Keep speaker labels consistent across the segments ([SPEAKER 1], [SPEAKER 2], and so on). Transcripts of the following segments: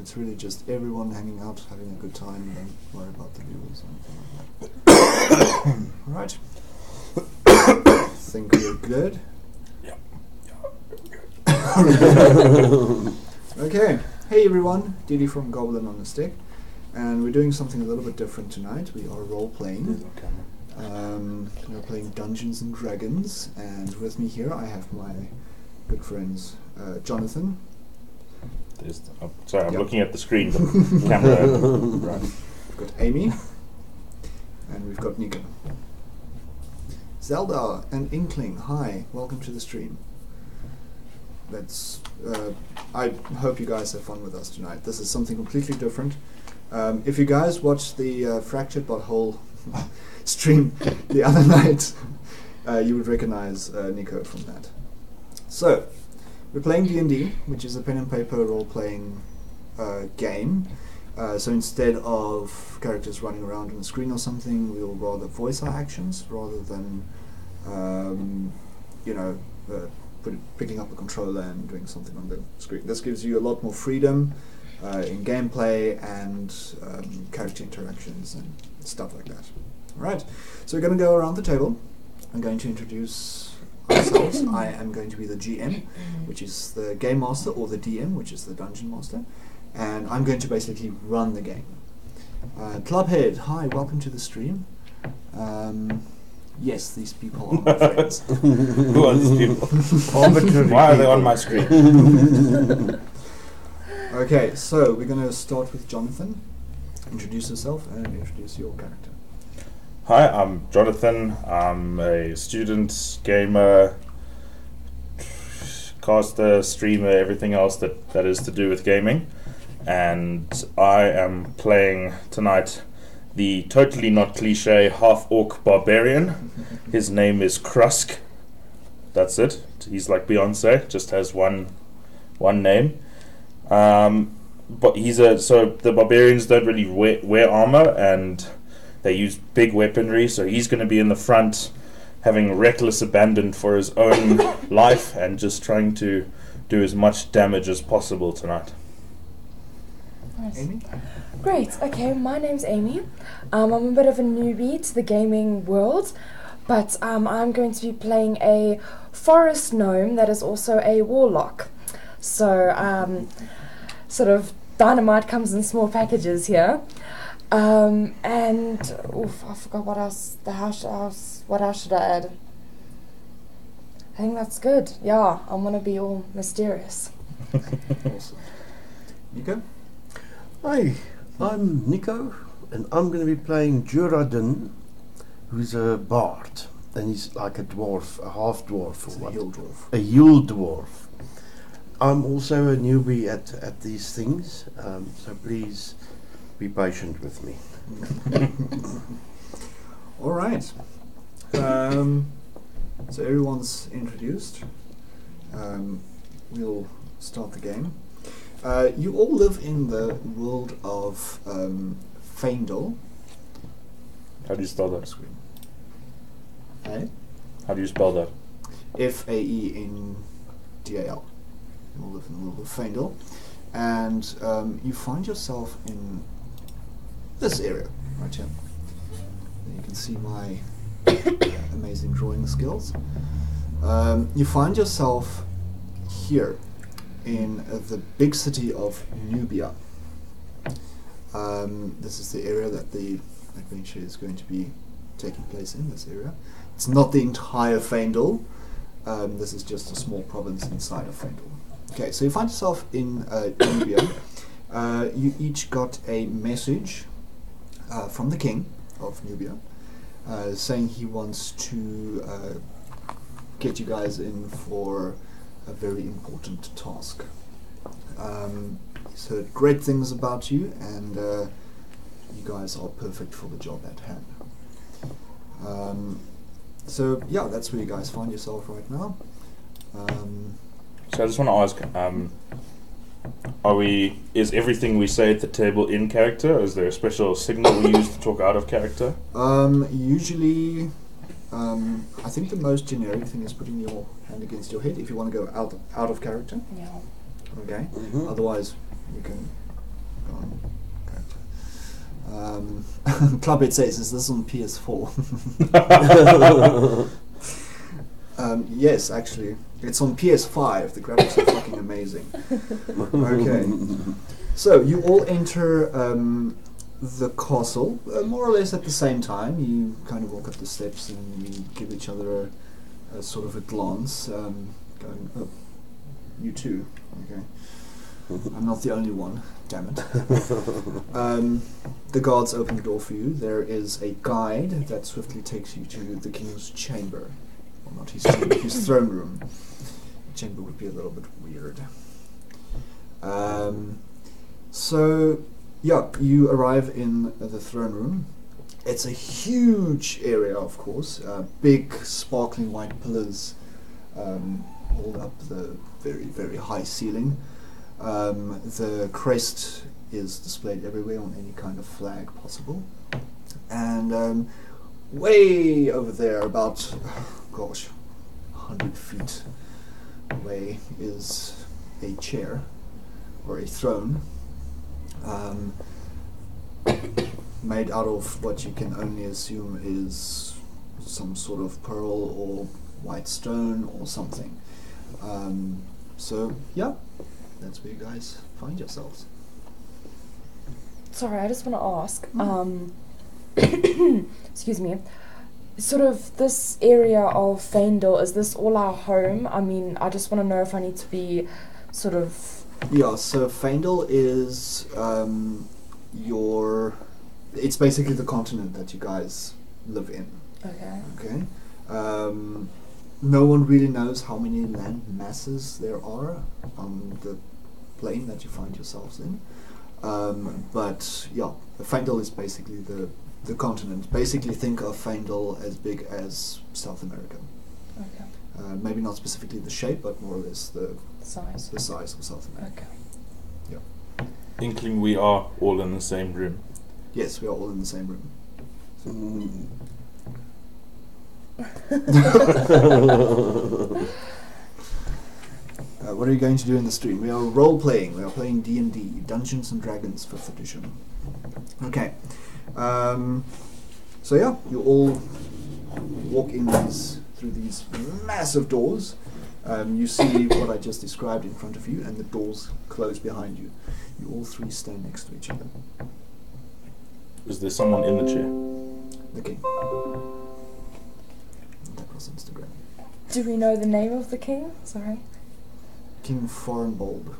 [SPEAKER 1] It's really just everyone hanging out, having a good time, and don't worry about the viewers or anything like that. Right. Think we're good?
[SPEAKER 2] Yeah.
[SPEAKER 1] Okay. Hey everyone, Didi from Goblin on the Stick. And we're doing something a little bit different tonight. We are role-playing. We're playing Dungeons and Dragons, and with me here I have my good friends Jonathan.
[SPEAKER 2] I'm looking at the screen, the camera. Right.
[SPEAKER 1] We've got Amy, and we've got Nico. Zelda and Inkling, hi, welcome to the stream. I hope you guys have fun with us tonight. This is something completely different. If you guys watched the Fractured Butthole stream the other night, you would recognize Nico from that. So, we're playing D&D, which is a pen and paper role-playing game. So instead of characters running around on the screen or something, we'll rather voice our actions rather than, picking up a controller and doing something on the screen. This gives you a lot more freedom in gameplay and character interactions and stuff like that. Alright, so we're going to go around the table. I'm going to introduce ourselves. I am going to be the GM, which is the Game Master, or the DM, which is the Dungeon Master. And I'm going to basically run the game. Clubhead, hi, welcome to the stream. Yes, these people are my friends.
[SPEAKER 2] Who are these people? Why are they on my screen?
[SPEAKER 1] Okay, so we're going to start with Jonathan. Introduce yourself and introduce your character.
[SPEAKER 2] Hi, I'm Jonathan. I'm a student, gamer, caster, streamer, everything else that is to do with gaming. And I am playing tonight the totally not cliche half-orc barbarian. His name is Krusk. That's it. He's like Beyonce, just has one name. But so the barbarians don't really wear armor, and they use big weaponry, so he's going to be in the front having reckless abandon for his own life and just trying to do as much damage as possible tonight.
[SPEAKER 1] Nice. Amy?
[SPEAKER 3] Great, okay, my name's Amy. I'm a bit of a newbie to the gaming world, but I'm going to be playing a forest gnome that is also a warlock. So, sort of dynamite comes in small packages here. I forgot what else. What else should I add? I think that's good. Yeah, I'm gonna be all mysterious.
[SPEAKER 1] Awesome. Nico?
[SPEAKER 4] Hi, I'm Nico, and I'm going to be playing Duradin, who's a bard, and he's like a dwarf, a half dwarf, or what?
[SPEAKER 1] A Yule dwarf.
[SPEAKER 4] A Yule dwarf. I'm also a newbie at these things, so please be patient with me.
[SPEAKER 1] All right. So everyone's introduced. We'll start the game. You all live in the world of Faendal.
[SPEAKER 2] How do you spell that?
[SPEAKER 1] Hey?
[SPEAKER 2] How do you spell that?
[SPEAKER 1] Faendal. You all live in the world of Faendal. And you find yourself in this area, right here. You can see my amazing drawing skills. You find yourself here in the big city of Nubia. This is the area that the adventure is going to be taking place in, this area. It's not the entire Faendal. This is just a small province inside of Faendal. Okay, so you find yourself in Nubia. You each got a message from the king of Nubia saying he wants to get you guys in for a very important task. He's heard great things about you, and you guys are perfect for the job at hand. So yeah, that's where you guys find yourself right now.
[SPEAKER 2] So I just want to ask, is everything we say at the table in character, or is there a special signal we use to talk out of character?
[SPEAKER 1] Usually, I think the most generic thing is putting your hand against your head if you want to go out of character.
[SPEAKER 3] Yeah.
[SPEAKER 1] Okay.
[SPEAKER 4] Mm-hmm.
[SPEAKER 1] Otherwise, you can Clubhead says, is this on PS4? Yes, actually. It's on PS5. The graphics are fucking amazing. Okay. So, you all enter the castle, more or less at the same time. You kind of walk up the steps and you give each other a sort of a glance, going, oh, you too. Okay. I'm not the only one, damn it. The guards open the door for you. There is a guide that swiftly takes you to the king's chamber. Well, not his chamber, his throne room. The chamber would be a little bit weird. So, yeah, you arrive in the throne room. It's a huge area, of course. Big, sparkling white pillars hold up the very, very high ceiling. The crest is displayed everywhere on any kind of flag possible. And way over there, about, 100 feet away, is a chair, or a throne, made out of what you can only assume is some sort of pearl or white stone or something. So, yeah, that's where you guys find yourselves.
[SPEAKER 3] Sorry, I just want to ask, excuse me, sort of this area of Faendal, is this all our home? I mean, I just want to know if I need to be sort of...
[SPEAKER 1] Yeah, so Faendal is it's basically the continent that you guys live in.
[SPEAKER 3] Okay.
[SPEAKER 1] Okay. No one really knows how many land masses there are on the plane that you find yourselves in. But yeah, Faendal is basically the continent. Basically think of Faendal as big as South America.
[SPEAKER 3] Okay.
[SPEAKER 1] Maybe not specifically the shape, but more or less the
[SPEAKER 3] Size.
[SPEAKER 1] size of South America.
[SPEAKER 3] Okay.
[SPEAKER 2] Inkling, we are all in the same room.
[SPEAKER 1] Yes, we are all in the same room. What are you going to do in the stream? We are role-playing. We are playing D&D, Dungeons and Dragons, 5th edition. Okay. So yeah, you all walk in through these massive doors. You see what I just described in front of you, and the doors close behind you. You all three stand next to each other.
[SPEAKER 2] Is there someone in the chair?
[SPEAKER 1] The king. That was Instagram.
[SPEAKER 3] Do we know the name of the king? Sorry.
[SPEAKER 1] King Forenbold.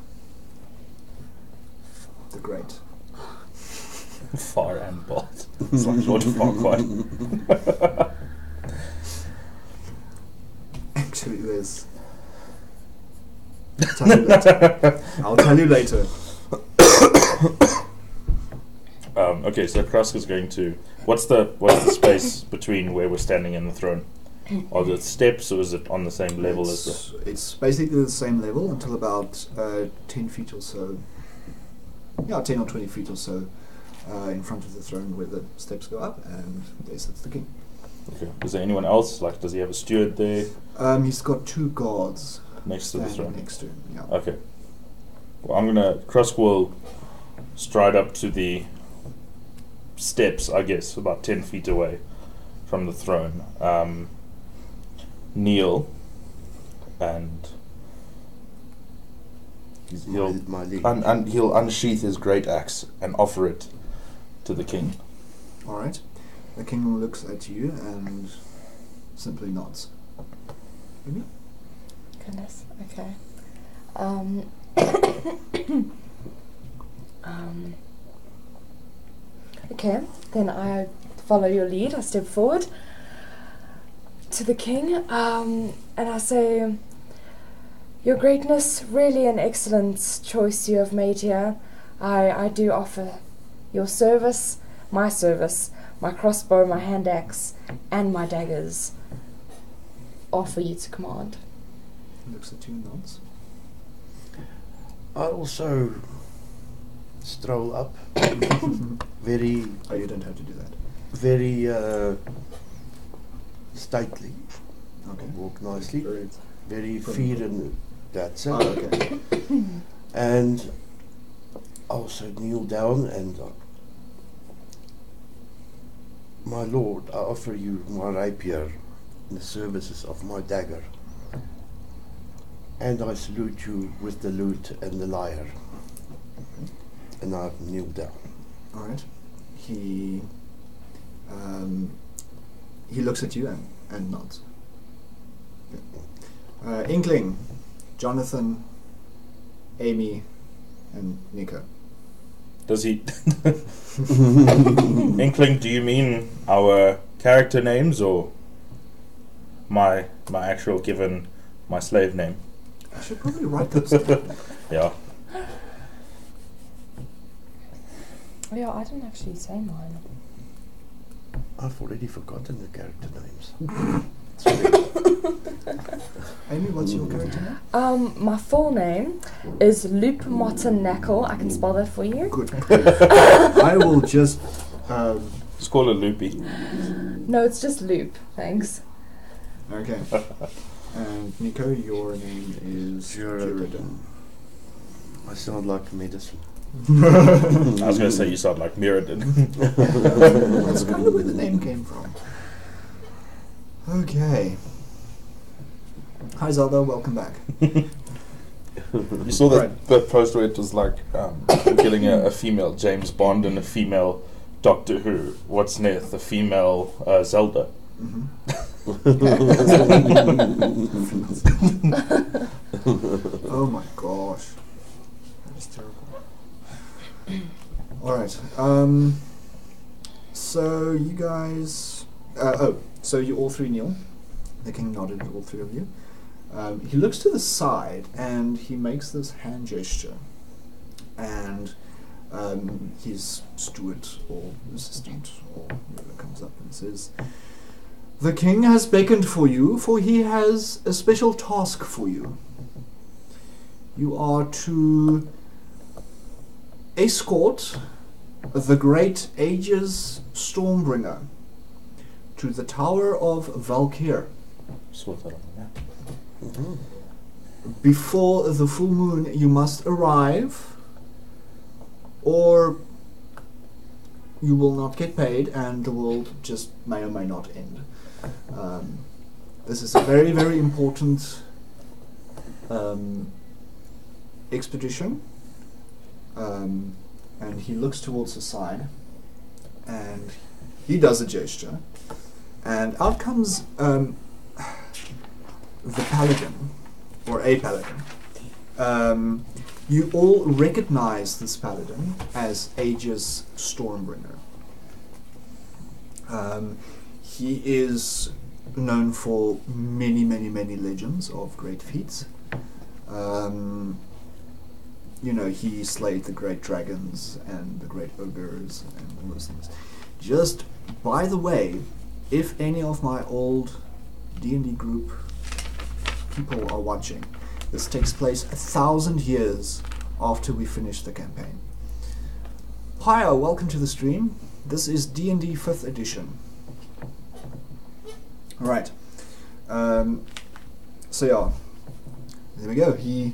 [SPEAKER 1] The Great.
[SPEAKER 2] Far and bold. It's like Lord Farquaad.
[SPEAKER 1] Actually, there's... I'll tell you later.
[SPEAKER 2] Okay, so Krusk is going to... What's the space between where we're standing and the throne? Are there steps, or is it on the same level as the...
[SPEAKER 1] It's basically the same level until about 10 feet or so. Yeah, 10 or 20 feet or so in front of the throne where the steps go up, and there sits the king.
[SPEAKER 2] Okay. Is there anyone else? Like, does he have a steward there?
[SPEAKER 1] He's got 2 guards
[SPEAKER 2] Next to the
[SPEAKER 1] standing
[SPEAKER 2] throne?
[SPEAKER 1] next to him, yeah.
[SPEAKER 2] Okay. Well, Krusk will stride up to the steps, I guess, about 10 feet away from the throne. Kneel, and he'll unsheath his great axe and offer it to the king.
[SPEAKER 1] Alright. The king looks at you and simply nods. Maybe?
[SPEAKER 3] Goodness. Okay. Okay, then I follow your lead. I step forward to the king, and I say, "Your Greatness, really an excellent choice you have made here. I do offer your service, my crossbow, my hand axe, and my daggers. Offer you to command."
[SPEAKER 1] He looks at you and nods.
[SPEAKER 4] I also stroll up. Very.
[SPEAKER 1] Oh, you don't have to do that.
[SPEAKER 4] Very stately.
[SPEAKER 1] Okay.
[SPEAKER 4] Walk nicely. Very
[SPEAKER 1] From-
[SPEAKER 4] fear and that's it.
[SPEAKER 1] Oh, okay.
[SPEAKER 4] And also kneel down and My lord, I offer you my rapier in the services of my dagger. And I salute you with the lute and the lyre. And I kneel down.
[SPEAKER 1] Alright. He looks at you and nods. Okay. Inkling, Jonathan, Amy, and Nico.
[SPEAKER 2] Does he... Inkling, do you mean our character names or my actual given my slave name?
[SPEAKER 1] I should probably write those down.
[SPEAKER 2] Yeah.
[SPEAKER 3] Yeah, I didn't actually say mine.
[SPEAKER 4] I've already forgotten the character names.
[SPEAKER 1] Amy, what's your character name?
[SPEAKER 3] My full name is Loop Motanakle. I can spell that for you.
[SPEAKER 1] Good. I will just...
[SPEAKER 2] Just call it Loopy.
[SPEAKER 3] No, it's just Loop. Thanks.
[SPEAKER 1] okay. And Nico, your name is Juridan.
[SPEAKER 4] I sound like medicine.
[SPEAKER 2] I was going to say you sound like Mirrodin.
[SPEAKER 1] That's kind of where the name came from. Okay. Hi Zelda, welcome back.
[SPEAKER 2] You saw that post where it was like getting a female James Bond and a female Doctor Who. What's next? A female Zelda.
[SPEAKER 1] Mm-hmm. Oh my gosh. That is terrible. Alright. So you guys... so you all three kneel. The king nodded to all three of you. He looks to the side and he makes this hand gesture. And his steward or assistant or whoever comes up and says, "The king has beckoned for you, for he has a special task for you. You are to escort the great Aegis Stormbringer to the Tower of Valkyr.
[SPEAKER 2] Sort that on the map.
[SPEAKER 4] Mm-hmm.
[SPEAKER 1] Before the full moon you must arrive, or you will not get paid and the world just may or may not end. This is a very, very important expedition." And he looks towards the side and he does a gesture, and out comes the Paladin, or a Paladin. You all recognize this Paladin as Aegis Stormbringer. He is known for many, many, many legends of great feats. You know, he slayed the great dragons and the great ogres and all those things. Just by the way, if any of my old D&D group people are watching, this takes place 1,000 years after we finish the campaign. Hi, welcome to the stream. This is D&D 5th edition. Alright. So yeah, there we go. He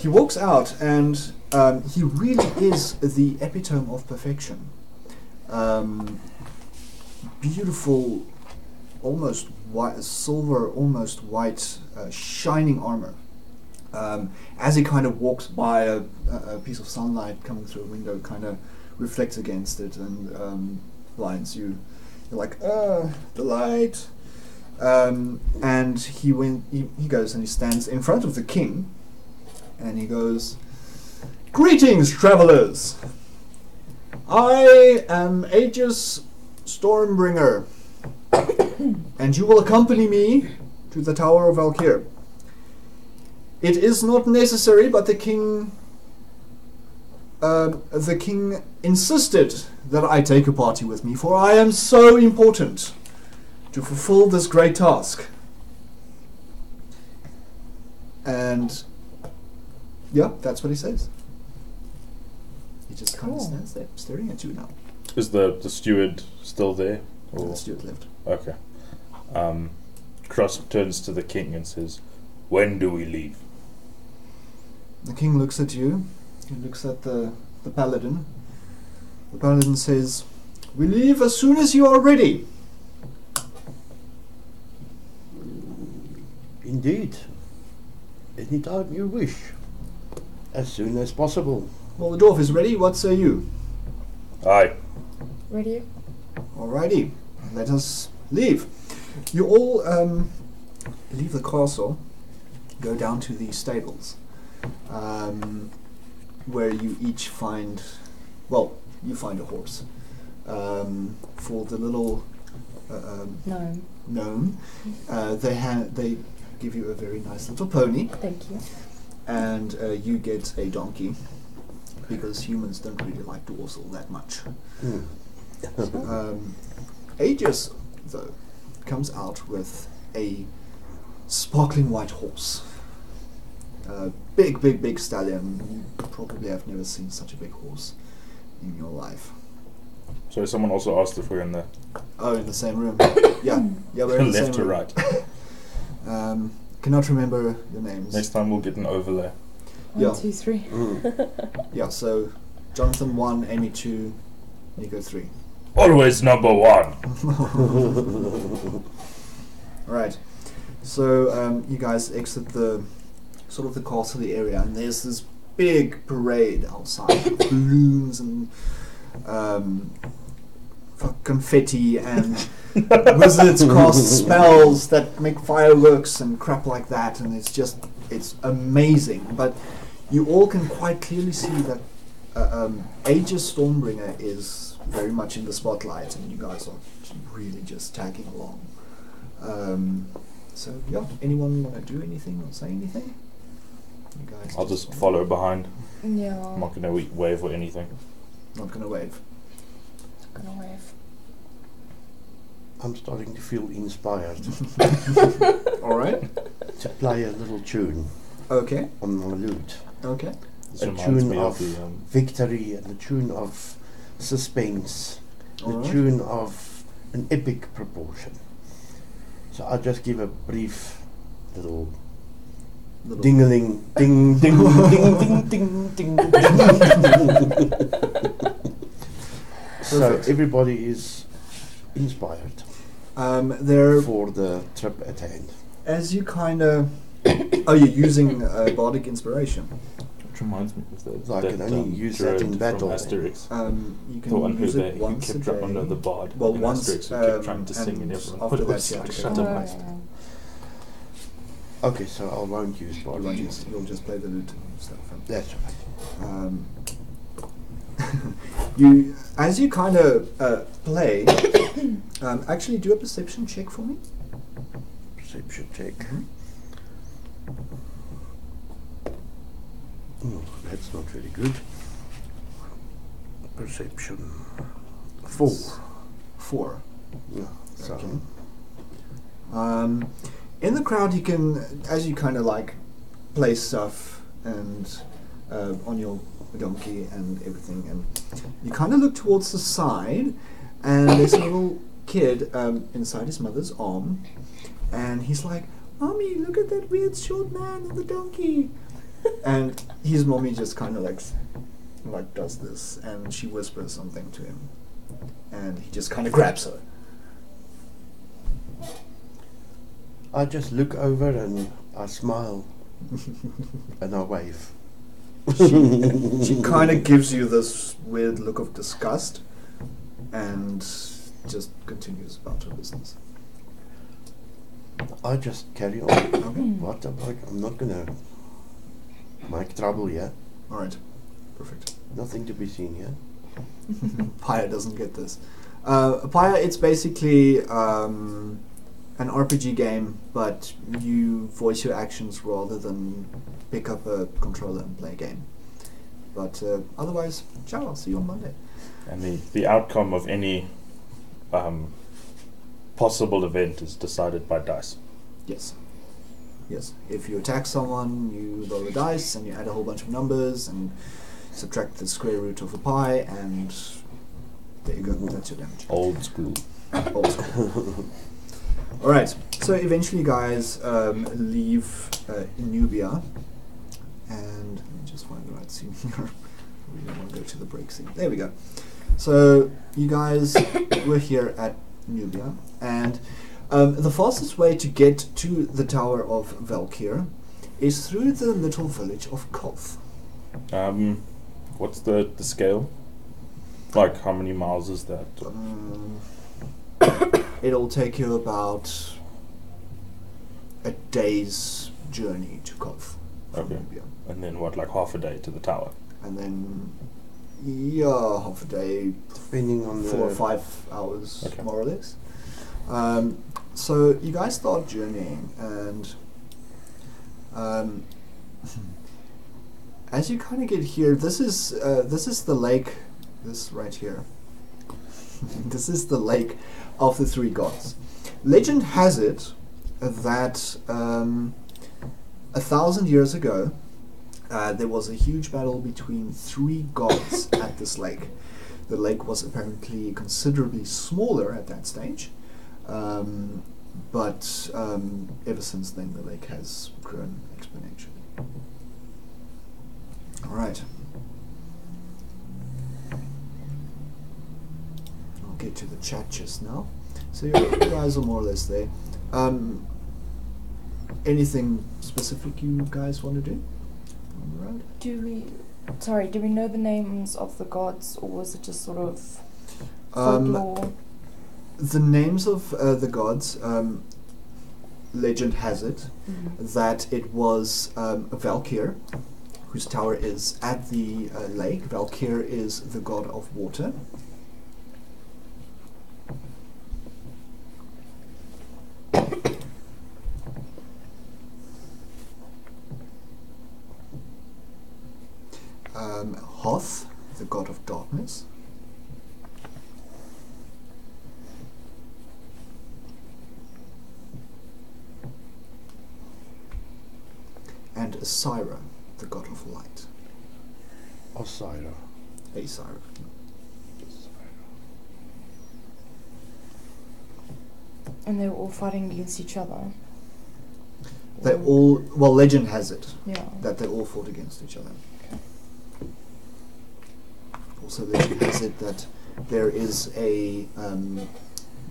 [SPEAKER 1] walks out and he really is the epitome of perfection. Beautiful, almost white, silver, almost white, shining armor. As he kind of walks by, a piece of sunlight coming through a window kind of reflects against it and blinds you. You're like, the light. And he goes and he stands in front of the king, and he goes, "Greetings, travelers! I am Aegis Stormbringer, and you will accompany me to the Tower of Valkyr. It is not necessary, but the king insisted that I take a party with me, for I am so important to fulfill this great task." And yeah, that's what he says. He just kind of stands there, staring at you now.
[SPEAKER 2] Is the steward still there?
[SPEAKER 1] Or the steward left.
[SPEAKER 2] Okay. Cross turns to the king and says, "When do we leave?"
[SPEAKER 1] The king looks at you. He looks at the paladin. The paladin says, We leave as soon as you are ready.
[SPEAKER 4] Indeed. Any time you wish. As soon as possible.
[SPEAKER 1] Well, the dwarf is ready. What say you?
[SPEAKER 2] Aye.
[SPEAKER 3] Ready?
[SPEAKER 1] Alrighty, let us leave. You all leave the castle, go down to the stables, where you each find, well, you find a horse for the little gnome. They give you a very nice little pony.
[SPEAKER 3] Thank you.
[SPEAKER 1] And you get a donkey, because humans don't really like dwarves all that much. Aegis, though, comes out with a sparkling white horse. Big stallion. You probably have never seen such a big horse in your life.
[SPEAKER 2] So someone also asked if we're in the
[SPEAKER 1] Oh, in the same room. Yeah, we're in the
[SPEAKER 2] left
[SPEAKER 1] same
[SPEAKER 2] to
[SPEAKER 1] room.
[SPEAKER 2] right.
[SPEAKER 1] Cannot remember your names.
[SPEAKER 2] Next time we'll get an overlay.
[SPEAKER 3] 1, 2, 3.
[SPEAKER 1] Yeah, so Jonathan 1, Amy 2, Nico 3.
[SPEAKER 2] Always number one.
[SPEAKER 1] Alright, so you guys exit the sort of the castle area, and there's this big parade outside with balloons and confetti and wizards cast spells that make fireworks and crap like that, and it's amazing. But you all can quite clearly see that Aegis Stormbringer is very much in the spotlight, and you guys are really just tagging along. So yeah, anyone want to do anything or say anything? You guys
[SPEAKER 2] I'll just follow behind.
[SPEAKER 3] Yeah.
[SPEAKER 2] I'm not going to wave or anything.
[SPEAKER 1] Not gonna wave.
[SPEAKER 3] Not gonna wave.
[SPEAKER 4] I'm starting to feel inspired
[SPEAKER 1] Alright.
[SPEAKER 4] to play a little tune
[SPEAKER 1] Okay.
[SPEAKER 4] on my lute.
[SPEAKER 1] Okay.
[SPEAKER 2] This
[SPEAKER 4] A
[SPEAKER 2] reminds
[SPEAKER 4] tune
[SPEAKER 2] me
[SPEAKER 4] of
[SPEAKER 2] the
[SPEAKER 4] victory and a tune of suspense, a
[SPEAKER 1] Alright.
[SPEAKER 4] tune of an epic proportion. So I'll just give a brief little ding-a-ling, ding, ding, ding, ding, ding, ding, ding. So
[SPEAKER 1] Perfect.
[SPEAKER 4] everybody is inspired
[SPEAKER 1] There,
[SPEAKER 4] for the trip at hand.
[SPEAKER 1] as you kind of, oh, you're using bardic inspiration.
[SPEAKER 2] Which reminds me of the
[SPEAKER 4] I can only use that in
[SPEAKER 2] druid
[SPEAKER 4] battle.
[SPEAKER 2] from Asterix.
[SPEAKER 1] You
[SPEAKER 2] The one
[SPEAKER 1] can
[SPEAKER 2] who
[SPEAKER 1] use it
[SPEAKER 2] who
[SPEAKER 1] once a
[SPEAKER 2] kept
[SPEAKER 1] day.
[SPEAKER 2] under the bard.
[SPEAKER 1] Well,
[SPEAKER 2] in
[SPEAKER 1] once,
[SPEAKER 2] Asterix, who kept trying to sing,
[SPEAKER 1] and
[SPEAKER 2] and everyone
[SPEAKER 1] after
[SPEAKER 2] put
[SPEAKER 1] that
[SPEAKER 2] us
[SPEAKER 1] you have
[SPEAKER 2] like,
[SPEAKER 1] to
[SPEAKER 2] shut
[SPEAKER 1] go
[SPEAKER 2] up.
[SPEAKER 1] next.
[SPEAKER 4] Okay, so I won't use
[SPEAKER 1] You
[SPEAKER 4] bardic.
[SPEAKER 1] won't use, you'll just play the lute and stuff.
[SPEAKER 4] That's right.
[SPEAKER 1] You, as you kind of play, actually do a perception check for me.
[SPEAKER 4] Perception check. That's not very good. Perception. 4.
[SPEAKER 1] 4.
[SPEAKER 4] Yeah, so
[SPEAKER 1] Okay. In the crowd, you can, as you kind of like play stuff and on your donkey and everything, and you kind of look towards the side, and there's a little kid inside his mother's arm, and he's like, "Mommy, look at that weird short man on the donkey." And his mommy just kind of like does this, and she whispers something to him, and he just kind of grabs her.
[SPEAKER 4] I just look over and I smile and I wave.
[SPEAKER 1] She kind of gives you this weird look of disgust and just continues about her business.
[SPEAKER 4] I just carry on. What? I'm not gonna make trouble here.
[SPEAKER 1] Alright, perfect.
[SPEAKER 4] Nothing to be seen here.
[SPEAKER 1] Pyre doesn't get this. Pyre, it's basically an RPG game, but you voice your actions rather than pick up a controller and play a game. But otherwise, ciao, I'll see you on Monday.
[SPEAKER 2] And the outcome of any possible event is decided by dice.
[SPEAKER 1] Yes. Yes. If you attack someone, you roll a dice and you add a whole bunch of numbers and subtract the square root of a pi, and there you go. That's your damage.
[SPEAKER 2] Old school.
[SPEAKER 1] Old school. Alright, so eventually you guys leave Nubia, and let me just find the right scene here. We don't want to go to the break scene. There we go. So you guys were here at Nubia, and the fastest way to get to the Tower of Valkyr is through the little village of Kolth.
[SPEAKER 2] What's the scale? Like, how many miles is that?
[SPEAKER 1] It'll take you about a day's journey to Kolth.
[SPEAKER 2] Okay. And then what, like half a day to the tower?
[SPEAKER 1] And then, yeah, half a day,
[SPEAKER 4] Depending on
[SPEAKER 1] 4 or 5 hours,
[SPEAKER 2] Okay.
[SPEAKER 1] more or less. So you guys start journeying, and as you kind of get here, this is the lake. This right here. This is the lake of the three gods. Legend has it that 1,000 years ago, there was a huge battle between three gods at this lake. The lake was apparently considerably smaller at that stage, but ever since then the lake has grown exponentially. Alright. I'll get to the chat just now. So you guys are more or less there. Anything specific you guys want to do on the road?
[SPEAKER 3] Do we know the names of the gods, or was it just sort of folklore?
[SPEAKER 1] The names of the gods, legend has it that it was Valkyr, whose tower is at the lake. Valkyr is the god of water. Hoth, the god of darkness. And Asira, the god of light.
[SPEAKER 4] Osira.
[SPEAKER 1] Asira.
[SPEAKER 3] And they were all fighting against each other.
[SPEAKER 1] They all, well, legend has it
[SPEAKER 3] Yeah.
[SPEAKER 1] that they all fought against each other. Also, legend has it that there is a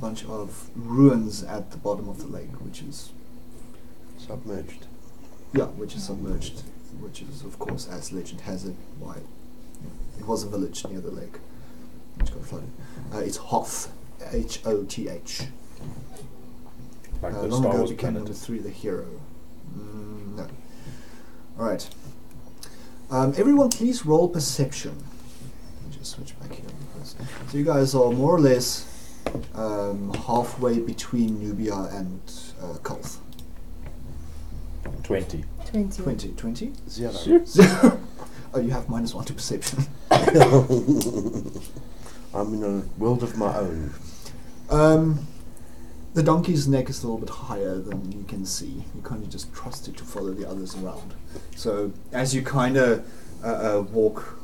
[SPEAKER 1] bunch of ruins at the bottom of the lake, which is
[SPEAKER 4] Submerged.
[SPEAKER 1] which is submerged, which is, of course, as legend has it, why it was a village near the lake which got flooded. It's Hoth, Hoth.
[SPEAKER 2] Like the
[SPEAKER 1] Long
[SPEAKER 2] Star
[SPEAKER 1] ago
[SPEAKER 2] Wars
[SPEAKER 1] became
[SPEAKER 2] planet?
[SPEAKER 1] number 3 the hero. No. Alright. Everyone please roll perception. Let me just switch back here. So you guys are more or less halfway between Nubia and Kolth.
[SPEAKER 2] 20.
[SPEAKER 3] 20.
[SPEAKER 1] 20?
[SPEAKER 4] 0.
[SPEAKER 1] Oh, you have -1 to perception.
[SPEAKER 4] I'm in a world of my own.
[SPEAKER 1] The donkey's neck is a little bit higher than you can see. You kind of just trust it to follow the others around. So as you kind of walk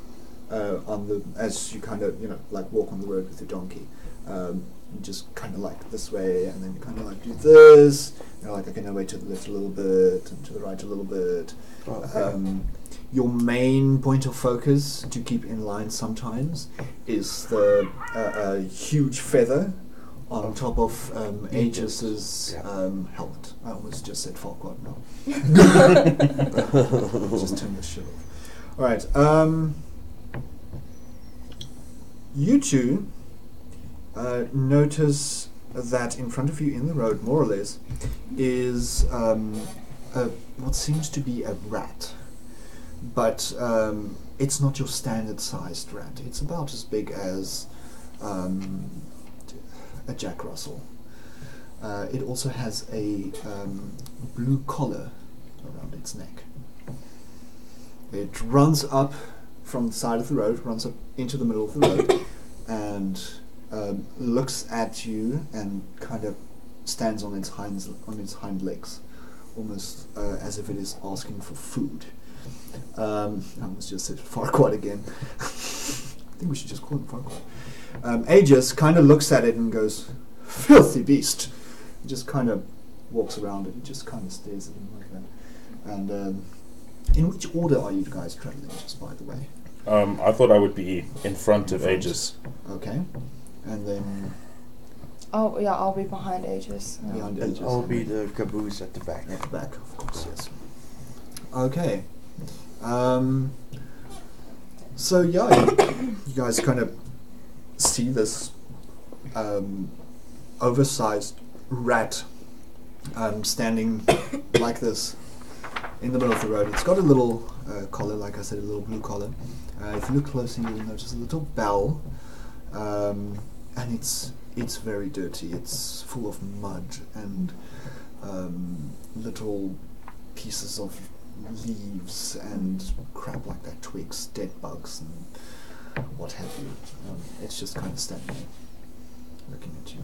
[SPEAKER 1] walk on the road with the donkey, you just kind of like this way, and then you kind of like do this. You're like, okay, now wait to the left a little bit, and to the right a little bit. Your main point of focus to keep in line sometimes is the huge feather on top of Aegis's helmet. I almost just said Farquaad now. Just turn this shit off. Alright, you two notice that in front of you in the road, more or less, is what seems to be a rat. But it's not your standard sized rat. It's about as big as a Jack Russell. It also has a blue collar around its neck. It runs up from the side of the road, runs up into the middle of the road, and looks at you and kind of stands on its hind legs, almost as if it is asking for food. I almost just said Farquaad again. I think we should just call him Farquaad. Aegis kind of looks at it and goes, "Filthy beast." He just kind of walks around it. He just kind of stares at him like that. And in which order are you guys traveling, just by the way?
[SPEAKER 2] I thought I would be in front of Aegis.
[SPEAKER 1] Okay. And then
[SPEAKER 3] Oh yeah, I'll be behind Aegis. Yeah.
[SPEAKER 1] behind
[SPEAKER 4] And
[SPEAKER 1] Aegis.
[SPEAKER 4] I'll be the caboose at the back.
[SPEAKER 1] At the back, of course, yes. Okay. So yeah, you guys kind of see this oversized rat standing like this in the middle of the road. It's got a little collar, like I said, a little blue collar. If you look closely, you'll notice a little bell, and it's very dirty. It's full of mud and little pieces of leaves and crap like that, twigs, dead bugs, and what have you. It's just kind of standing there, looking at you.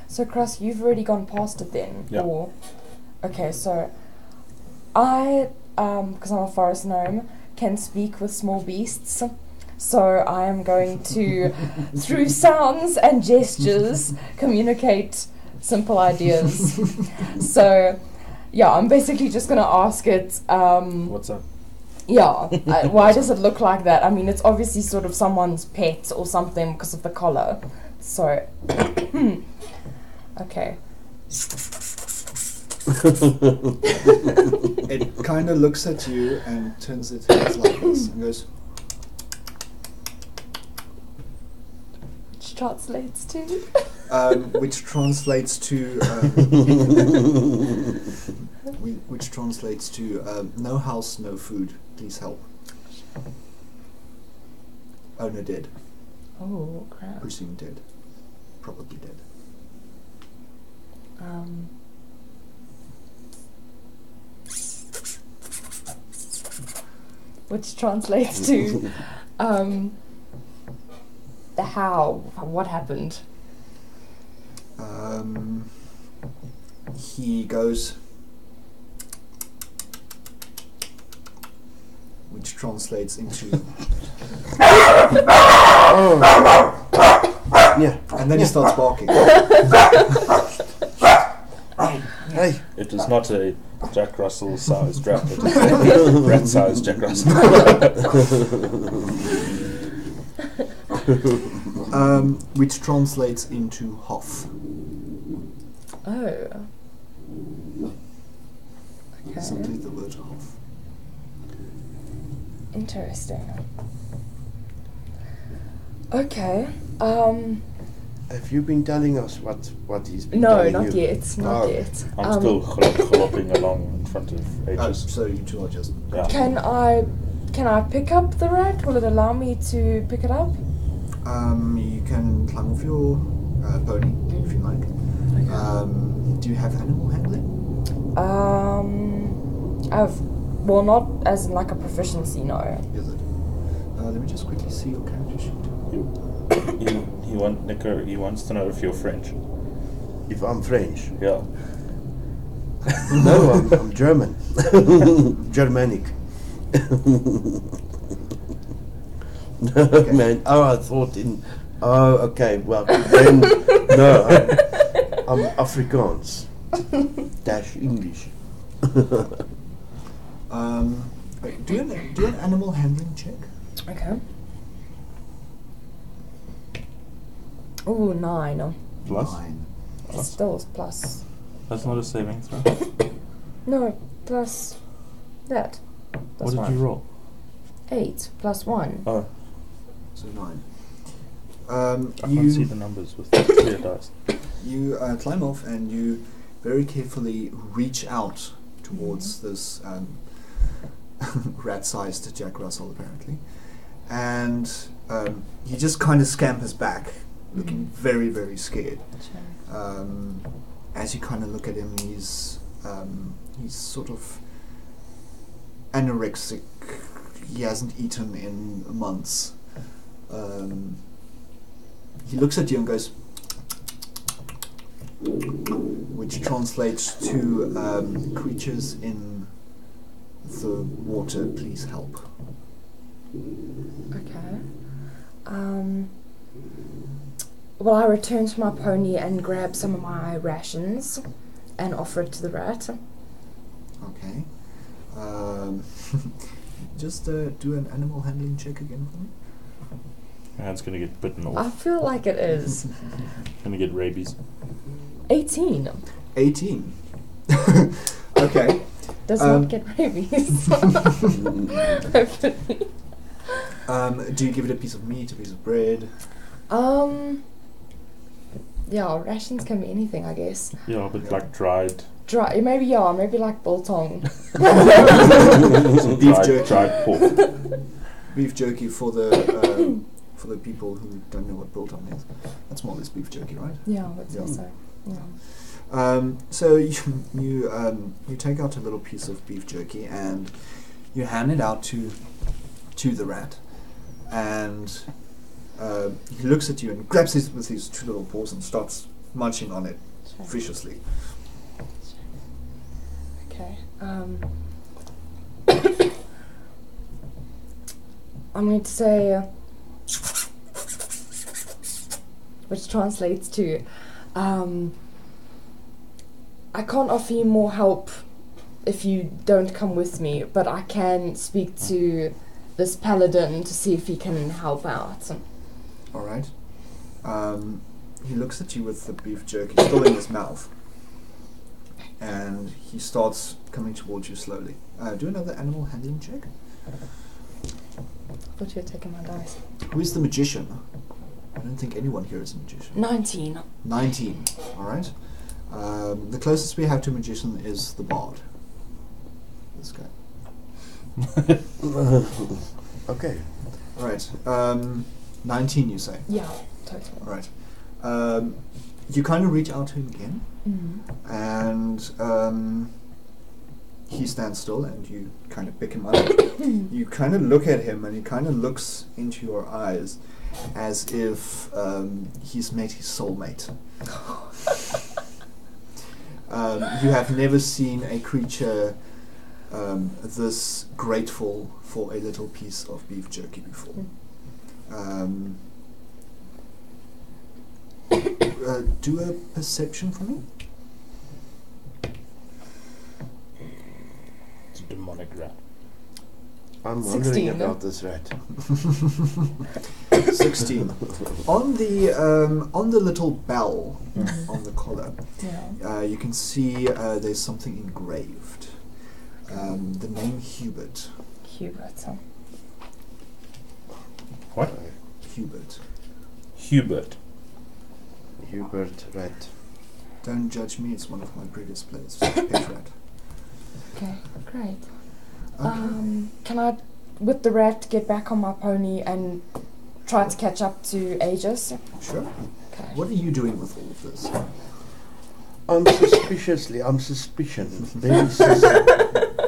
[SPEAKER 3] So, Cross, you've already gone past it then?
[SPEAKER 2] Yeah.
[SPEAKER 3] Or, okay, so I, because I'm a forest gnome, can speak with small beasts. So I am going to, through sounds and gestures, communicate simple ideas. So, yeah, I'm basically just going to ask it,
[SPEAKER 2] What's up?
[SPEAKER 3] yeah, why does it look like that? I mean, it's obviously sort of someone's pet or something because of the collar. So, okay.
[SPEAKER 1] It kind of looks at you and turns its head like this and goes,
[SPEAKER 3] Which translates to?
[SPEAKER 1] which translates to which translates to no house, no food, please help. Owner dead.
[SPEAKER 3] Oh, crap.
[SPEAKER 1] Presume dead. Probably dead.
[SPEAKER 3] Which translates to the how. What happened?
[SPEAKER 1] He goes, which translates into,
[SPEAKER 4] Yeah.
[SPEAKER 1] and then he starts barking.
[SPEAKER 4] Hey.
[SPEAKER 2] It is not a Jack Russell-sized rat, it is a rat-sized Jack Russell.
[SPEAKER 1] Which translates into Hoff.
[SPEAKER 3] Oh. Okay.
[SPEAKER 1] Simply the word Hoff.
[SPEAKER 3] Interesting. Okay.
[SPEAKER 4] Have you been telling us what he's been
[SPEAKER 3] No,
[SPEAKER 4] telling
[SPEAKER 3] not
[SPEAKER 4] you?
[SPEAKER 3] yet. Not
[SPEAKER 4] Oh.
[SPEAKER 3] yet.
[SPEAKER 2] I'm still galloping along in front of Aegis.
[SPEAKER 1] So you two are just.
[SPEAKER 2] Yeah.
[SPEAKER 3] Can I pick up the rat? Will it allow me to pick it up?
[SPEAKER 1] You can climb off your pony if you like. Do you have animal handling?
[SPEAKER 3] Well, not as in like a proficiency, no.
[SPEAKER 1] Is it? Let me just quickly see your character sheet.
[SPEAKER 2] Nico, he wants to know if you're French.
[SPEAKER 4] If I'm French.
[SPEAKER 2] Yeah.
[SPEAKER 4] No, I'm German. Germanic.
[SPEAKER 1] Okay.
[SPEAKER 4] Man, I thought in. Oh, okay. Well, then no, I'm Afrikaans dash English.
[SPEAKER 1] Do an animal handling check.
[SPEAKER 3] Okay. Ooh, 9.
[SPEAKER 2] Plus?
[SPEAKER 1] 9.
[SPEAKER 3] Still is plus.
[SPEAKER 2] That's not a saving throw.
[SPEAKER 3] No, plus that.
[SPEAKER 2] What did you roll?
[SPEAKER 3] 8 plus 1.
[SPEAKER 2] Oh,
[SPEAKER 1] So 9.
[SPEAKER 2] I can't see the numbers with clear dice.
[SPEAKER 1] You climb off and you very carefully reach out towards this rat-sized Jack Russell, apparently, and he just kind of scampers back, looking very, very scared. As you kind of look at him, he's sort of anorexic. He hasn't eaten in months. He looks at you and goes, which translates to creatures in the water, please help.
[SPEAKER 3] Okay. Well, I return to my pony and grab some of my rations and offer it to the rat.
[SPEAKER 1] Okay. just do an animal handling check again for me?
[SPEAKER 2] Man's gonna get bitten
[SPEAKER 3] I
[SPEAKER 2] off.
[SPEAKER 3] feel like it is.
[SPEAKER 2] Gonna get rabies.
[SPEAKER 3] 18.
[SPEAKER 1] 18. Okay.
[SPEAKER 3] Does not get rabies. Hopefully.
[SPEAKER 1] Do you give it a piece of meat, a piece of bread?
[SPEAKER 3] Yeah, rations can be anything, I guess.
[SPEAKER 2] Yeah, but like dried.
[SPEAKER 3] Maybe like biltong.
[SPEAKER 1] Beef jerky.
[SPEAKER 2] Dried pork.
[SPEAKER 1] Beef jerky for the people who don't know what biltong is. That's more or less beef jerky, right?
[SPEAKER 3] Yeah, I would say so. Yeah.
[SPEAKER 1] So you take out a little piece of beef jerky and you hand it out to the rat, and he looks at you and grabs it with his two little paws and starts munching on it viciously.
[SPEAKER 3] Okay. I'm going to say, which translates to, I can't offer you more help if you don't come with me, but I can speak to this paladin to see if he can help out.
[SPEAKER 1] All right. He looks at you with the beef jerky still in his mouth, and he starts coming towards you slowly. Do another animal handling check.
[SPEAKER 3] I thought you were taking my dice.
[SPEAKER 1] Who is the magician? I don't think anyone here is a magician.
[SPEAKER 3] 19.
[SPEAKER 1] 19. All right. The closest we have to a magician is the bard. This guy.
[SPEAKER 4] Okay.
[SPEAKER 1] All right. 19, you say?
[SPEAKER 3] Yeah, totally.
[SPEAKER 1] All right. You kind of reach out to him again, and he stands still, and you kind of pick him up. You kind of look at him, and he kind of looks into your eyes as if he's met his soulmate. You have never seen a creature this grateful for a little piece of beef jerky before. Do a perception for me.
[SPEAKER 2] It's a demonic rat.
[SPEAKER 4] I'm wondering
[SPEAKER 3] 16,
[SPEAKER 4] about this rat.
[SPEAKER 1] 16. On the little bell on the collar, you can see there's something engraved. The name Hubert.
[SPEAKER 3] Hubert.
[SPEAKER 2] What?
[SPEAKER 1] Hubert.
[SPEAKER 2] Hubert.
[SPEAKER 4] Hubert rat.
[SPEAKER 1] Don't judge me, it's one of my previous players. Pet rat.
[SPEAKER 3] Okay, great.
[SPEAKER 1] Okay.
[SPEAKER 3] Can I, with the rat, get back on my pony and try to catch up to Aegis?
[SPEAKER 1] Sure.
[SPEAKER 3] Okay.
[SPEAKER 1] What are you doing with all of this?
[SPEAKER 4] I'm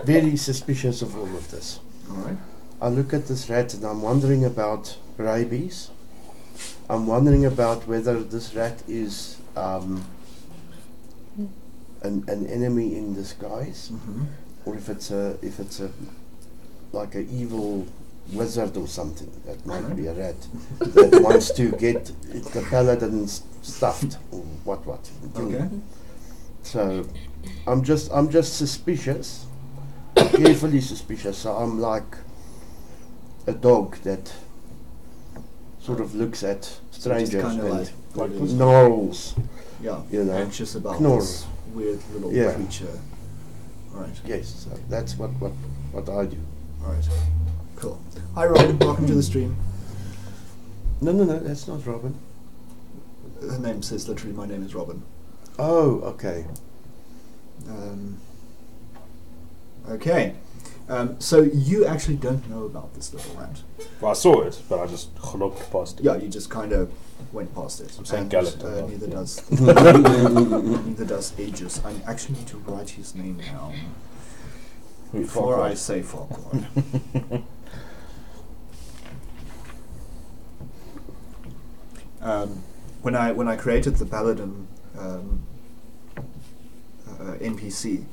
[SPEAKER 4] very suspicious of all of this.
[SPEAKER 1] Alright.
[SPEAKER 4] I look at this rat and I'm wondering about rabies. I'm wondering about whether this rat is an enemy in disguise, or if it's a like an evil wizard or something. That might be a rat that wants to get the paladin stuffed or what.
[SPEAKER 1] Okay.
[SPEAKER 4] So I'm just suspicious, carefully suspicious. So I'm like a dog that sort of looks at strangers
[SPEAKER 1] kind of
[SPEAKER 4] and
[SPEAKER 1] like
[SPEAKER 4] snarls.
[SPEAKER 1] Yeah,
[SPEAKER 4] you know,
[SPEAKER 1] anxious about
[SPEAKER 4] Knorr.
[SPEAKER 1] this weird little
[SPEAKER 4] Yeah.
[SPEAKER 1] creature. Alright.
[SPEAKER 4] Yes, so that's what I do.
[SPEAKER 1] Alright. Cool. Hi Robin, welcome to the stream.
[SPEAKER 4] No, that's not Robin.
[SPEAKER 1] Her name says literally my name is Robin.
[SPEAKER 4] Oh, okay.
[SPEAKER 1] Okay. So you actually don't know about this little rat.
[SPEAKER 2] Well, I saw it, but I just looked past it.
[SPEAKER 1] Yeah, you just kind of went past it.
[SPEAKER 2] I'm saying
[SPEAKER 1] And,
[SPEAKER 2] galloped.
[SPEAKER 1] neither does neither does Aegis. I actually need to write his name down before I say Farquhar. When I created the Paladin NPC,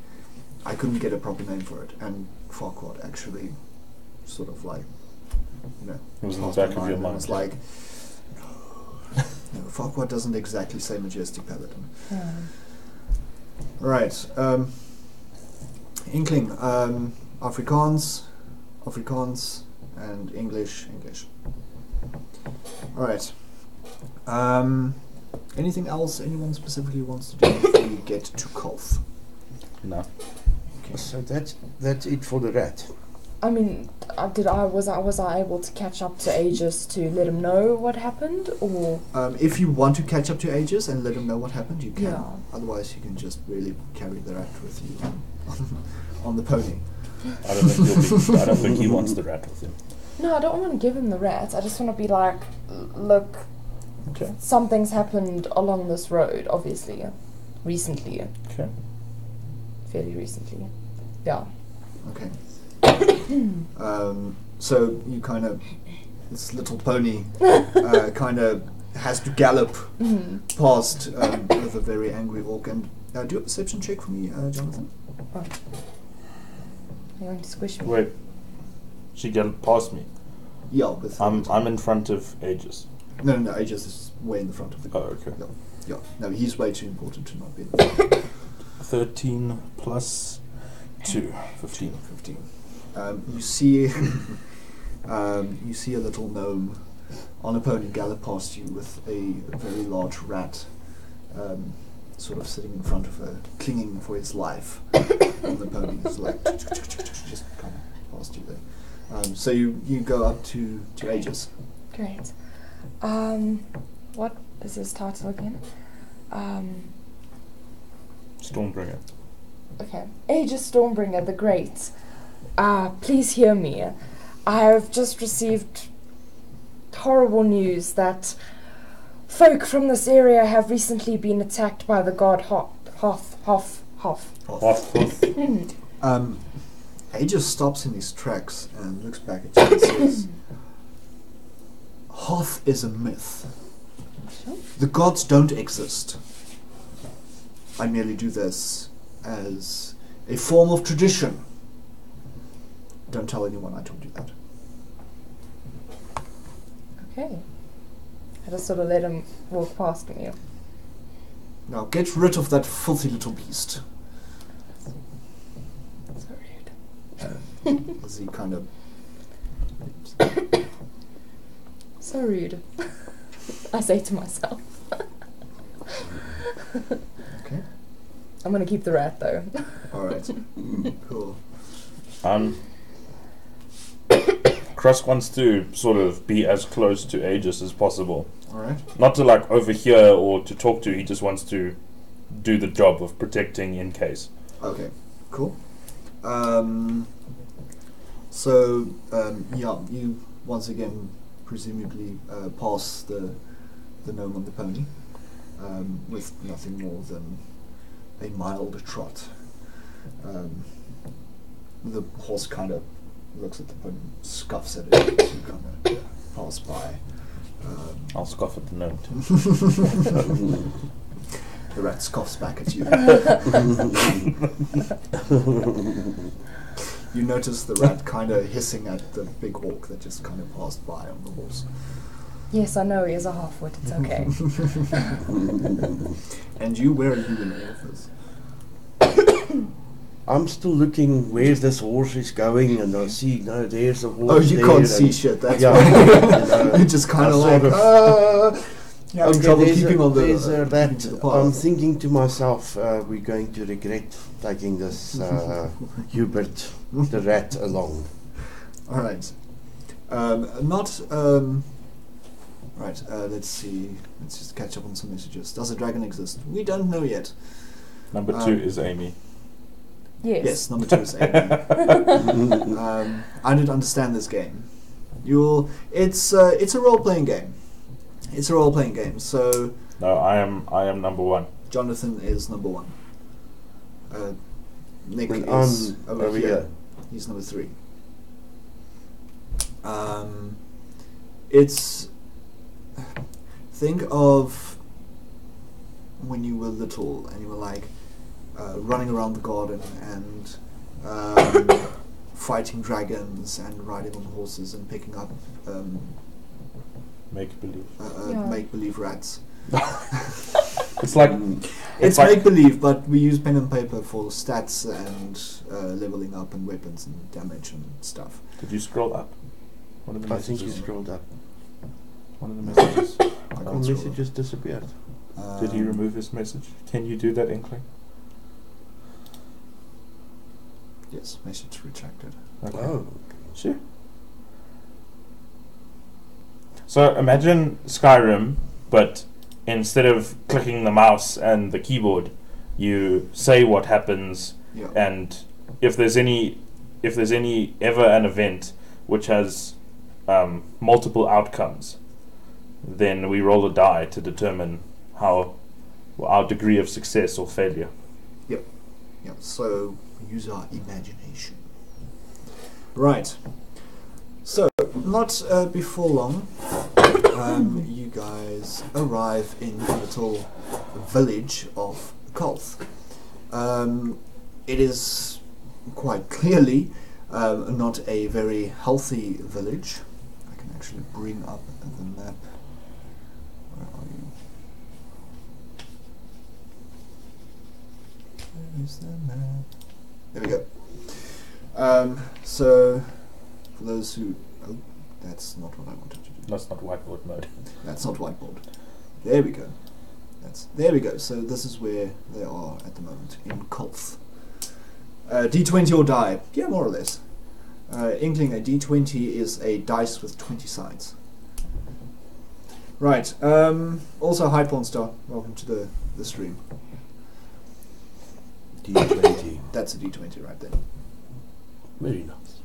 [SPEAKER 1] I couldn't get a proper name for it, and Farquhar actually sort of like, you know,
[SPEAKER 2] It was in the
[SPEAKER 1] passed my
[SPEAKER 2] back of your
[SPEAKER 1] and
[SPEAKER 2] mind.
[SPEAKER 1] It's like, no, Farquhar doesn't exactly say Majestic Paladin. Right, Inkling, Afrikaans, Afrikaans, and English. Alright. Anything else anyone specifically wants to do before we get to Kolf?
[SPEAKER 2] No.
[SPEAKER 1] Okay.
[SPEAKER 4] So that's it for the rat.
[SPEAKER 3] I mean, was I able to catch up to Aegis to let him know what happened, or?
[SPEAKER 1] If you want to catch up to Aegis and let him know what happened, you can.
[SPEAKER 3] Yeah.
[SPEAKER 1] Otherwise, you can just really carry the rat with you on the pony.
[SPEAKER 2] I don't think he wants the rat with him.
[SPEAKER 3] No, I don't want to give him the rat. I just want to be like, look,
[SPEAKER 2] Okay.
[SPEAKER 3] something's happened along this road, obviously. Recently.
[SPEAKER 2] Okay.
[SPEAKER 3] Fairly recently. Yeah.
[SPEAKER 1] Okay. So you kind of, this little pony kind of has to gallop past with a very angry orc. And do a perception check for me, Jonathan.
[SPEAKER 3] Oh. You're going to squish me.
[SPEAKER 2] Wait. She got past me.
[SPEAKER 1] Yeah, with
[SPEAKER 2] I'm in front of Aegis.
[SPEAKER 1] No, Aegis is way in the front of the
[SPEAKER 2] Oh, okay.
[SPEAKER 1] Yeah. No, he's way too important to not be in the front.
[SPEAKER 2] 13 plus 2. 15.
[SPEAKER 1] 15. You see a little gnome on a pony gallop past you with a very large rat sort of sitting in front of her, clinging for its life on the pony. It's like just kind of past you there. So you go up to Aegis.
[SPEAKER 3] Great. What is his title again?
[SPEAKER 2] Stormbringer.
[SPEAKER 3] Okay. Aegis Stormbringer the Great. Please hear me. I have just received horrible news that folk from this area have recently been attacked by the god Hoth.
[SPEAKER 1] Aegis stops in his tracks and looks back at you and says, Hoth is a myth. The gods don't exist. I merely do this as a form of tradition. Don't tell anyone I told you that.
[SPEAKER 3] Okay. I just sort of let him walk past me.
[SPEAKER 1] Now get rid of that filthy little beast.
[SPEAKER 3] So rude.
[SPEAKER 1] As he kind of...
[SPEAKER 3] So rude. I say to myself.
[SPEAKER 1] Okay.
[SPEAKER 3] I'm gonna keep the rat though.
[SPEAKER 1] Alright. Cool.
[SPEAKER 2] Krusk wants to sort of be as close to Aegis as possible.
[SPEAKER 1] Alright.
[SPEAKER 2] Not to like overhear or to talk to, he just wants to do the job of protecting in case.
[SPEAKER 1] Okay. Cool. Yeah, you once again presumably pass the gnome on the pony with nothing more than a mild trot. The horse kind of looks at the pony, scuffs at it as you kind of pass by.
[SPEAKER 2] I'll scoff at the gnome too.
[SPEAKER 1] The rat scoffs back at you. You notice the rat kind of hissing at the big orc that just kind of passed by on the horse.
[SPEAKER 3] Yes, I know he is a half-wit, it's okay.
[SPEAKER 1] And you, where are you in all of this?
[SPEAKER 4] I'm still looking where this horse is going, and I see, no, there's a horse.
[SPEAKER 1] Oh, you
[SPEAKER 4] there,
[SPEAKER 1] can't see shit, that's
[SPEAKER 4] yeah,
[SPEAKER 1] why. You're just kind of like, you're having trouble keeping on the...
[SPEAKER 4] There's a rat.
[SPEAKER 1] keeping to the path.
[SPEAKER 4] I'm thinking to myself, we're going to regret taking this Hubert, the rat, along.
[SPEAKER 1] Alright. Right, let's see. Let's just catch up on some messages. Does a dragon exist? We don't know yet.
[SPEAKER 2] Number 2 is Amy.
[SPEAKER 1] Yes, number 2 is Amy. I don't understand this game. It's a role-playing game. It's a role-playing game, so...
[SPEAKER 2] No, I am number 1.
[SPEAKER 1] Jonathan is number 1. Nick
[SPEAKER 4] And
[SPEAKER 1] is
[SPEAKER 4] I'm
[SPEAKER 1] over
[SPEAKER 4] over
[SPEAKER 1] here.
[SPEAKER 4] here.
[SPEAKER 1] He's number 3. It's... Think of when you were little and you were like running around the garden and fighting dragons and riding on horses and picking up
[SPEAKER 2] Make believe.
[SPEAKER 3] Yeah.
[SPEAKER 1] make-believe rats.
[SPEAKER 2] It's like
[SPEAKER 1] It's
[SPEAKER 2] like-
[SPEAKER 1] make believe, but we use pen and paper for stats and leveling up and weapons and damage and stuff.
[SPEAKER 2] Did you scroll up? One of the
[SPEAKER 4] I think you
[SPEAKER 2] messages.
[SPEAKER 4] scrolled up.
[SPEAKER 2] One of the messages.
[SPEAKER 1] I
[SPEAKER 4] The
[SPEAKER 1] can't scroll
[SPEAKER 4] message just disappeared.
[SPEAKER 1] up.
[SPEAKER 2] Did he remove his message? Can you do that, Inkling?
[SPEAKER 1] Yes, message retracted.
[SPEAKER 2] Okay.
[SPEAKER 4] Oh.
[SPEAKER 2] Sure. So imagine Skyrim, but instead of clicking the mouse and the keyboard, you say what happens,
[SPEAKER 1] Yeah.
[SPEAKER 2] and if there's any ever an event which has multiple outcomes, then we roll a die to determine how our degree of success or failure.
[SPEAKER 1] Yeah, so use our imagination. Right. So, not before long, you guys arrive in the little village of Kolth. It is quite clearly not a very healthy village. I can actually bring up the map. Where are you? Where is the map? There we go. So, for those who... Oh, that's not what I wanted to do.
[SPEAKER 2] That's not whiteboard mode.
[SPEAKER 1] That's not whiteboard. There we go. There we go. So this is where they are at the moment, in Kolth. D20 or die. Yeah, more or less. Inkling, a D20 is a dice with 20 sides. Right. Also, hi Pornstar. Welcome to the stream.
[SPEAKER 4] D20.
[SPEAKER 1] That's a D20 right there.
[SPEAKER 4] Very nice.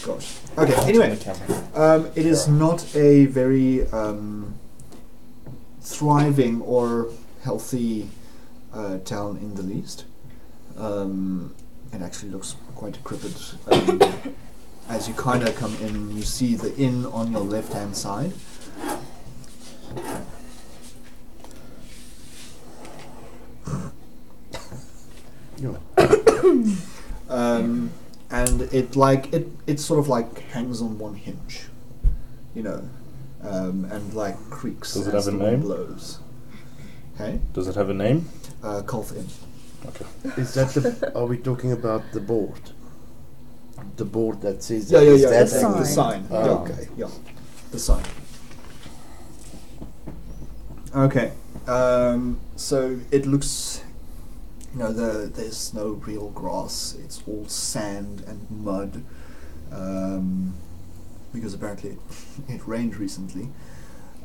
[SPEAKER 1] Gosh. Okay, anyway. It is not a very thriving or healthy town in the least. It actually looks quite decrepit. As you kind of come in, you see the inn on your left-hand side. And it sort of like hangs on one hinge, you know, and like creaks
[SPEAKER 2] Does it
[SPEAKER 1] as
[SPEAKER 2] have a
[SPEAKER 1] the wind
[SPEAKER 2] name?
[SPEAKER 1] blows. Okay,
[SPEAKER 2] Does it have a name?
[SPEAKER 1] Kolth Inn.
[SPEAKER 2] Okay.
[SPEAKER 4] Is that the? Are we talking about the board? The board that says.
[SPEAKER 1] Yeah.
[SPEAKER 4] is that
[SPEAKER 3] The
[SPEAKER 1] The
[SPEAKER 3] sign.
[SPEAKER 1] sign.
[SPEAKER 4] Oh,
[SPEAKER 1] Yeah,
[SPEAKER 4] okay.
[SPEAKER 1] Yeah, the sign. Okay, so it looks, you know, there's no real grass. It's all sand and mud, because apparently it rained recently.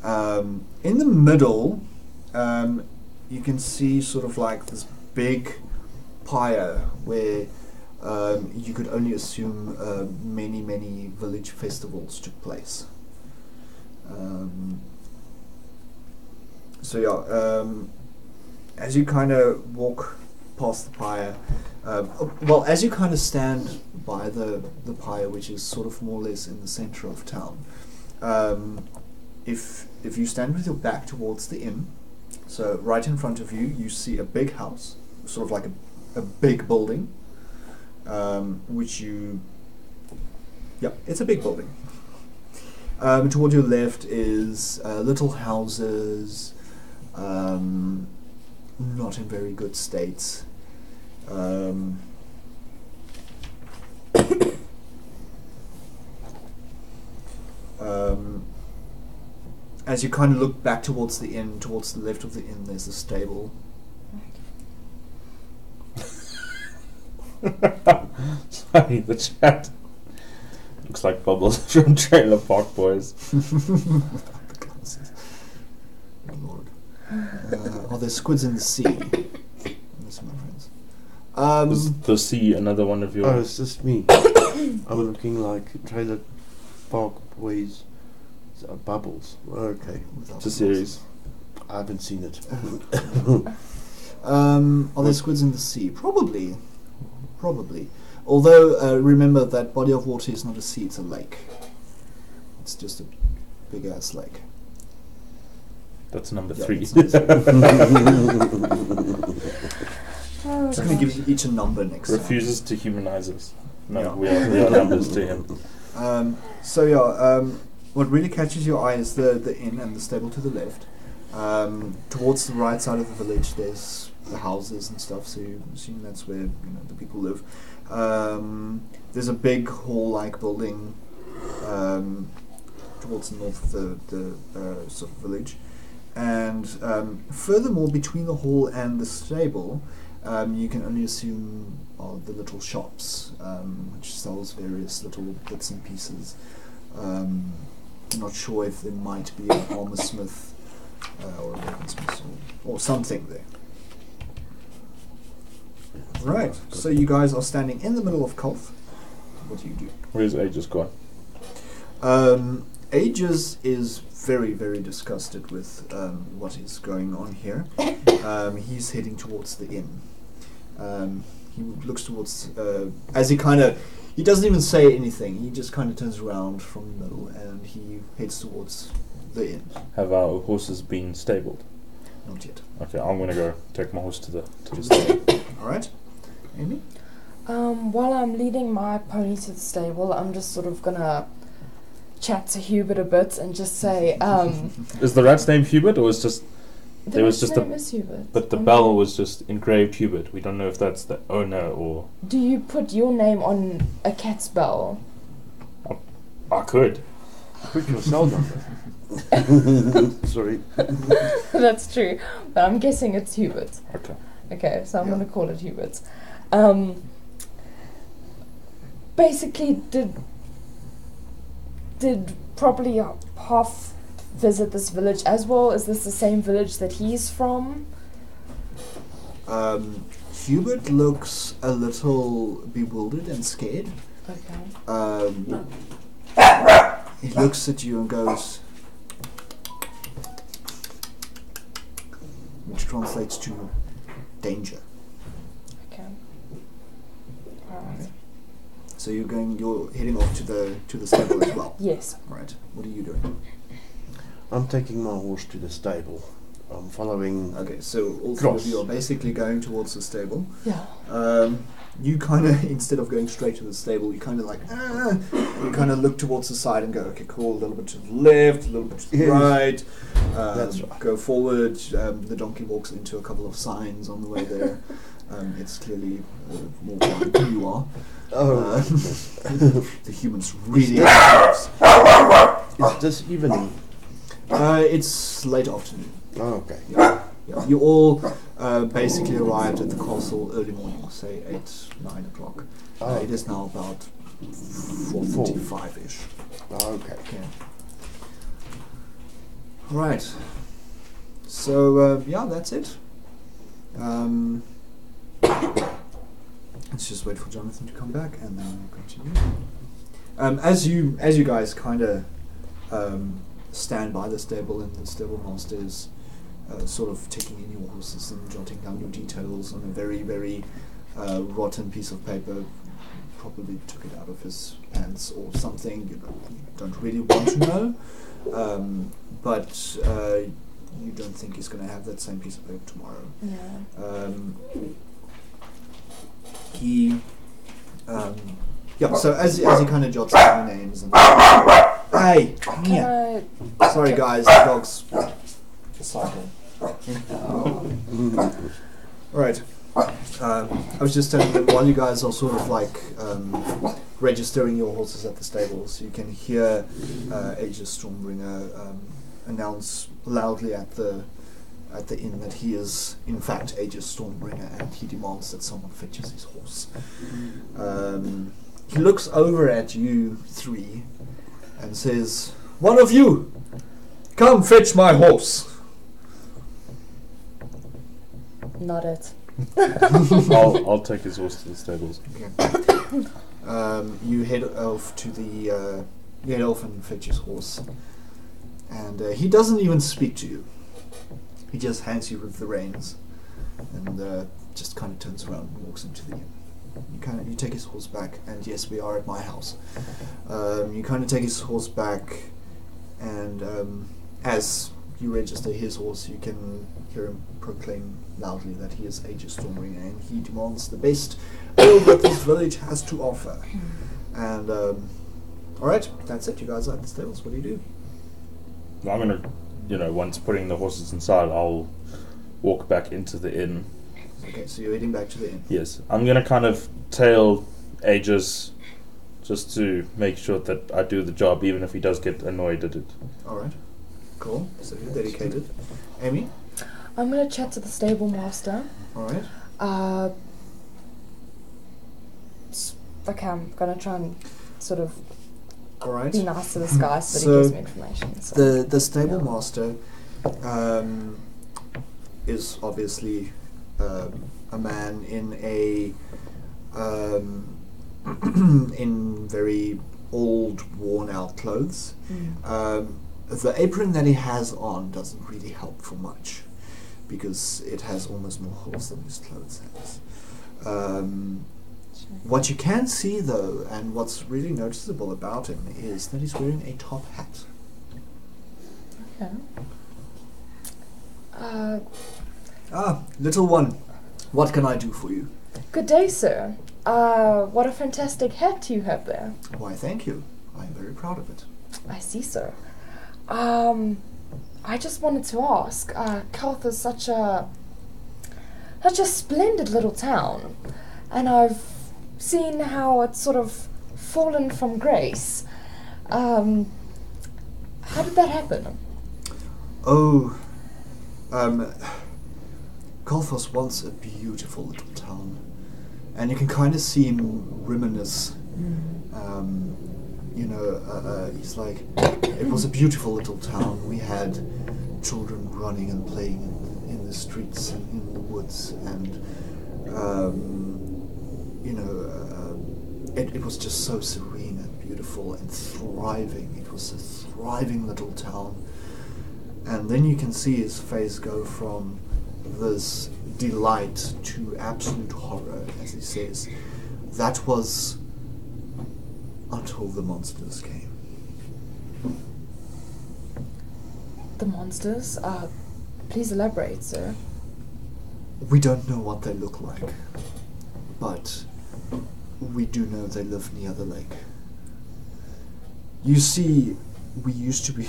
[SPEAKER 1] In the middle, you can see sort of like this big pyre where you could only assume many village festivals took place. So yeah, as you kind of walk past the pyre, well, as you kind of stand by the pyre, which is sort of more or less in the center of town, if you stand with your back towards the inn, so right in front of you, you see a big house, sort of like a big building, which you, yeah, it's a big building. Toward your left is little houses, not in very good states. As you kind of look back towards the inn, towards the left of the inn, there's a stable.
[SPEAKER 2] Sorry, the chat looks like Bubbles from Trailer Park Boys.
[SPEAKER 1] The glasses. Oh Lord. Are there squids in the sea? These are my friends.
[SPEAKER 2] Is the sea another one of your...
[SPEAKER 4] Oh, it's just me. I'm looking like Trailer Park Boys. Bubbles. Okay.
[SPEAKER 1] without
[SPEAKER 2] It's a
[SPEAKER 1] the
[SPEAKER 2] series.
[SPEAKER 4] I haven't seen it.
[SPEAKER 1] Are there squids in the sea? Probably. Although, remember that body of water is not a sea, it's a lake. It's just a big ass lake.
[SPEAKER 2] That's number
[SPEAKER 1] Yeah,
[SPEAKER 2] 3.
[SPEAKER 1] it's not a sea.
[SPEAKER 3] Oh,
[SPEAKER 1] Just going to give you each a number next time.
[SPEAKER 2] Refuses to humanize us. No,
[SPEAKER 1] Yeah.
[SPEAKER 2] we are numbers to him.
[SPEAKER 1] So yeah, what really catches your eye is the inn and the stable to the left. Towards the right side of the village, there's the houses and stuff, so you assume that's where the people live. There's a big hall-like building towards the north of the sort of village, and furthermore, between the hall and the stable, you can only assume are the little shops, which sells various little bits and pieces. I'm not sure if there might be an armor smith or a weaponsmith or something there. Right, so you guys are standing in the middle of Kolth. What do you do?
[SPEAKER 2] Where's Aegis gone?
[SPEAKER 1] Aegis is very, very disgusted with what is going on here. He's heading towards the inn. He looks towards, as he doesn't even say anything, he just kind of turns around from the middle and he heads towards the inn.
[SPEAKER 2] Have our horses been stabled?
[SPEAKER 1] Not yet.
[SPEAKER 2] Okay, I'm going to go take my horse to the stable.
[SPEAKER 1] Alright. Amy?
[SPEAKER 3] While I'm leading my pony to the stable, I'm just sort of gonna chat to Hubert a bit and just say,
[SPEAKER 2] Is the rat's name Hubert, or is just...
[SPEAKER 3] the name is Hubert.
[SPEAKER 2] But the bell was just engraved Hubert. We don't know if that's the owner or...
[SPEAKER 3] Do you put your name on a cat's bell?
[SPEAKER 2] I could.
[SPEAKER 4] Put your cell number. Sorry.
[SPEAKER 3] That's true, but I'm guessing it's Hubert. Okay, so I'm gonna call it Hubert. Basically, did probably half visit this village as well. Is this the same village that he's from?
[SPEAKER 1] Hubert looks a little bewildered and scared.
[SPEAKER 3] Okay.
[SPEAKER 1] He looks at you and goes, which translates to danger.
[SPEAKER 3] Okay. Alright.
[SPEAKER 1] So you're heading off to the stable as well.
[SPEAKER 3] Yes.
[SPEAKER 1] Right. What are you doing?
[SPEAKER 4] I'm taking my horse to the stable. I'm following.
[SPEAKER 1] Okay, so all three of you are basically going towards the stable.
[SPEAKER 3] Yeah.
[SPEAKER 1] You kind of, instead of going straight to the stable, you kind of you kind of look towards the side and go, okay, cool, a little bit to the left, a little bit to the right.
[SPEAKER 4] That's right.
[SPEAKER 1] Go forward. The donkey walks into a couple of signs on the way there. It's clearly more blind than you are. The humans really are.
[SPEAKER 4] Is this evening?
[SPEAKER 1] It's late afternoon.
[SPEAKER 4] Oh, okay.
[SPEAKER 1] Yeah. You all basically arrived at the castle early morning, say 8-9 o'clock. It is now about 4:45-ish.
[SPEAKER 4] Okay.
[SPEAKER 1] Right. So that's it. Let's just wait for Jonathan to come back, and then we'll continue. As you guys kind of stand by the stable, and the stable master is sort of taking in your horses and jotting down your details on a very, very rotten piece of paper. Probably took it out of his pants or something. You don't really want to know, but you don't think he's going to have that same piece of paper tomorrow.
[SPEAKER 3] Yeah.
[SPEAKER 1] So as he kind of jots down the names and hey, yeah. Sorry guys, the dog's cycling. Right. I was just telling them, while you guys are sort of like registering your horses at the stables, you can hear Aegis Stormbringer announce loudly at the inn that he is in fact Aegis Stormbringer, and he demands that someone fetches his horse. He looks over at you three and says, "One of you, come fetch my horse."
[SPEAKER 3] Not it.
[SPEAKER 2] I'll take his horse to the stables.
[SPEAKER 1] Okay. You head off to the and fetch his horse, and he doesn't even speak to you. He just hands you with the reins, and just kind of turns around and walks into the inn. You take his horse back, and yes, we are at my house. You kind of take his horse back, and as you register his horse, you can hear him proclaim loudly that he is Aegis Stormbringer, and he demands the best ale that this village has to offer. And alright, that's it. You guys are at the stables. What do you do?
[SPEAKER 2] I'm going to once putting the horses inside, I'll walk back into the inn.
[SPEAKER 1] Okay, so you're heading back to the inn.
[SPEAKER 2] Yes, I'm gonna kind of tail Aegis just to make sure that I do the job, even if he does get annoyed at it.
[SPEAKER 1] Alright, cool. So you're dedicated. Amy?
[SPEAKER 3] I'm going to chat to the stable master.
[SPEAKER 1] Alright.
[SPEAKER 3] Okay, I'm going to try and sort of
[SPEAKER 1] Alright.
[SPEAKER 3] be nice to this guy so that he gives me information. So.
[SPEAKER 1] The stable master is obviously a man in in very old, worn-out clothes. The apron that he has on doesn't really help for much because it has almost more holes than his clothes has. What you can see, though, and what's really noticeable about him, is that he's wearing a top hat.
[SPEAKER 3] Okay.
[SPEAKER 1] Little one, what can I do for you?
[SPEAKER 3] Good day, sir. What a fantastic hat you have there.
[SPEAKER 1] Why, thank you. I'm very proud of it.
[SPEAKER 3] I see, sir. I just wanted to ask, Kelth is such a splendid little town, and I've seen how it's sort of fallen from grace. How did that happen?
[SPEAKER 1] Kelth was once a beautiful little town, and you can kind of see him reminisce. He's like, it was a beautiful little town. We had children running and playing in the streets and in the woods, and it was just so serene and beautiful and thriving. It was a thriving little town. And then you can see his face go from this delight to absolute horror, as he says. That was until the monsters came.
[SPEAKER 3] The monsters? Please elaborate, sir.
[SPEAKER 1] We don't know what they look like, but we do know they live near the lake. You see, we used to be...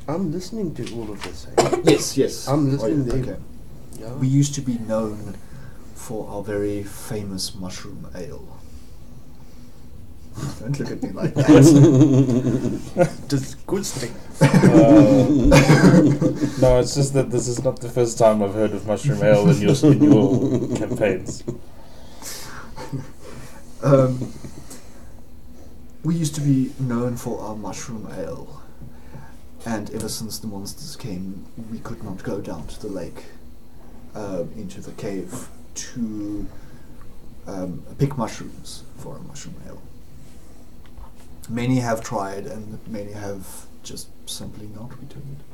[SPEAKER 4] I'm listening to all of this. Eh?
[SPEAKER 1] Yes.
[SPEAKER 4] I'm listening to
[SPEAKER 1] okay.
[SPEAKER 4] Yeah.
[SPEAKER 1] We used to be known for our very famous mushroom ale. Don't look at me like that.
[SPEAKER 4] Disgusting.
[SPEAKER 2] No, it's just that this is not the first time I've heard of mushroom ale in your campaigns.
[SPEAKER 1] We used to be known for our mushroom ale, and ever since the monsters came, we could not go down to the lake, into the cave, to pick mushrooms for a mushroom ale. Many have tried, and many have just simply not returned.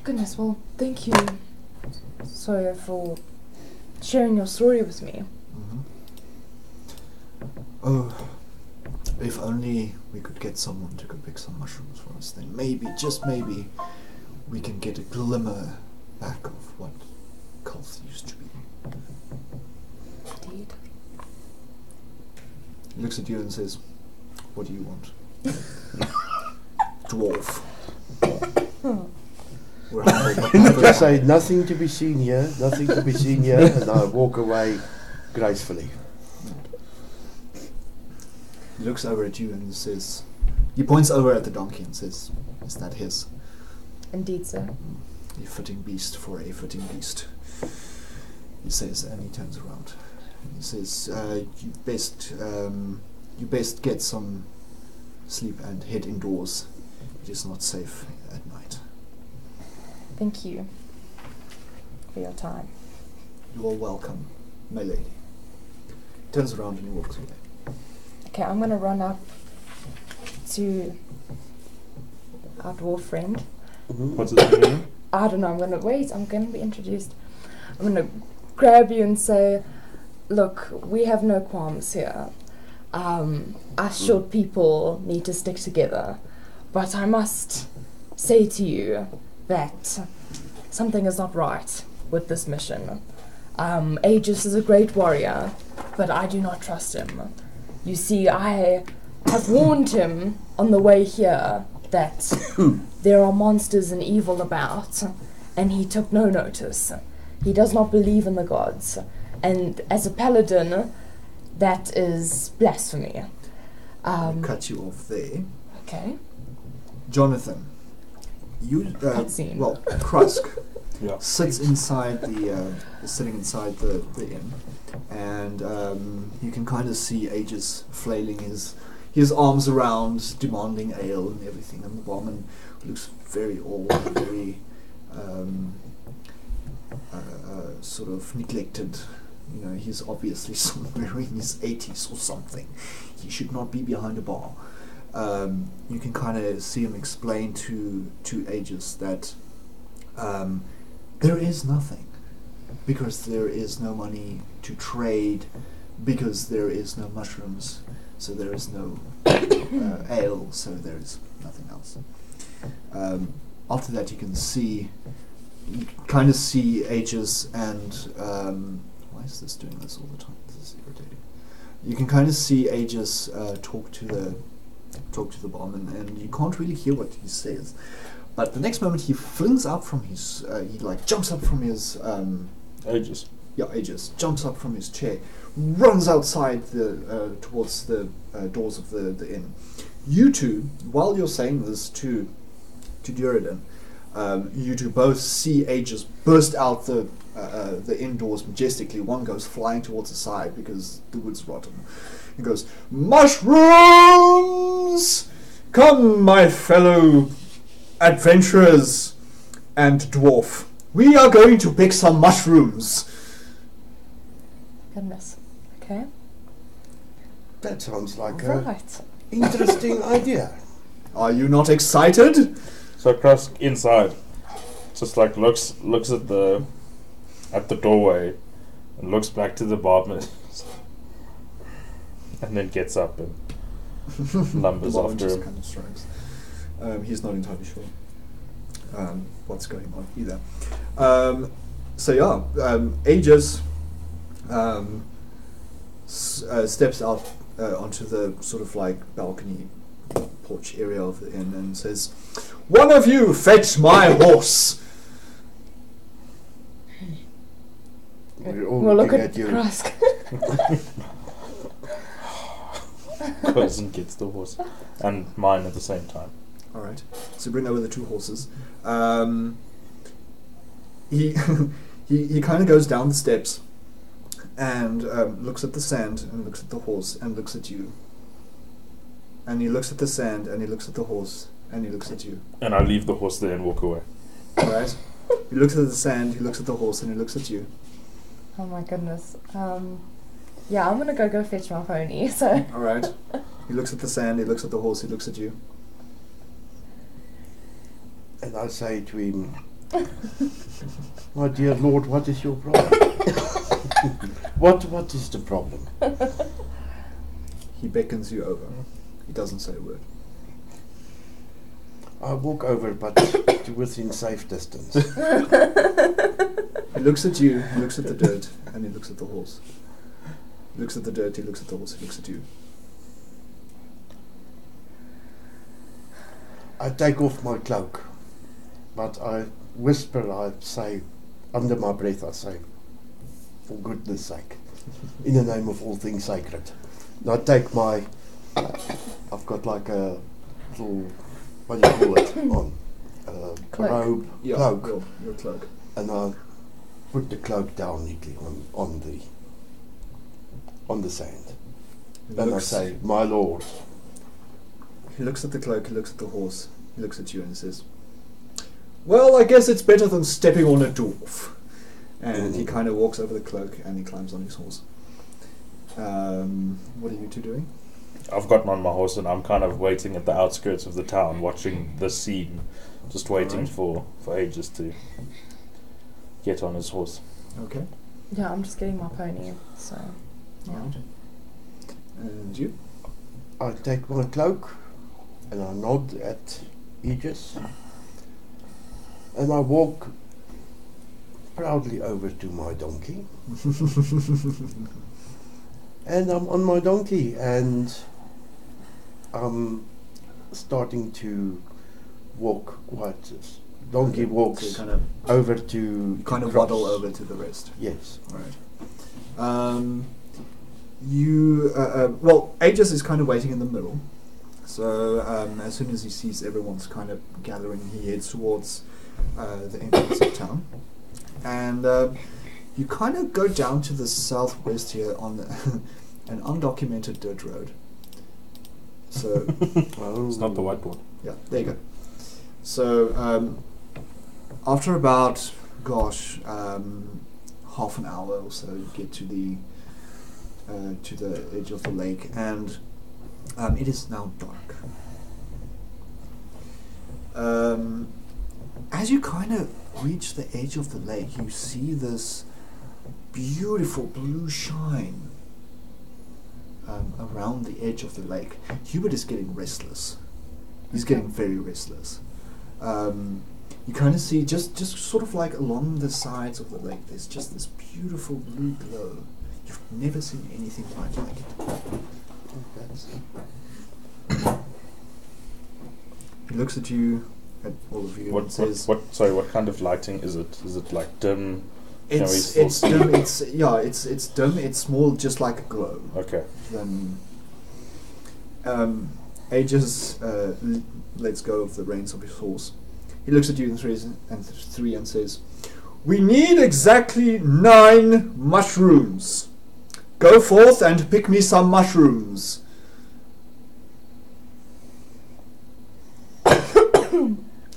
[SPEAKER 3] Goodness, well, thank you, Sawyer, for sharing your story with me.
[SPEAKER 1] Mm-hmm. Oh, if only we could get someone to go pick some mushrooms for us, then maybe, just maybe, we can get a glimmer back of what Kulth used to be.
[SPEAKER 3] Indeed.
[SPEAKER 1] He looks at you and says, "What do you want?" Dwarf. We're humble, but
[SPEAKER 4] I just say nothing to be seen here, and I walk away gracefully.
[SPEAKER 1] He looks over at you and says, he points over at the donkey and says, "Is that his?"
[SPEAKER 3] Indeed, sir.
[SPEAKER 1] A fitting beast for a fitting beast. He says, and he turns around. He says, you best get some sleep and head indoors. It is not safe at night.
[SPEAKER 3] Thank you for your time.
[SPEAKER 1] You are welcome, my lady. Turns around and walks away.
[SPEAKER 3] Okay, I'm going to run up to our dwarf friend.
[SPEAKER 2] What's his name?
[SPEAKER 3] I don't know, I'm going to be introduced. I'm going to grab you and say, look, we have no qualms here. Us short people need to stick together. But I must say to you that something is not right with this mission. Aegis is a great warrior, but I do not trust him. You see, I I've warned him on the way here that there are monsters and evil about, and he took no notice. He does not believe in the gods, and as a paladin, that is blasphemy.
[SPEAKER 1] I'll cut you off there.
[SPEAKER 3] Okay.
[SPEAKER 1] Jonathan, you
[SPEAKER 3] Cutscene.
[SPEAKER 1] well, Krusk
[SPEAKER 2] Yeah.
[SPEAKER 1] sits inside sitting inside the inn, and you can kind of see Aegis flailing his arms around, demanding ale and everything, and the barman looks very old, very sort of neglected. You know, he's obviously somewhere in his 80s or something. He should not be behind a bar. You can kind of see him explain to Aegis that there is nothing, because there is no money to trade, because there is no mushrooms, so there is no ale, so there is nothing else. After that, you kind of see Aegis and why is this doing this all the time? This is irritating. You can kind of see Aegis talk to the barman, and you can't really hear what he says. But the next moment, he flings up from his, he like jumps up from his
[SPEAKER 2] Aegis.
[SPEAKER 1] Yeah, Aegis jumps up from his chair, runs outside towards the doors of the inn. You two, while you're saying this to Duridan, you two both see Aegis burst out the indoors majestically. One goes flying towards the side because the wood's rotten. He goes, "Mushrooms! Come, my fellow adventurers and dwarf. We are going to pick some mushrooms."
[SPEAKER 3] Goodness. Okay.
[SPEAKER 4] That sounds like
[SPEAKER 3] Right.
[SPEAKER 4] an interesting idea.
[SPEAKER 1] Are you not excited?
[SPEAKER 2] So Krusk inside just like looks at the doorway and looks back to the barman and then gets up and lumbers
[SPEAKER 1] The barman
[SPEAKER 2] after
[SPEAKER 1] just
[SPEAKER 2] him.
[SPEAKER 1] kind of strikes. He's not entirely sure what's going on either. Aegis steps out onto the sort of like balcony porch area of the inn and says, "One of you fetch my horse."
[SPEAKER 4] We're all
[SPEAKER 3] We'll look
[SPEAKER 4] looking
[SPEAKER 3] at
[SPEAKER 4] at you.
[SPEAKER 3] Krusk.
[SPEAKER 2] Goes and gets the horse and mine at the same time.
[SPEAKER 1] All right. So bring over the two horses. He he kind of goes down the steps and looks at the sand and looks at the horse and looks at you. And he looks at the sand and he looks at the horse and he looks at you.
[SPEAKER 2] And I leave the horse there and walk away.
[SPEAKER 1] All right. He looks at the sand. He looks at the horse and he looks at you.
[SPEAKER 3] Oh my goodness. Yeah, I'm gonna go fetch my pony. So.
[SPEAKER 1] All right. He looks at the sand. He looks at the horse. He looks at you.
[SPEAKER 4] And I say to him, "My dear Lord, what is your problem?" What is the problem?
[SPEAKER 1] He beckons you over. He doesn't say a word.
[SPEAKER 4] I walk over, but to within safe distance.
[SPEAKER 1] He looks at you. He looks at the dirt and he looks at the horse. He looks at the dirt. He looks at the horse. He looks at you.
[SPEAKER 4] I take off my cloak, but I whisper, I say, under my breath, I say, "For goodness sake, in the name of all things sacred." And I take I've got like a little, what do you call it, on,
[SPEAKER 3] Cloak.
[SPEAKER 4] robe,
[SPEAKER 1] Yeah,
[SPEAKER 4] cloak,
[SPEAKER 1] your cloak.
[SPEAKER 4] and I put the cloak down neatly on the sand.
[SPEAKER 1] He
[SPEAKER 4] And I
[SPEAKER 1] looks-
[SPEAKER 4] say, "My Lord."
[SPEAKER 1] He looks at the cloak, he looks at the horse, he looks at you and says, "Well, I guess it's better than stepping on a dwarf." And he kind of walks over the cloak and he climbs on his horse. What are you two doing?
[SPEAKER 2] I've gotten on my horse and I'm kind of waiting at the outskirts of the town, watching the scene, just waiting
[SPEAKER 1] Alright.
[SPEAKER 2] for Aegis to get on his horse.
[SPEAKER 1] Okay.
[SPEAKER 3] Yeah, I'm just getting my pony. So. Yeah.
[SPEAKER 1] Alright. And you?
[SPEAKER 4] I take my cloak and I nod at Aegis and I walk proudly over to my donkey and I'm on my donkey and I'm starting to walk quite donkey walks
[SPEAKER 1] So you kind of
[SPEAKER 4] over to
[SPEAKER 1] kind of
[SPEAKER 4] crops.
[SPEAKER 1] waddle over to the rest.
[SPEAKER 4] Yes.
[SPEAKER 1] All right. Well, Aegis is kind of waiting in the middle. So as soon as he sees everyone's kind of gathering, he heads towards the entrance of town. And you kind of go down to the southwest here on an undocumented dirt road. So
[SPEAKER 2] It's not the white one.
[SPEAKER 1] yeah, there you go. So after about, half an hour or so, you get to the edge of the lake, and it is now dark. As you kind of reach the edge of the lake, you see this beautiful blue shine around the edge of the lake. Hubert is getting restless. He's getting very restless. You kind of see just sort of like along the sides of the lake, there's just this beautiful blue glow. You've never seen anything quite like it. He looks at you, at all of you, and says,
[SPEAKER 2] What kind of lighting is it? Is it like dim?
[SPEAKER 1] It's dim. It's dim. It's more just like a glow.
[SPEAKER 2] Okay.
[SPEAKER 1] Then Aegis lets go of the reins of his horse. He looks at you in three and says, "We need exactly 9 mushrooms. Go forth and pick me some mushrooms."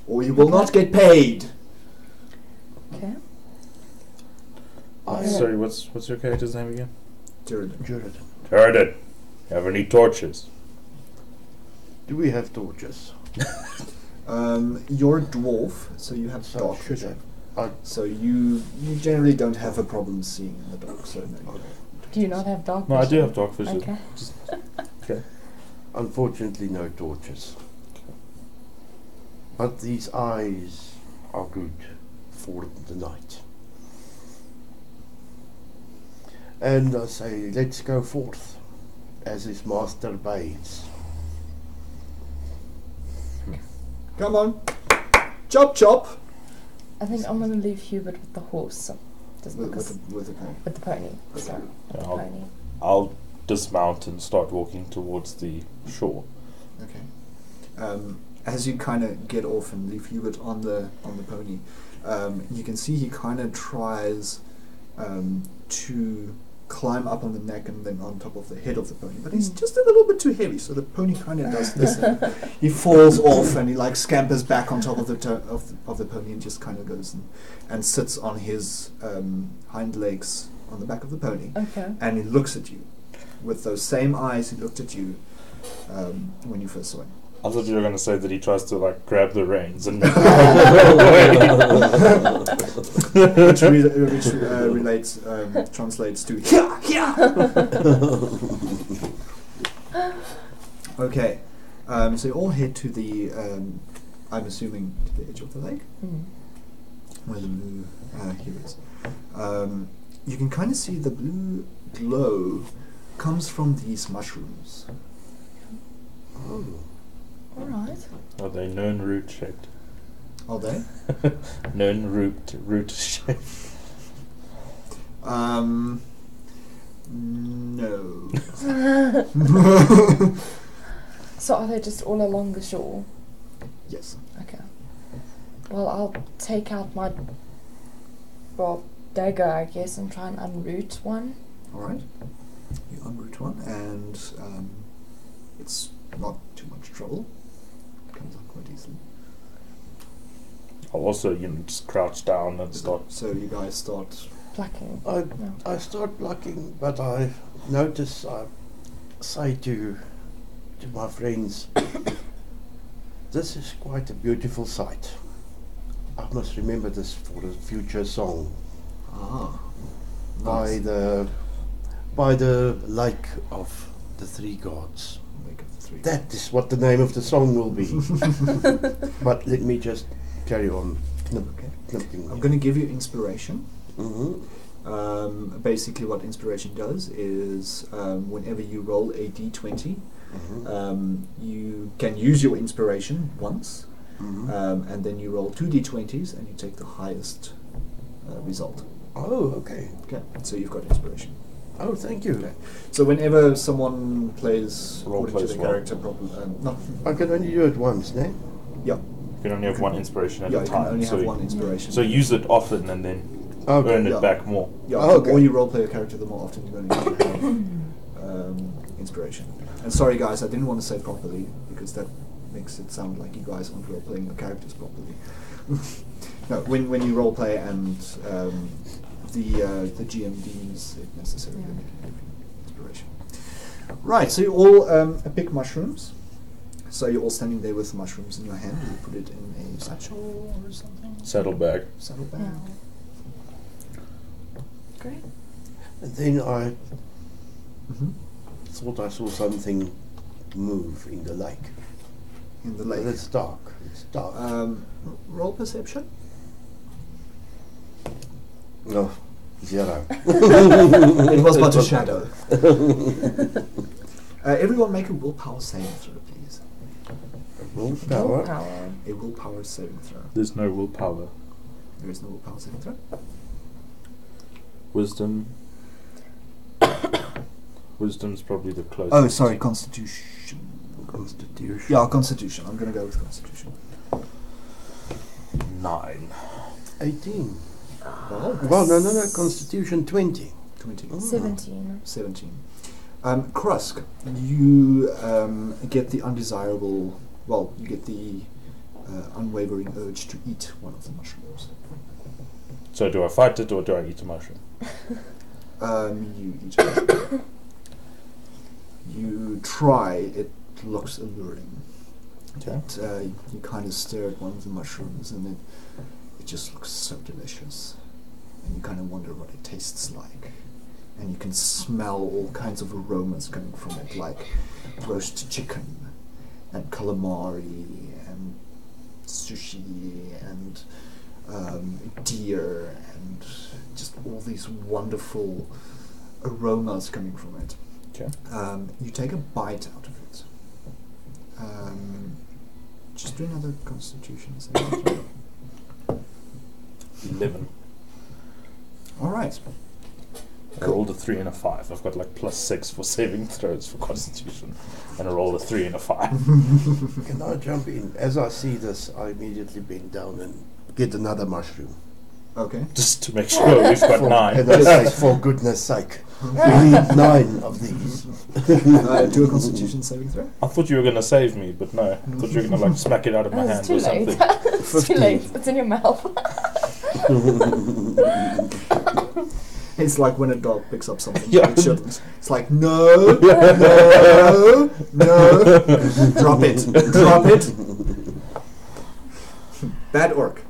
[SPEAKER 1] Or you will not get paid.
[SPEAKER 3] Okay.
[SPEAKER 2] Sorry, what's your character's name again?
[SPEAKER 1] Jared.
[SPEAKER 2] Heard it. Have any torches?
[SPEAKER 4] Do we have torches?
[SPEAKER 1] You're a dwarf, so you have
[SPEAKER 4] So
[SPEAKER 1] dark
[SPEAKER 4] should
[SPEAKER 1] vision.
[SPEAKER 4] I?
[SPEAKER 1] So you generally don't have a problem seeing in the dark. So no.
[SPEAKER 4] Okay.
[SPEAKER 3] Do you not have dark
[SPEAKER 2] No, I
[SPEAKER 3] vision?
[SPEAKER 2] do have dark vision.
[SPEAKER 3] Okay.
[SPEAKER 2] Okay.
[SPEAKER 4] Unfortunately, no torches. But these eyes are good for the night. And I say, let's go forth, as his master bids.
[SPEAKER 1] Come on, chop chop.
[SPEAKER 3] I think I'm going to leave Hubert with the horse. Just
[SPEAKER 1] With
[SPEAKER 3] because.
[SPEAKER 1] the pony.
[SPEAKER 3] With the pony. Sorry.
[SPEAKER 2] Yeah,
[SPEAKER 3] With the pony.
[SPEAKER 2] I'll dismount and start walking towards the shore.
[SPEAKER 1] Okay. As you kind of get off and leave Hubert on the pony, you can see he kind of tries to climb up on the neck and then on top of the head of the pony, but he's just a little bit too heavy, so the pony kind of does this and he falls off and he like scampers back on top of the pony and just kind of goes and sits on his hind legs on the back of the pony.
[SPEAKER 3] Okay.
[SPEAKER 1] And he looks at you with those same eyes he looked at you when you first saw him.
[SPEAKER 2] I thought you were going to say that he tries to like grab the reins and
[SPEAKER 1] which translates to yeah, yeah. Okay, so you all head to the, I'm assuming to the edge of the lake, where the blue here is. You can kind of see the blue glow comes from these mushrooms.
[SPEAKER 4] Oh.
[SPEAKER 3] Alright.
[SPEAKER 2] are they known root shaped?
[SPEAKER 1] Are they?
[SPEAKER 2] Known root shaped.
[SPEAKER 1] No.
[SPEAKER 3] So are they just all along the shore?
[SPEAKER 1] Yes.
[SPEAKER 3] Okay. Well, I'll take out my dagger, I guess, and try and unroot one.
[SPEAKER 1] Alright. You unroot one, and it's not too much trouble. It comes up quite easily.
[SPEAKER 2] I'll also just crouch down and start.
[SPEAKER 1] So you guys start.
[SPEAKER 3] Plucking.
[SPEAKER 4] I start plucking, but I notice I say to my friends, this is quite a beautiful sight. I must remember this for a future song.
[SPEAKER 1] Ah.
[SPEAKER 4] By
[SPEAKER 1] Nice.
[SPEAKER 4] the lake of the 3 gods.
[SPEAKER 1] Wake of the 3.
[SPEAKER 4] That is what the name of the song will be. But let me just carry on
[SPEAKER 1] Okay.
[SPEAKER 4] knipping.
[SPEAKER 1] I'm going to give you inspiration.
[SPEAKER 4] Mm-hmm.
[SPEAKER 1] Basically what inspiration does is whenever you roll a d20, You can use your inspiration once,
[SPEAKER 4] Mm-hmm.
[SPEAKER 1] and then you roll 2d20s and you take the highest result.
[SPEAKER 4] Oh, okay.
[SPEAKER 1] Okay, so you've got inspiration.
[SPEAKER 4] Oh, thank you.
[SPEAKER 1] Okay. So whenever someone plays
[SPEAKER 2] Role
[SPEAKER 1] according to
[SPEAKER 2] plays
[SPEAKER 1] their
[SPEAKER 2] well.
[SPEAKER 1] character, not
[SPEAKER 4] I can only do it once, no?
[SPEAKER 1] yeah,
[SPEAKER 2] You can only have one inspiration at
[SPEAKER 1] yeah,
[SPEAKER 2] a
[SPEAKER 1] you can
[SPEAKER 2] time.
[SPEAKER 1] only
[SPEAKER 2] so
[SPEAKER 1] have one inspiration.
[SPEAKER 2] So use it often and then
[SPEAKER 4] Okay.
[SPEAKER 2] earn it
[SPEAKER 1] Yeah.
[SPEAKER 2] back more.
[SPEAKER 1] Yeah,
[SPEAKER 4] Oh,
[SPEAKER 1] the
[SPEAKER 4] okay.
[SPEAKER 1] more you roleplay a character, the more often you're going to have inspiration. And sorry guys, I didn't want to say properly because that makes it sound like you guys aren't roleplaying your characters properly. No, when you roleplay and the GM deems it necessary, then you can give inspiration. Right, so you all pick mushrooms. So you're all standing there with the mushrooms in your hand. You put it in a satchel or something?
[SPEAKER 2] Saddlebag.
[SPEAKER 1] Saddlebag.
[SPEAKER 3] Yeah. Great.
[SPEAKER 4] And then I
[SPEAKER 1] Mm-hmm.
[SPEAKER 4] thought I saw something move in the lake.
[SPEAKER 1] In the
[SPEAKER 4] But
[SPEAKER 1] lake.
[SPEAKER 4] it's dark. It's dark.
[SPEAKER 1] Roll perception.
[SPEAKER 4] No, 0.
[SPEAKER 1] It was but a shadow. Everyone make a willpower saving throw, please.
[SPEAKER 4] Willpower.
[SPEAKER 3] Willpower.
[SPEAKER 1] A willpower saving throw.
[SPEAKER 2] There's no willpower.
[SPEAKER 1] There is no willpower saving throw.
[SPEAKER 2] Wisdom. Wisdom's probably the closest.
[SPEAKER 1] Oh, sorry, Constitution.
[SPEAKER 4] Constitution.
[SPEAKER 1] Yeah, Constitution. I'm going to go with Constitution.
[SPEAKER 2] 9.
[SPEAKER 4] 18.
[SPEAKER 1] Well,
[SPEAKER 4] Well, no. Constitution 20.
[SPEAKER 1] 20.
[SPEAKER 4] Oh.
[SPEAKER 3] 17.
[SPEAKER 1] 17. Krusk, you get the undesirable, well, you get the unwavering urge to eat one of the mushrooms.
[SPEAKER 2] So do I fight it or do I eat a mushroom?
[SPEAKER 1] You eat a mushroom. You try, it looks alluring.
[SPEAKER 2] Okay.
[SPEAKER 1] You kind of stare at one of the mushrooms and it just looks so delicious. And you kind of wonder what it tastes like. And you can smell all kinds of aromas coming from it, like roast chicken and calamari and sushi and deer and just all these wonderful aromas coming from it.
[SPEAKER 2] Okay.
[SPEAKER 1] You take a bite out of it. Just do another Constitution saving throw.
[SPEAKER 2] 11.
[SPEAKER 1] All right.
[SPEAKER 2] I rolled a 3 and a 5. I've got like +6 for saving throws for Constitution, and I rolled a 3 and a 5.
[SPEAKER 4] Can I jump in? As I see this, I immediately bend down and get another mushroom.
[SPEAKER 1] Okay.
[SPEAKER 2] Just to make sure we've got 9.
[SPEAKER 4] And I say, for goodness sake, we need 9 of these.
[SPEAKER 1] Do a Constitution saving throw.
[SPEAKER 2] I thought you were gonna save me, but no. I thought you were gonna like smack it out of my hand
[SPEAKER 3] It's too
[SPEAKER 2] or
[SPEAKER 3] late.
[SPEAKER 2] something.
[SPEAKER 3] It's too
[SPEAKER 4] 15.
[SPEAKER 3] late. It's in your mouth.
[SPEAKER 1] It's like when a dog picks up something
[SPEAKER 2] Yeah.
[SPEAKER 1] it shouldn't. It's like, no, no, no, drop it, drop it. Bad orc.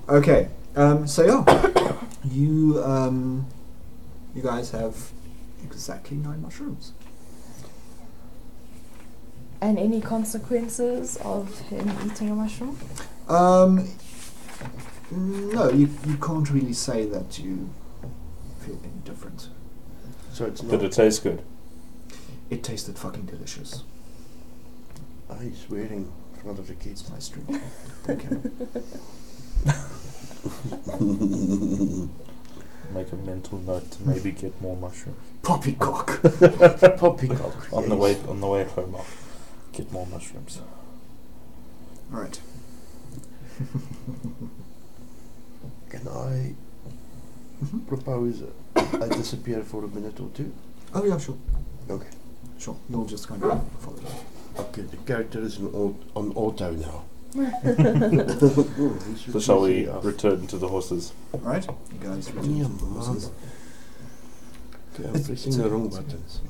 [SPEAKER 1] Okay, so yeah, you guys have exactly 9 mushrooms.
[SPEAKER 3] And any consequences of him eating a mushroom?
[SPEAKER 1] No, you can't really say that you feel any different.
[SPEAKER 4] So it's
[SPEAKER 2] Did
[SPEAKER 4] not.
[SPEAKER 2] it taste good?
[SPEAKER 1] It tasted fucking delicious.
[SPEAKER 4] He's swearing in front of the kids.
[SPEAKER 1] It's my stream. Thank you.
[SPEAKER 2] Make a mental note to maybe get more mushrooms.
[SPEAKER 1] Poppycock.
[SPEAKER 4] Poppycock.
[SPEAKER 2] On the
[SPEAKER 4] yes.
[SPEAKER 2] way home, I'll get more mushrooms.
[SPEAKER 1] All right.
[SPEAKER 4] Can I propose I disappear for a minute or two?
[SPEAKER 1] Oh yeah, sure.
[SPEAKER 4] Okay.
[SPEAKER 1] Sure. You'll just kind of follow that.
[SPEAKER 4] Okay, the character is on auto now.
[SPEAKER 2] So shall we return to the horses?
[SPEAKER 1] All right. You guys return
[SPEAKER 4] Yeah,
[SPEAKER 1] to the horses.
[SPEAKER 4] Okay, I'm pressing the wrong buttons.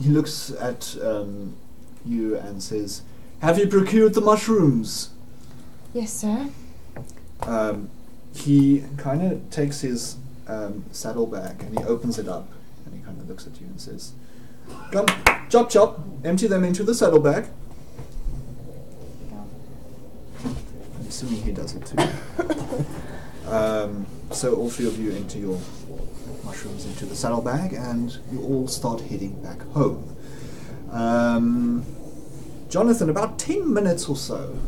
[SPEAKER 1] He looks at you and says, "Have you procured the mushrooms?"
[SPEAKER 3] Yes, sir.
[SPEAKER 1] He kind of takes his saddlebag and he opens it up and he kind of looks at you and says, "Come, chop chop, empty them into the saddlebag." I'm assuming he does it too. so all three of you into your mushrooms into the saddlebag, and you all start heading back home. Jonathan, about 10 minutes or so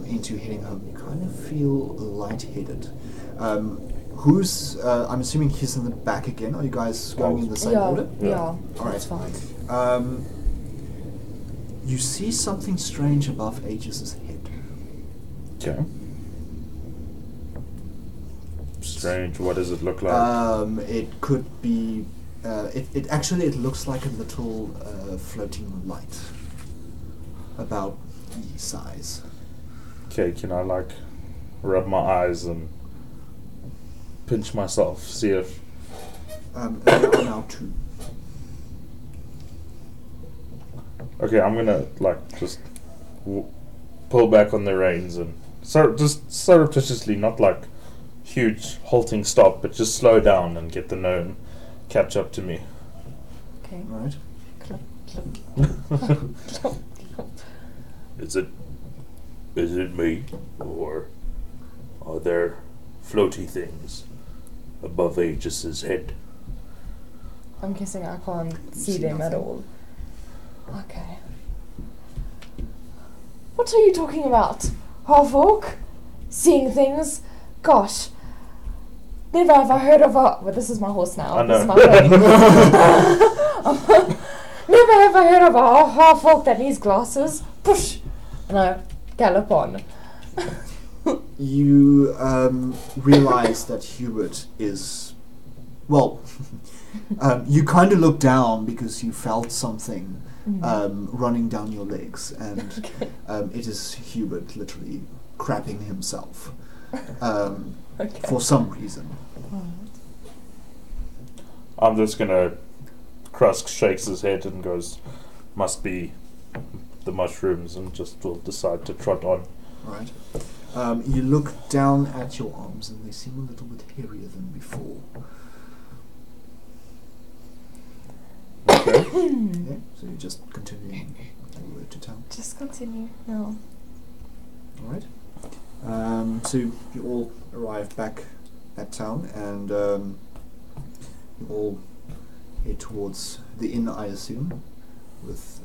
[SPEAKER 1] into heading home, you kind of feel lightheaded. I'm assuming he's in the back again. Are you guys going in the same order?
[SPEAKER 3] Yeah,
[SPEAKER 1] All right.
[SPEAKER 3] that's fine.
[SPEAKER 1] You see something strange above Aegis's head.
[SPEAKER 2] Okay. Strange. What does it look like?
[SPEAKER 1] It could be. It looks like a little floating light, about E size.
[SPEAKER 2] Okay, can I like rub my eyes and pinch myself, see if...
[SPEAKER 1] There are now 2.
[SPEAKER 2] Okay, I'm gonna like just pull back on the reins and just surreptitiously, not like huge halting stop, but just slow down and get the gnome catch up to me.
[SPEAKER 3] Okay.
[SPEAKER 1] Right.
[SPEAKER 3] Clip, clip.
[SPEAKER 2] Is it me, or are there floaty things above Aegis's head?
[SPEAKER 3] I'm guessing I can't see them at all. Okay. What are you talking about? Half-orc? Seeing things? Gosh. Never have I heard of a... Well, this is my horse now.
[SPEAKER 2] I know.
[SPEAKER 3] This is my pony. Never have I heard of a half-orc that needs glasses. Push! And I gallop on.
[SPEAKER 1] You realize that Hubert is... Well, you kind of look down because you felt something running down your legs, and it is Hubert literally crapping himself for some reason.
[SPEAKER 2] I'm just gonna... Krusk shakes his head and goes, must be the mushrooms, and just will decide to trot on.
[SPEAKER 1] Right. You look down at your arms and they seem a little bit hairier than before.
[SPEAKER 2] Okay.
[SPEAKER 1] Yeah, so you just continue all the way to town.
[SPEAKER 3] Just continue. No.
[SPEAKER 1] Alright. So you all arrive back at town, and you all head towards the inn, I assume, with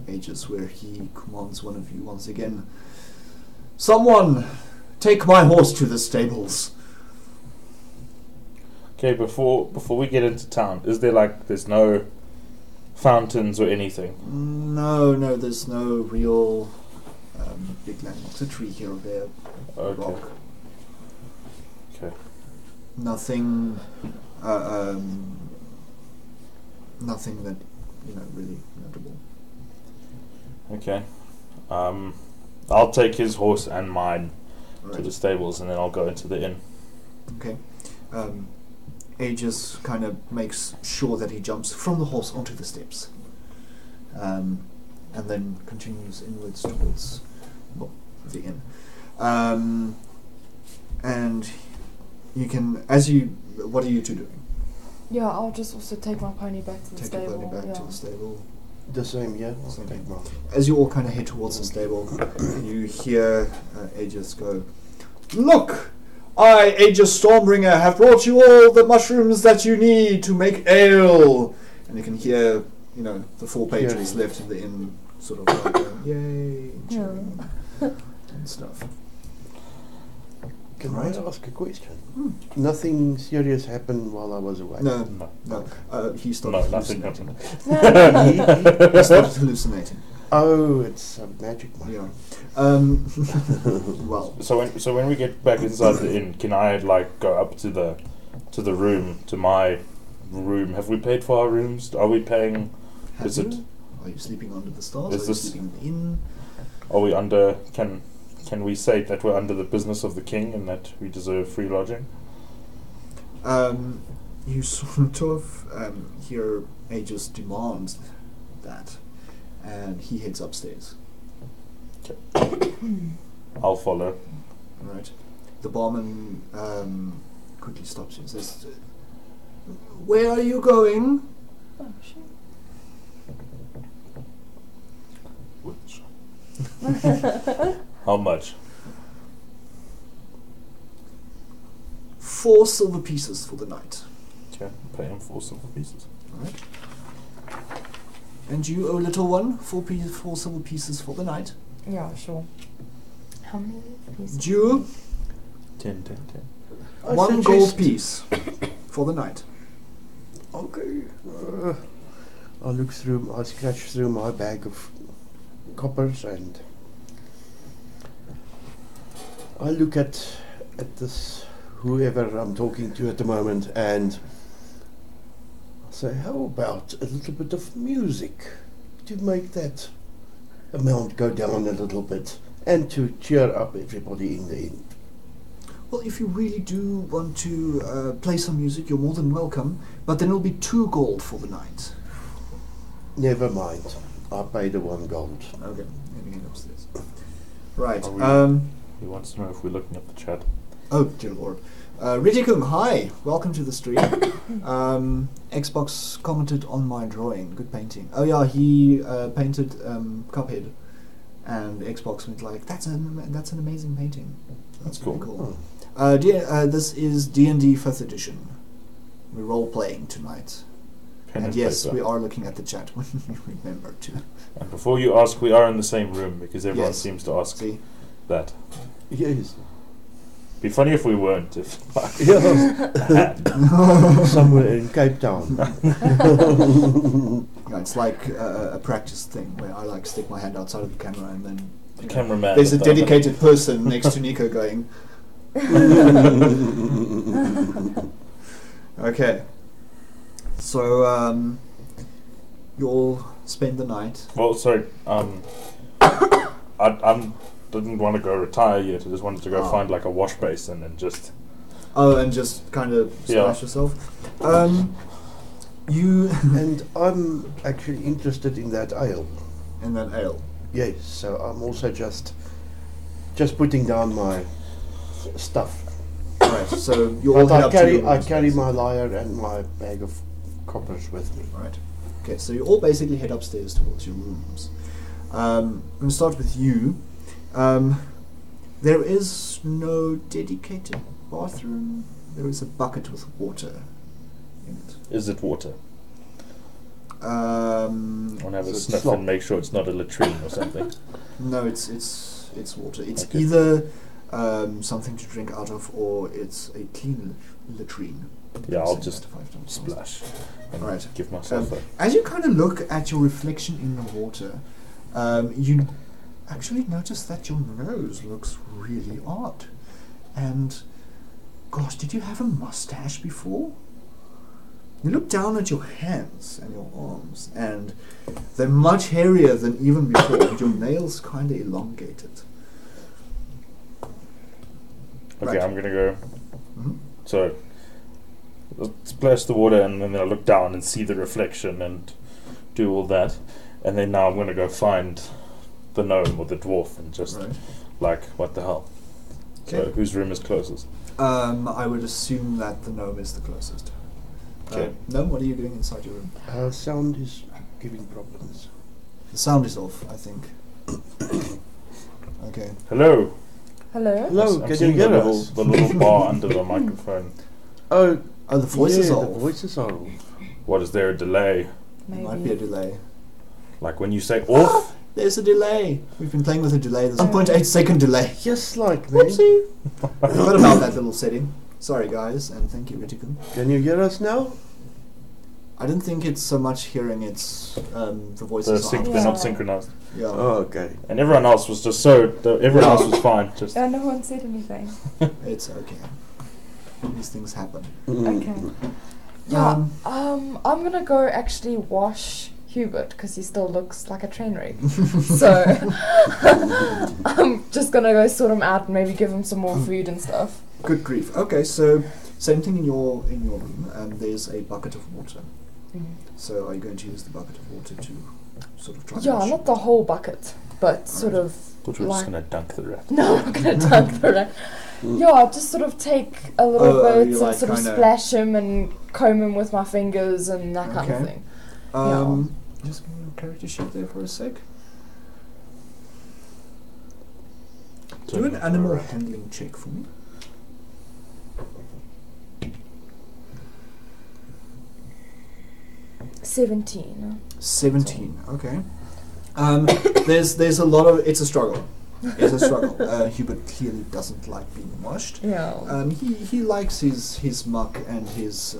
[SPEAKER 1] Aegis, where he commands one of you once again. Someone, take my horse to the stables.
[SPEAKER 2] Okay, before we get into town, is there there's no fountains or anything?
[SPEAKER 1] No, there's no real big landmarks. A tree here or there,
[SPEAKER 2] Okay.
[SPEAKER 1] rock.
[SPEAKER 2] Okay.
[SPEAKER 1] Nothing, nothing that, really notable.
[SPEAKER 2] Okay. I'll take his horse and mine to
[SPEAKER 1] Right.
[SPEAKER 2] the stables, and then I'll go into the inn.
[SPEAKER 1] Okay. Aegis kind of makes sure that he jumps from the horse onto the steps, and then continues inwards towards the inn. And you can, what are you two doing?
[SPEAKER 3] Yeah, I'll just also take my pony back to the
[SPEAKER 1] Take
[SPEAKER 3] stable.
[SPEAKER 1] your pony back to
[SPEAKER 3] yeah.
[SPEAKER 1] the stable.
[SPEAKER 4] The same, yeah. I'll
[SPEAKER 1] Same.
[SPEAKER 4] take mine.
[SPEAKER 1] As you all kind of head towards the stable, you hear Aegis go, "Look! I, Aegis Stormbringer, have brought you all the mushrooms that you need to make ale." And you can hear, the 4 patrons left in the inn sort of like going, "Yay!" and cheering and stuff.
[SPEAKER 4] Can
[SPEAKER 1] Right.
[SPEAKER 4] I ask a question? Nothing serious happened while I was away.
[SPEAKER 1] No,
[SPEAKER 2] No.
[SPEAKER 1] he
[SPEAKER 2] No,
[SPEAKER 1] started
[SPEAKER 2] nothing
[SPEAKER 1] hallucinating.
[SPEAKER 2] happened.
[SPEAKER 1] He started hallucinating.
[SPEAKER 4] Oh, it's a magic one.
[SPEAKER 1] Yeah. Well,
[SPEAKER 2] So when we get back inside the inn, can I go up to the room, to my room? Have we paid for our rooms? Are we paying?
[SPEAKER 1] have
[SPEAKER 2] Is
[SPEAKER 1] you?
[SPEAKER 2] it?
[SPEAKER 1] Are you sleeping under the stars?
[SPEAKER 2] Is
[SPEAKER 1] Are you
[SPEAKER 2] this-
[SPEAKER 1] sleeping in the inn?
[SPEAKER 2] Are we under? Can we say that we're under the business of the king and that we deserve free lodging?
[SPEAKER 1] You sort of hear Aegis demand that, and he heads upstairs.
[SPEAKER 2] I'll follow.
[SPEAKER 1] Right. The barman quickly stops you and says, "Where are you going?"
[SPEAKER 3] Oh, shit.
[SPEAKER 2] Which? How much?
[SPEAKER 1] 4 silver pieces for the night.
[SPEAKER 2] Okay, pay him 4 silver pieces.
[SPEAKER 1] Alright. And you, oh little one, 4 silver pieces for the night.
[SPEAKER 3] Yeah, sure. How many pieces?
[SPEAKER 1] You,
[SPEAKER 2] 10.
[SPEAKER 1] 1 gold piece for the night.
[SPEAKER 4] Okay. I scratch through my bag of coppers and I look at this whoever I'm talking to at the moment and I say, how about a little bit of music to make that amount go down a little bit and to cheer up everybody in the end?
[SPEAKER 1] Well, if you really do want to play some music, you're more than welcome, but then it'll be 2 gold for the night.
[SPEAKER 4] Never mind. I pay the 1 gold.
[SPEAKER 1] Okay, let me get upstairs. Right.
[SPEAKER 2] He wants to know if we're looking at the chat.
[SPEAKER 1] Oh, dear Lord. Rijikum, hi. Welcome to the stream. Xbox commented on my drawing. Good painting. Oh yeah, he painted Cuphead, and Xbox went like, "That's an amazing painting."
[SPEAKER 2] That's
[SPEAKER 1] really
[SPEAKER 2] cool.
[SPEAKER 1] This is D&D 5th edition. We're role playing tonight.
[SPEAKER 2] Pen
[SPEAKER 1] And
[SPEAKER 2] and
[SPEAKER 1] yes,
[SPEAKER 2] paper.
[SPEAKER 1] we are looking at the chat when you remember to.
[SPEAKER 2] And before you ask, we are in the same room because everyone
[SPEAKER 1] Yes.
[SPEAKER 2] seems to ask
[SPEAKER 1] See?
[SPEAKER 2] that.
[SPEAKER 4] Yes.
[SPEAKER 2] Be funny if we weren't. If
[SPEAKER 4] Somewhere in Cape Town.
[SPEAKER 1] Yeah, it's like a practice thing where I like stick my hand outside of the camera and then
[SPEAKER 2] the cameraman.
[SPEAKER 1] there's a
[SPEAKER 2] at the other-
[SPEAKER 1] dedicated person next to Nico going. Okay. So you'll spend the night.
[SPEAKER 2] Well, sorry. I didn't want to go retire yet. I just wanted to go find like a wash basin and just.
[SPEAKER 1] Oh, and just kind of splash yourself. You
[SPEAKER 4] And I'm actually interested in that ale.
[SPEAKER 1] and then ale.
[SPEAKER 4] Yes, so I'm also just putting down my stuff.
[SPEAKER 1] Right. So you all
[SPEAKER 4] But
[SPEAKER 1] head
[SPEAKER 4] I
[SPEAKER 1] up to
[SPEAKER 4] carry
[SPEAKER 1] your
[SPEAKER 4] I
[SPEAKER 1] rooms,
[SPEAKER 4] carry
[SPEAKER 1] basically.
[SPEAKER 4] my lyre and my bag of coppers with me.
[SPEAKER 1] Right. Okay, so you all basically head upstairs towards your rooms. I'm going to start with you. There is no dedicated bathroom. There is a bucket with water in it.
[SPEAKER 2] Is it water? I want to have a
[SPEAKER 4] Is it
[SPEAKER 2] sniff
[SPEAKER 4] slop?
[SPEAKER 2] and make sure it's not a latrine or something.
[SPEAKER 1] No, it's water. It's
[SPEAKER 2] Okay.
[SPEAKER 1] either something to drink out of, or it's a clean latrine.
[SPEAKER 2] Yeah, I'll
[SPEAKER 1] Saying
[SPEAKER 2] just
[SPEAKER 1] that 5 times fast.
[SPEAKER 2] splash and
[SPEAKER 1] Right.
[SPEAKER 2] give myself
[SPEAKER 1] As you kind of look at your reflection in the water, you actually notice that your nose looks really odd. And, gosh, did you have a mustache before? You look down at your hands and your arms, and they're much hairier than even before, and your nails kind of elongated.
[SPEAKER 2] Okay,
[SPEAKER 1] Right.
[SPEAKER 2] I'm gonna go.
[SPEAKER 1] Mhm.
[SPEAKER 2] So, I'll splash the water and then I look down and see the reflection and do all that, and then now I'm gonna go find the gnome or the dwarf and just
[SPEAKER 1] Right.
[SPEAKER 2] like, what the hell? So,
[SPEAKER 1] Okay.
[SPEAKER 2] whose room is closest?
[SPEAKER 1] I would assume that the gnome is the closest.
[SPEAKER 2] Okay.
[SPEAKER 1] Gnome, what are you doing inside your room?
[SPEAKER 4] Sound is giving problems.
[SPEAKER 1] The sound is off, I think. Okay.
[SPEAKER 2] Hello.
[SPEAKER 3] Hello?
[SPEAKER 4] Hello,
[SPEAKER 2] I'm
[SPEAKER 4] can you
[SPEAKER 2] seeing
[SPEAKER 4] hear
[SPEAKER 2] the
[SPEAKER 4] us?
[SPEAKER 2] little bar under the microphone.
[SPEAKER 4] Oh,
[SPEAKER 1] Oh, the voices
[SPEAKER 4] yeah,
[SPEAKER 1] are
[SPEAKER 4] the
[SPEAKER 1] off.
[SPEAKER 4] voices are off.
[SPEAKER 2] What, is there a delay?
[SPEAKER 1] There might be a delay.
[SPEAKER 2] Like when you say off?
[SPEAKER 1] There's a delay. We've been playing with a delay. There's a 1.8 second delay.
[SPEAKER 4] Just like me.
[SPEAKER 1] Whoopsie. What about that little setting? Sorry, guys, and thank you, Ritikun.
[SPEAKER 4] Can you hear us now?
[SPEAKER 1] I don't think it's so much hearing, it's the voices are
[SPEAKER 2] They're
[SPEAKER 3] Yeah.
[SPEAKER 2] not synchronized.
[SPEAKER 1] Yeah.
[SPEAKER 4] Oh, okay.
[SPEAKER 2] And everyone else was just everyone else was fine. Just
[SPEAKER 3] No one said anything.
[SPEAKER 1] It's okay. These things happen.
[SPEAKER 3] Okay. Yeah, I'm gonna go actually wash Hubert because he still looks like a train wreck. So I'm just gonna go sort him out and maybe give him some more food and stuff.
[SPEAKER 1] Good grief. Okay, so same thing in your room, and there's a bucket of water. So are you going to use the bucket of water to sort of try and
[SPEAKER 3] Yeah,
[SPEAKER 1] wash?
[SPEAKER 3] not the whole bucket, but sort of.
[SPEAKER 2] thought you were just
[SPEAKER 3] like-
[SPEAKER 2] gonna dunk the rat.
[SPEAKER 3] No, I'm not gonna dunk the rat. Yeah, just sort of take a little
[SPEAKER 1] Oh,
[SPEAKER 3] bit
[SPEAKER 1] you
[SPEAKER 3] and
[SPEAKER 1] like
[SPEAKER 3] sort of
[SPEAKER 1] kinda-
[SPEAKER 3] splash him and comb him with my fingers and that kind of
[SPEAKER 1] Okay.
[SPEAKER 3] thing.
[SPEAKER 1] Just give me your character sheet there for a sec. Do an animal handling check for me.
[SPEAKER 3] 17.
[SPEAKER 1] 17. Okay. There's a lot of. It's a struggle. It's a struggle. Hubert clearly doesn't like being washed.
[SPEAKER 3] Yeah.
[SPEAKER 1] He likes his muck and his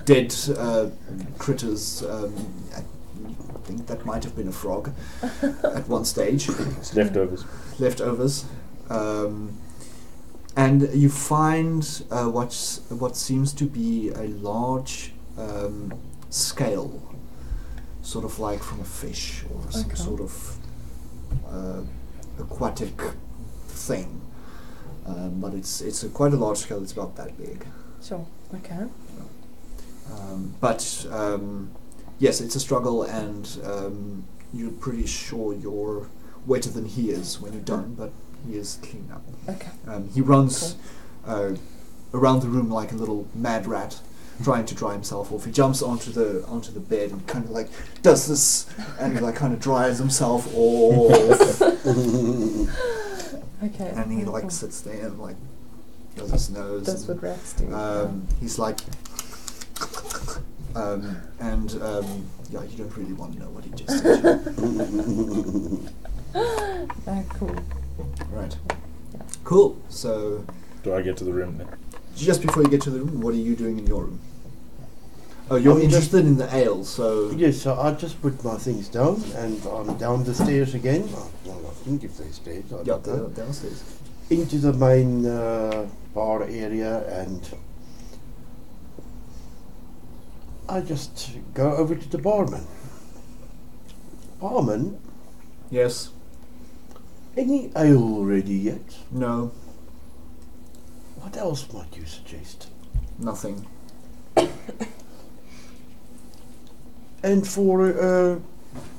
[SPEAKER 1] dead critters. I think that might have been a frog at one stage.
[SPEAKER 2] It's leftovers.
[SPEAKER 1] Leftovers. And you find what seems to be a large scale, sort of like from a fish or some sort of aquatic thing. But it's quite a large scale. It's about that big.
[SPEAKER 3] Sure. Okay.
[SPEAKER 1] But yes, it's a struggle, and you're pretty sure you're wetter than he is when you're done, but he is clean up.
[SPEAKER 3] Okay.
[SPEAKER 1] He runs around the room like a little mad rat, trying to dry himself off. He jumps onto the bed and kind of like does this, and he like kind of dries himself off.
[SPEAKER 3] Okay.
[SPEAKER 1] And he like sits there and like does his nose.
[SPEAKER 3] That's what rats do.
[SPEAKER 1] He's like, yeah, you don't really want to know what he just did.
[SPEAKER 3] Cool.
[SPEAKER 1] Right.
[SPEAKER 3] Yeah.
[SPEAKER 1] Cool. So,
[SPEAKER 2] Do I get to the room then?
[SPEAKER 1] just before you get to the room, what are you doing in your room? Oh, you're
[SPEAKER 4] I'm
[SPEAKER 1] interested in the ale, so
[SPEAKER 4] Yes, so I just put my things down and I'm down the stairs again. Well, I think if they're stairs, I
[SPEAKER 1] yeah,
[SPEAKER 4] don't know.
[SPEAKER 1] downstairs.
[SPEAKER 4] Into the main bar area, and I just go over to the barman. Barman,
[SPEAKER 1] Yes.
[SPEAKER 4] any ale ready yet?
[SPEAKER 1] No.
[SPEAKER 4] What else might you suggest?
[SPEAKER 1] Nothing.
[SPEAKER 4] And for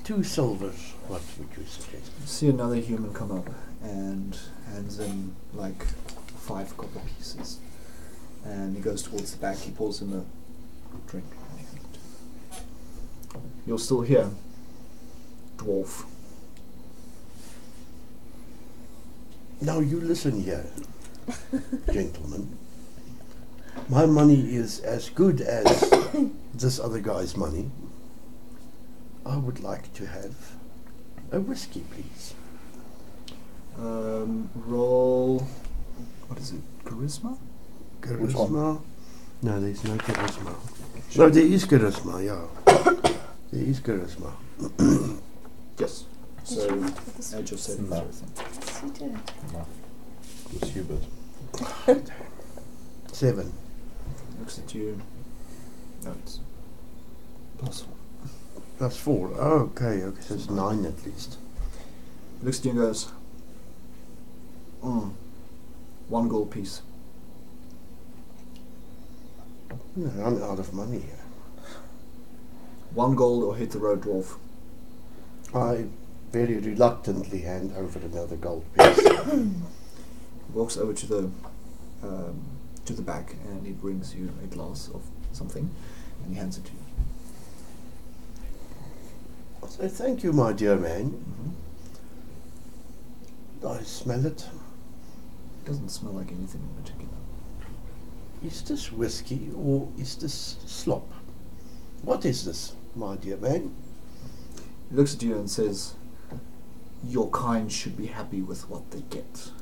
[SPEAKER 4] 2 silvers, what would you suggest?
[SPEAKER 1] You see another human come up and hands him like 5 copper pieces, and he goes towards the back. He pours him a drink. You're still here, dwarf.
[SPEAKER 4] Now you listen here, gentlemen. My money is as good as this other guy's money. I would like to have a whiskey, please.
[SPEAKER 1] Roll. What is it? Charisma?
[SPEAKER 2] Which one?
[SPEAKER 4] Charisma? No, there's no charisma. No, there is charisma, yeah. There is charisma.
[SPEAKER 1] Yes. So add your saving
[SPEAKER 2] No.
[SPEAKER 1] throw thing.
[SPEAKER 3] He did.
[SPEAKER 2] No. It was Hubert.
[SPEAKER 4] 7.
[SPEAKER 1] Looks at you. No, it's +1.
[SPEAKER 4] That's 4. Oh, okay, so it's 9 at least.
[SPEAKER 1] Looks at you and goes, 1 gold piece.
[SPEAKER 4] I'm out of money here.
[SPEAKER 1] 1 gold or hit the road, dwarf.
[SPEAKER 4] I very reluctantly hand over another gold piece.
[SPEAKER 1] Walks over to the back, and he brings you a glass of something, and he hands it to you.
[SPEAKER 4] So thank you, my dear man.
[SPEAKER 1] Mm-hmm.
[SPEAKER 4] I smell it.
[SPEAKER 1] Doesn't smell like anything in particular.
[SPEAKER 4] Is this whiskey or is this slop? What is this, my dear man?
[SPEAKER 1] He looks at you and says, "Your kind should be happy with what they get."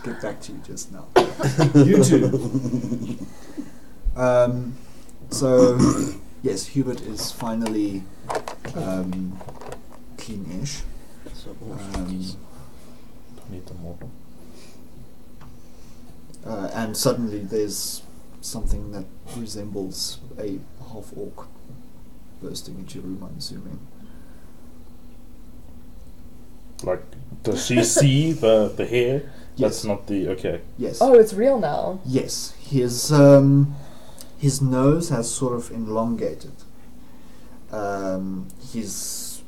[SPEAKER 1] Get back to you just now. You two. So, yes, Hubert is finally clean-ish.
[SPEAKER 4] So,
[SPEAKER 2] Don't need them all.
[SPEAKER 1] And suddenly there's something that resembles a half-orc bursting into your room, I'm assuming.
[SPEAKER 2] Like, does she see the hair?
[SPEAKER 1] Yes.
[SPEAKER 2] That's not the... Okay.
[SPEAKER 1] Yes.
[SPEAKER 3] Oh, it's real now.
[SPEAKER 1] Yes. His nose has sort of elongated. He's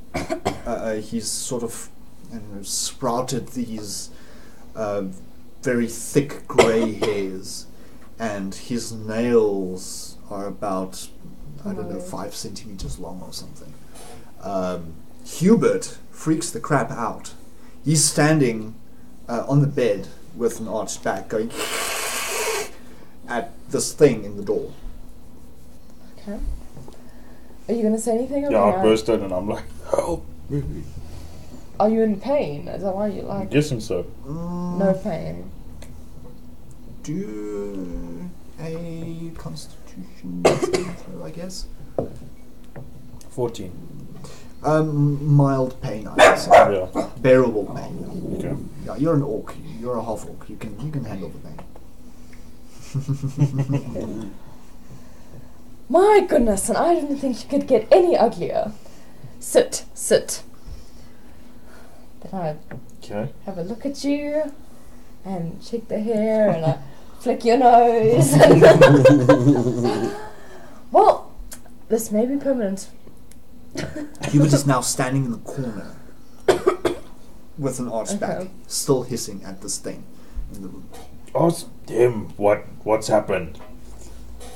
[SPEAKER 1] sort of, I don't know, sprouted these very thick grey hairs, and his nails are about, I don't know, 5 centimeters long or something. Hubert freaks the crap out. He's standing on the bed with an arched back, going at this thing in the door.
[SPEAKER 3] Okay. Are you going to say anything?
[SPEAKER 2] Yeah, I burst in and I'm like, help me.
[SPEAKER 3] Are you in pain? Is that why you
[SPEAKER 2] I'm
[SPEAKER 3] like...
[SPEAKER 2] guessing so.
[SPEAKER 3] No pain.
[SPEAKER 1] Do a constitution throw, I guess.
[SPEAKER 2] 14.
[SPEAKER 1] Mild pain, I would say.
[SPEAKER 2] Yeah.
[SPEAKER 1] Bearable pain.
[SPEAKER 2] Okay.
[SPEAKER 1] Yeah, you're an orc. You're a half orc. You can handle the pain.
[SPEAKER 3] My goodness, and I didn't think you could get any uglier. Sit. Then I
[SPEAKER 2] Okay.
[SPEAKER 3] have a look at you and check the hair and I flick your nose. Well, this may be permanent.
[SPEAKER 1] Hubert is now standing in the corner with an arched back,
[SPEAKER 3] Okay.
[SPEAKER 1] still hissing at this thing in the room.
[SPEAKER 2] Ask him what's happened.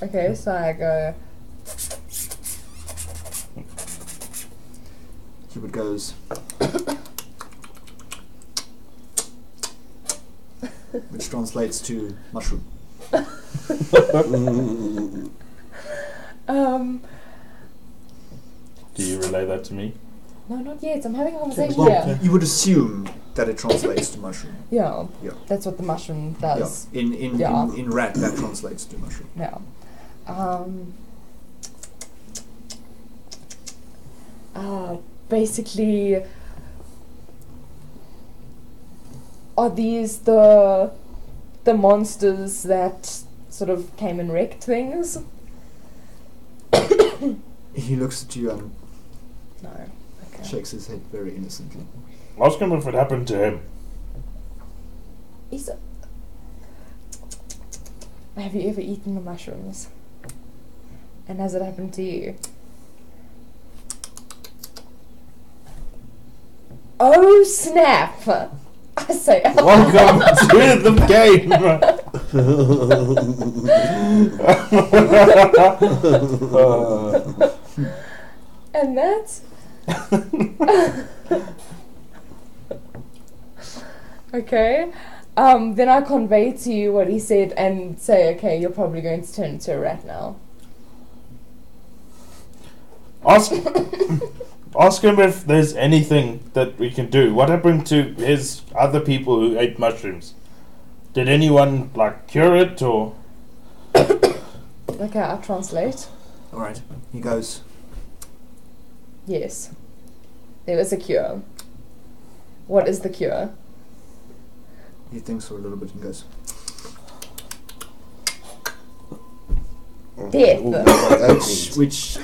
[SPEAKER 3] Okay, so I go,
[SPEAKER 1] Hubert goes, which translates to mushroom.
[SPEAKER 2] Do you relay that to me?
[SPEAKER 3] no, not yet, I'm having a conversation
[SPEAKER 1] Well,
[SPEAKER 3] here.
[SPEAKER 1] you would assume that it translates to mushroom.
[SPEAKER 3] Yeah,
[SPEAKER 1] Yeah.
[SPEAKER 3] that's what the mushroom does.
[SPEAKER 1] Yeah. In rat, that translates to mushroom.
[SPEAKER 3] Yeah. Basically, are these the monsters that sort of came and wrecked things?
[SPEAKER 1] He looks at you and
[SPEAKER 3] No. Okay.
[SPEAKER 1] shakes his head very innocently.
[SPEAKER 2] Ask him if it happened to him.
[SPEAKER 3] Have you ever eaten the mushrooms? And has it happened to you? Oh snap! I say,
[SPEAKER 2] Welcome to the game.
[SPEAKER 3] and that's okay. Then I convey to you what he said and say, okay, you're probably going to turn into a rat now.
[SPEAKER 2] Ask him if there's anything that we can do. What happened to his other people who ate mushrooms? Did anyone cure it or?
[SPEAKER 3] Okay, I'll translate.
[SPEAKER 1] Alright. He goes,
[SPEAKER 3] Yes. There is a cure. What is the cure?
[SPEAKER 1] he thinks for a little bit and goes,
[SPEAKER 3] Death.
[SPEAKER 1] which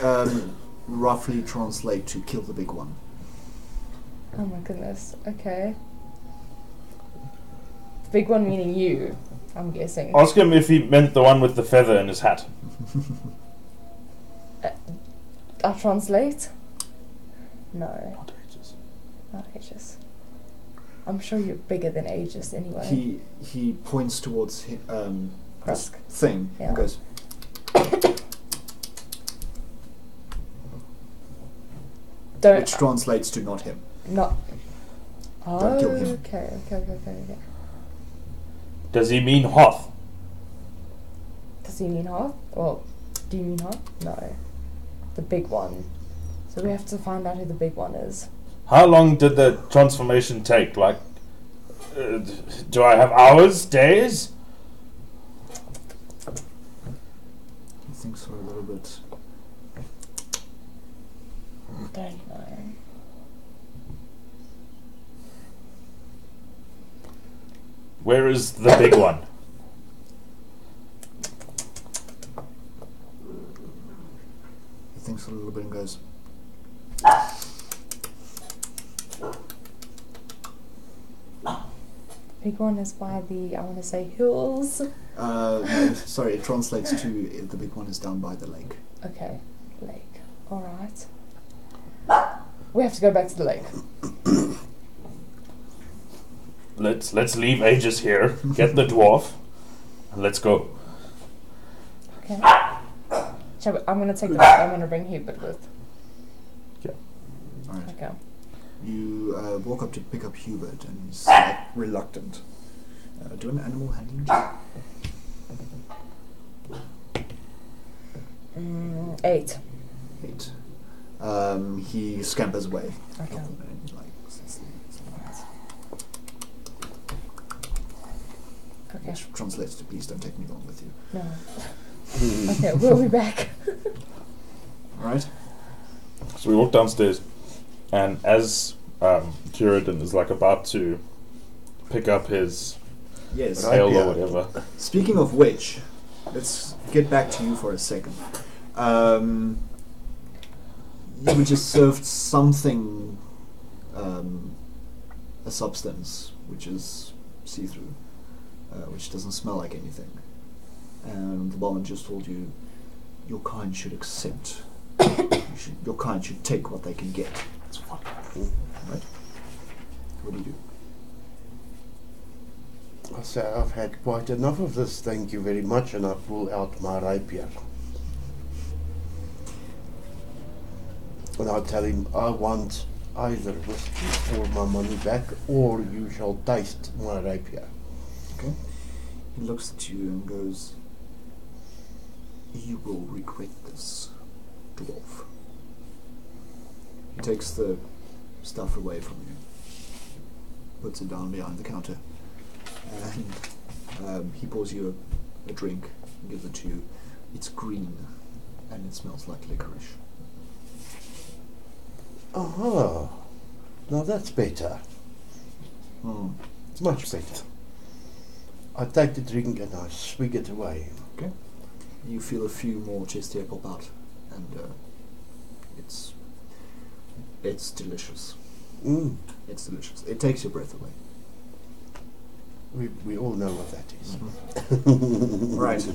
[SPEAKER 1] roughly translate to kill the big one.
[SPEAKER 3] Oh my goodness. Okay. The big one meaning you, I'm guessing.
[SPEAKER 2] Ask him if he meant the one with the feather in his hat.
[SPEAKER 3] I'll translate. No.
[SPEAKER 2] Not ages.
[SPEAKER 3] Not Aegis. I'm sure you're bigger than Aegis anyway.
[SPEAKER 1] He points towards this
[SPEAKER 3] Krusk.
[SPEAKER 1] thing
[SPEAKER 3] Yeah.
[SPEAKER 1] and goes,
[SPEAKER 3] Don't.
[SPEAKER 1] which translates to not him.
[SPEAKER 3] Not.
[SPEAKER 1] Don't kill him.
[SPEAKER 3] Okay.
[SPEAKER 2] Does he mean Hoth?
[SPEAKER 3] Does he mean Hoth? Well, do you mean Hoth? No. The big one. So we have to find out who the big one is.
[SPEAKER 2] How long did the transformation take? Do I have hours, days?
[SPEAKER 1] He thinks for a little bit.
[SPEAKER 3] Don't know.
[SPEAKER 2] Where is the big one?
[SPEAKER 1] He thinks for a little bit and goes,
[SPEAKER 3] Big one is by the, I want to say, hills.
[SPEAKER 1] no, sorry, it translates to the big one is down by the lake.
[SPEAKER 3] Okay, lake. Alright. We have to go back to the lake.
[SPEAKER 2] Let's leave Aegis here, get the dwarf, and let's go.
[SPEAKER 3] Okay. I'm going to take that. I'm going to bring Hubert with.
[SPEAKER 2] Yeah.
[SPEAKER 1] Alright.
[SPEAKER 3] Okay.
[SPEAKER 1] You walk up to pick up Hubert, and he's like, reluctant. Do an animal handling check.
[SPEAKER 3] 8.
[SPEAKER 1] 8. He scampers away.
[SPEAKER 3] Okay.
[SPEAKER 1] And, like,
[SPEAKER 3] Okay.
[SPEAKER 1] which translates to please don't take me along with you.
[SPEAKER 3] No. Okay, we'll be back.
[SPEAKER 1] Alright?
[SPEAKER 2] So we walk downstairs, and as Juridan is like about to pick up his
[SPEAKER 1] Yes.
[SPEAKER 4] Right.
[SPEAKER 2] ale
[SPEAKER 4] Yeah.
[SPEAKER 2] or whatever.
[SPEAKER 1] Speaking of which, let's get back to you for a second. You were just served something, a substance which is see-through, which doesn't smell like anything. And the barman just told you, your kind should accept. Your kind should take what they can get. That's fine. Right? What do you do?
[SPEAKER 4] I say, I've had quite enough of this, thank you very much, and I pull out my rapier. And I tell him, I want either whiskey or my money back, or you shall taste my rapier.
[SPEAKER 1] Okay. He looks at you and goes, you will regret this, dwarf. He takes the stuff away from you, puts it down behind the counter, and he pours you a drink and gives it to you. It's green, and it smells like licorice.
[SPEAKER 4] Aha, now that's better.
[SPEAKER 1] Hmm.
[SPEAKER 4] It's much better. I take the drink and I swig it away.
[SPEAKER 1] Okay. You feel a few more chest hair pop out, and it's delicious.
[SPEAKER 4] Mm.
[SPEAKER 1] It's delicious. It takes your breath away.
[SPEAKER 4] We all know what that is.
[SPEAKER 1] Right.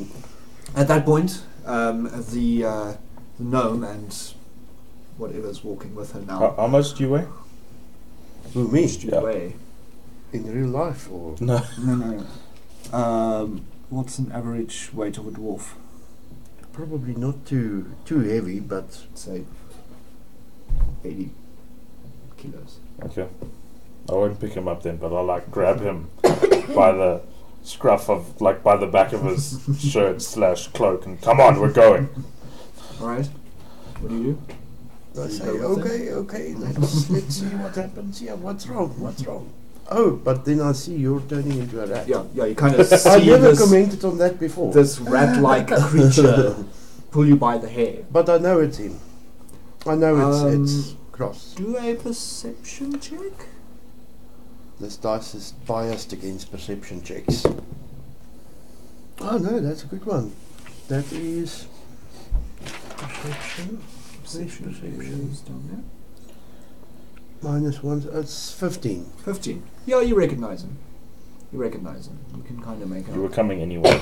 [SPEAKER 1] At that point, the gnome and whatever's walking with her now
[SPEAKER 2] How much do you weigh?
[SPEAKER 4] Who, me?
[SPEAKER 1] pushed you
[SPEAKER 2] Yeah.
[SPEAKER 1] away.
[SPEAKER 4] In real life, or
[SPEAKER 2] No.
[SPEAKER 1] No. What's an average weight of a dwarf?
[SPEAKER 4] probably not too heavy, but
[SPEAKER 1] Say 80 kilos.
[SPEAKER 2] Okay. I won't pick him up then, but I'll like grab him by the scruff of, like by the back of his shirt / cloak and come on, we're going.
[SPEAKER 1] Alright. What do you do?
[SPEAKER 4] I
[SPEAKER 1] You
[SPEAKER 4] say,
[SPEAKER 1] go with
[SPEAKER 4] okay, let's see what happens. Yeah, what's wrong? Oh, but then I see you're turning into a rat.
[SPEAKER 1] Yeah, you kind of see
[SPEAKER 4] I never
[SPEAKER 1] this,
[SPEAKER 4] commented on that before.
[SPEAKER 1] this rat-like creature pull you by the hair.
[SPEAKER 4] But I know it's him. I know it's
[SPEAKER 1] Um,
[SPEAKER 4] Cross.
[SPEAKER 1] Do a perception check.
[SPEAKER 4] This dice is biased against perception checks. Oh no, that's a good one. That is perception.
[SPEAKER 1] Perception is down there.
[SPEAKER 4] -1. It's 15.
[SPEAKER 1] 15. Yeah, you recognize him. You can kind of make out.
[SPEAKER 2] You were coming anyway.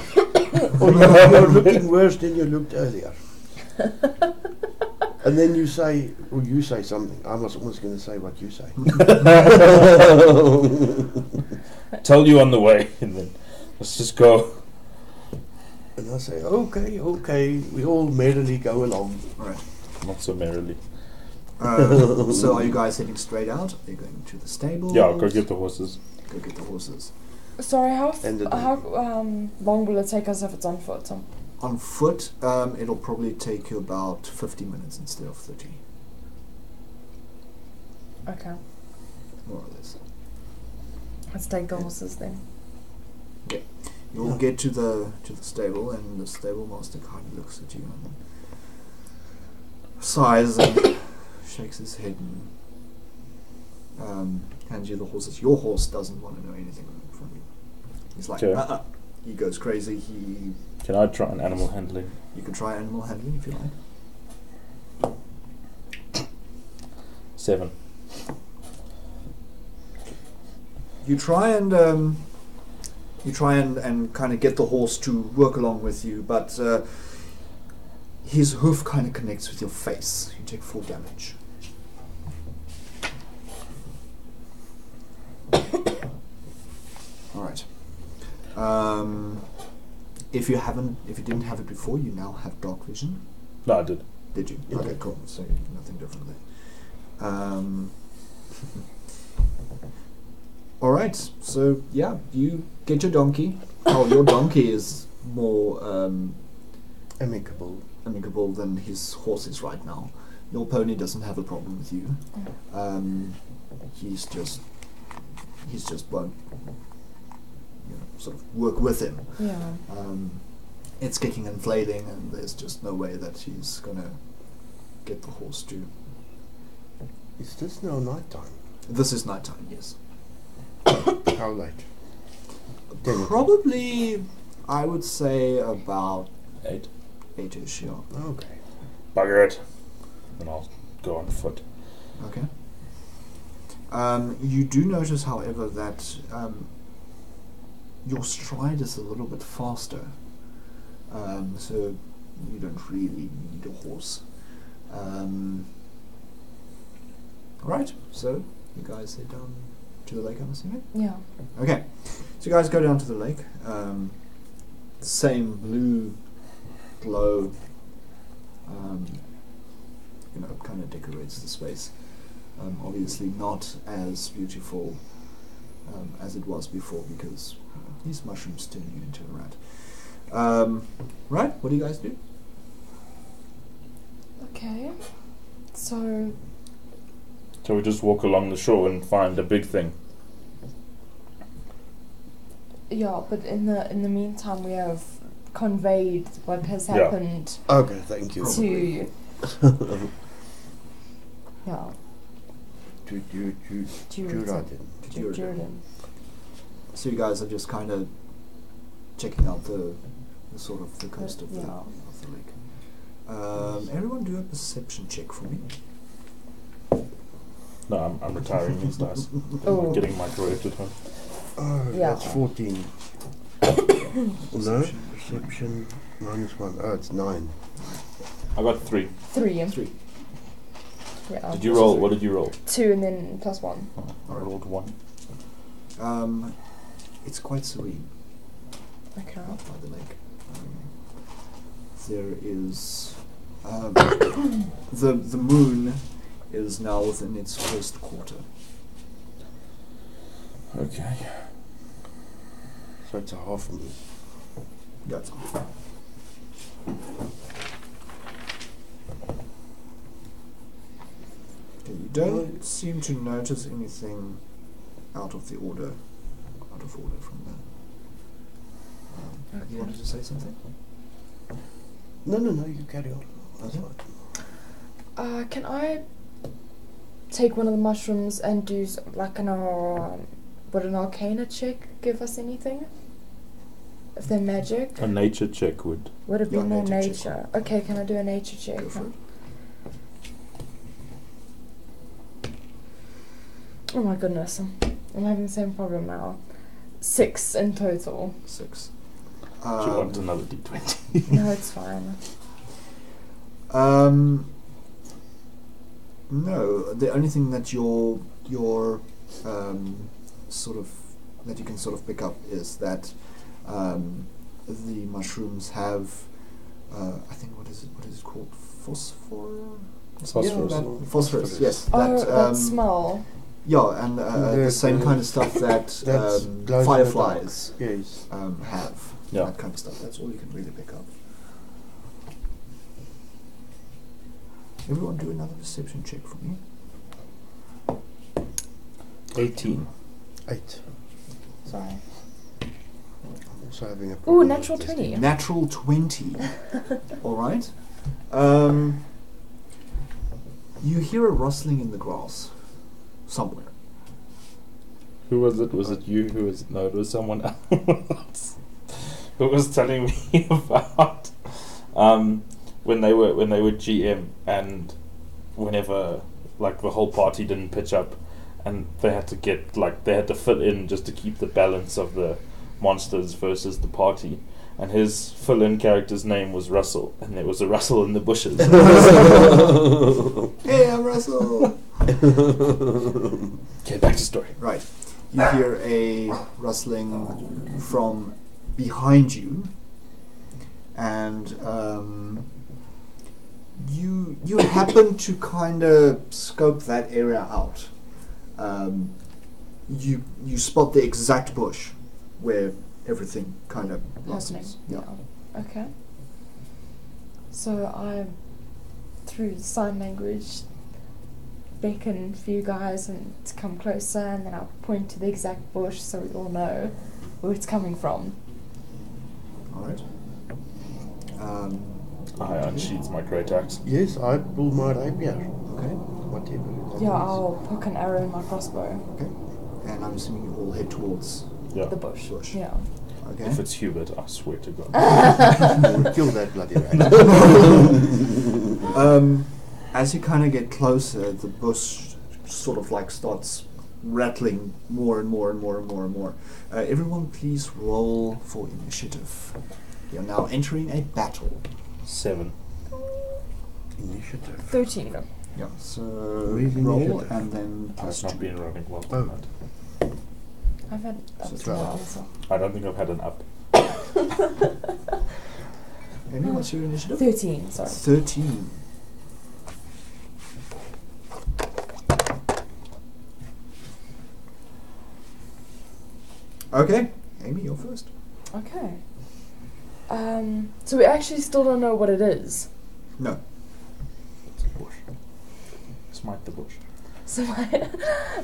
[SPEAKER 4] Oh, you're looking worse than you looked earlier. And then you say something. I was almost going to say what you say.
[SPEAKER 2] Tell you on the way, and then let's just go.
[SPEAKER 4] And I say, okay. We all merrily go along.
[SPEAKER 1] Alright.
[SPEAKER 2] Not so merrily.
[SPEAKER 1] So are you guys heading straight out? Are you going to the stable?
[SPEAKER 2] Yeah, I'll go get the horses.
[SPEAKER 1] Go get the horses.
[SPEAKER 3] Sorry, how
[SPEAKER 4] And the-
[SPEAKER 3] long will it take us if it's on foot?
[SPEAKER 1] On foot, it'll probably take you about 50 minutes instead of 30,
[SPEAKER 3] Okay,
[SPEAKER 1] more or less.
[SPEAKER 3] let's take the horses then.
[SPEAKER 1] You'll
[SPEAKER 4] Yeah.
[SPEAKER 1] get to the stable, and the stable master kind of looks at you and sighs and shakes his head and hands you the horses. Your horse doesn't want to know anything from you. He's like,
[SPEAKER 2] Okay.
[SPEAKER 1] He goes crazy.
[SPEAKER 2] Can I try an animal handling?
[SPEAKER 1] You can try animal handling if you like.
[SPEAKER 2] 7.
[SPEAKER 1] You try and kind of get the horse to work along with you, but his hoof kind of connects with your face. You take full damage. All right. If you didn't have it before, you now have dark vision.
[SPEAKER 2] No, I did.
[SPEAKER 1] Did you?
[SPEAKER 4] Yeah.
[SPEAKER 1] Okay, cool. So nothing different there. All right. So yeah, you get your donkey. Oh, your donkey is more
[SPEAKER 4] Amicable.
[SPEAKER 1] than his horse is right now. Your pony doesn't have a problem with you. He's just won't, sort of work with him.
[SPEAKER 3] Yeah.
[SPEAKER 1] It's kicking and flailing, and there's just no way that he's gonna get the horse to.
[SPEAKER 4] Is this now night time?
[SPEAKER 1] This is nighttime, yes.
[SPEAKER 4] How late? 10
[SPEAKER 1] Probably, I would say about
[SPEAKER 2] 8.
[SPEAKER 1] 8ish, yeah.
[SPEAKER 4] Okay.
[SPEAKER 2] Bugger it. And I'll go on foot.
[SPEAKER 1] Okay. You do notice, however, that your stride is a little bit faster. So you don't really need a horse. Right, so you guys head down to the lake, I'm assuming?
[SPEAKER 3] Yeah.
[SPEAKER 1] Okay, so you guys go down to the lake. Same blue glow, kind of decorates the space. Obviously not as beautiful as it was before, because these mushrooms turn you into a rat. Right, what do you guys do?
[SPEAKER 3] Okay. So
[SPEAKER 2] So we just walk along the shore and find a big thing.
[SPEAKER 3] yeah, but in the meantime, we have conveyed what has
[SPEAKER 2] Yeah.
[SPEAKER 3] happened
[SPEAKER 4] Okay, thank you.
[SPEAKER 3] to yeah
[SPEAKER 4] To
[SPEAKER 3] Jordan.
[SPEAKER 1] Jordan.
[SPEAKER 3] Jordan.
[SPEAKER 1] So you guys are just kind of checking out the sort of the coast of the lake. Everyone do a perception check for me.
[SPEAKER 2] No, I'm retiring these dice.
[SPEAKER 3] Oh.
[SPEAKER 2] Getting microwaved at home.
[SPEAKER 4] Oh,
[SPEAKER 3] Yeah.
[SPEAKER 4] that's 14. No,
[SPEAKER 1] Perception.
[SPEAKER 4] perception -1. Oh, it's 9.
[SPEAKER 2] I got 3.
[SPEAKER 3] 3.
[SPEAKER 1] 3.
[SPEAKER 3] Yeah.
[SPEAKER 2] Did you roll? What did you roll?
[SPEAKER 3] 2 and then +1.
[SPEAKER 2] Oh, I rolled 1.
[SPEAKER 1] It's quite serene
[SPEAKER 3] Okay.
[SPEAKER 1] out by the lake. There is the moon is now within its first quarter.
[SPEAKER 2] Okay.
[SPEAKER 4] So it's a half moon.
[SPEAKER 1] That's all. Okay, you don't seem to notice anything out of order from that. You wanted to say something?
[SPEAKER 4] No, you carry on. That's
[SPEAKER 1] Okay.
[SPEAKER 4] fine.
[SPEAKER 3] Can I take one of the mushrooms and do like would an arcana check give us anything? If they're magic?
[SPEAKER 2] A nature check would.
[SPEAKER 3] Would it be
[SPEAKER 1] Yeah,
[SPEAKER 3] more
[SPEAKER 1] nature
[SPEAKER 3] nature? Okay, can I do a nature check?
[SPEAKER 1] Go for it.
[SPEAKER 3] Oh my goodness, I'm having the same problem now. 6 in total.
[SPEAKER 1] 6.
[SPEAKER 2] Do you want another d20?
[SPEAKER 3] No, it's fine.
[SPEAKER 1] No, the only thing that your sort of that you can sort of pick up is that the mushrooms have I think what is it called, phosphor?
[SPEAKER 2] Phosphorus.
[SPEAKER 1] Yeah, phosphorus. Yes.
[SPEAKER 3] Oh,
[SPEAKER 1] that,
[SPEAKER 3] that smell.
[SPEAKER 1] Yeah, and the same kind of stuff that
[SPEAKER 4] That's glows
[SPEAKER 1] fireflies
[SPEAKER 4] in the dark. Yes.
[SPEAKER 1] have.
[SPEAKER 2] Yeah.
[SPEAKER 1] That kind of stuff. That's all you can really pick up. Everyone do another perception check for me.
[SPEAKER 2] 18.
[SPEAKER 4] 8.
[SPEAKER 3] Sorry.
[SPEAKER 4] I'm also having a
[SPEAKER 3] Ooh,
[SPEAKER 4] problem
[SPEAKER 3] natural
[SPEAKER 4] with this
[SPEAKER 3] 20.
[SPEAKER 4] thing.
[SPEAKER 1] Natural 20. All right. You hear a rustling in the grass somewhere.
[SPEAKER 2] Who was it? Was it you? Who was it? No, it was someone else. Who was telling me about when they were GM, and whenever like the whole party didn't pitch up, and they had to fill in just to keep the balance of the monsters versus the party. And his fill-in character's name was Russell, and there was a rustle in the bushes.
[SPEAKER 1] Hey, I'm Russell.
[SPEAKER 2] Okay, back to story.
[SPEAKER 1] Right. You hear a rustling from behind you, and you happen to kind of scope that area out. you spot the exact bush where everything kind of blossoms.
[SPEAKER 3] Yeah. Okay. So I, through sign language, beckon for you guys and to come closer, and then I'll point to the exact bush so we all know where it's coming from.
[SPEAKER 1] All right.
[SPEAKER 2] I unsheath my great axe.
[SPEAKER 4] Yes, I pull my rapier.
[SPEAKER 1] Okay.
[SPEAKER 4] Whatever. that
[SPEAKER 3] Yeah,
[SPEAKER 4] is.
[SPEAKER 3] I'll poke an arrow in my crossbow.
[SPEAKER 1] Okay. And I'm assuming you all head towards
[SPEAKER 2] Yeah.
[SPEAKER 3] The bush.
[SPEAKER 1] bush.
[SPEAKER 3] Yeah.
[SPEAKER 1] Okay.
[SPEAKER 2] If it's Hubert, I swear to God.
[SPEAKER 4] We'll kill that bloody rat.
[SPEAKER 1] As you kind of get closer, the bush sort of like starts rattling more and more and more and more and more. Everyone, please roll for initiative. You're now entering a battle.
[SPEAKER 2] 7.
[SPEAKER 4] Initiative.
[SPEAKER 3] 13.
[SPEAKER 1] Yeah. So
[SPEAKER 4] Where's
[SPEAKER 1] roll
[SPEAKER 4] initiative?
[SPEAKER 1] and then
[SPEAKER 2] I've
[SPEAKER 1] plus
[SPEAKER 2] not
[SPEAKER 1] 2.
[SPEAKER 2] been rolling well
[SPEAKER 4] Oh.
[SPEAKER 2] tonight.
[SPEAKER 3] I've had
[SPEAKER 1] So
[SPEAKER 3] up to
[SPEAKER 1] 12.
[SPEAKER 3] now also.
[SPEAKER 2] I don't think I've had an up.
[SPEAKER 1] Amy, what's your initiative?
[SPEAKER 3] 13, sorry.
[SPEAKER 1] 13. Okay, Amy, you're first.
[SPEAKER 3] Okay. So we actually still don't know what it is.
[SPEAKER 1] No.
[SPEAKER 2] It's a bush. Smite the bush.
[SPEAKER 3] So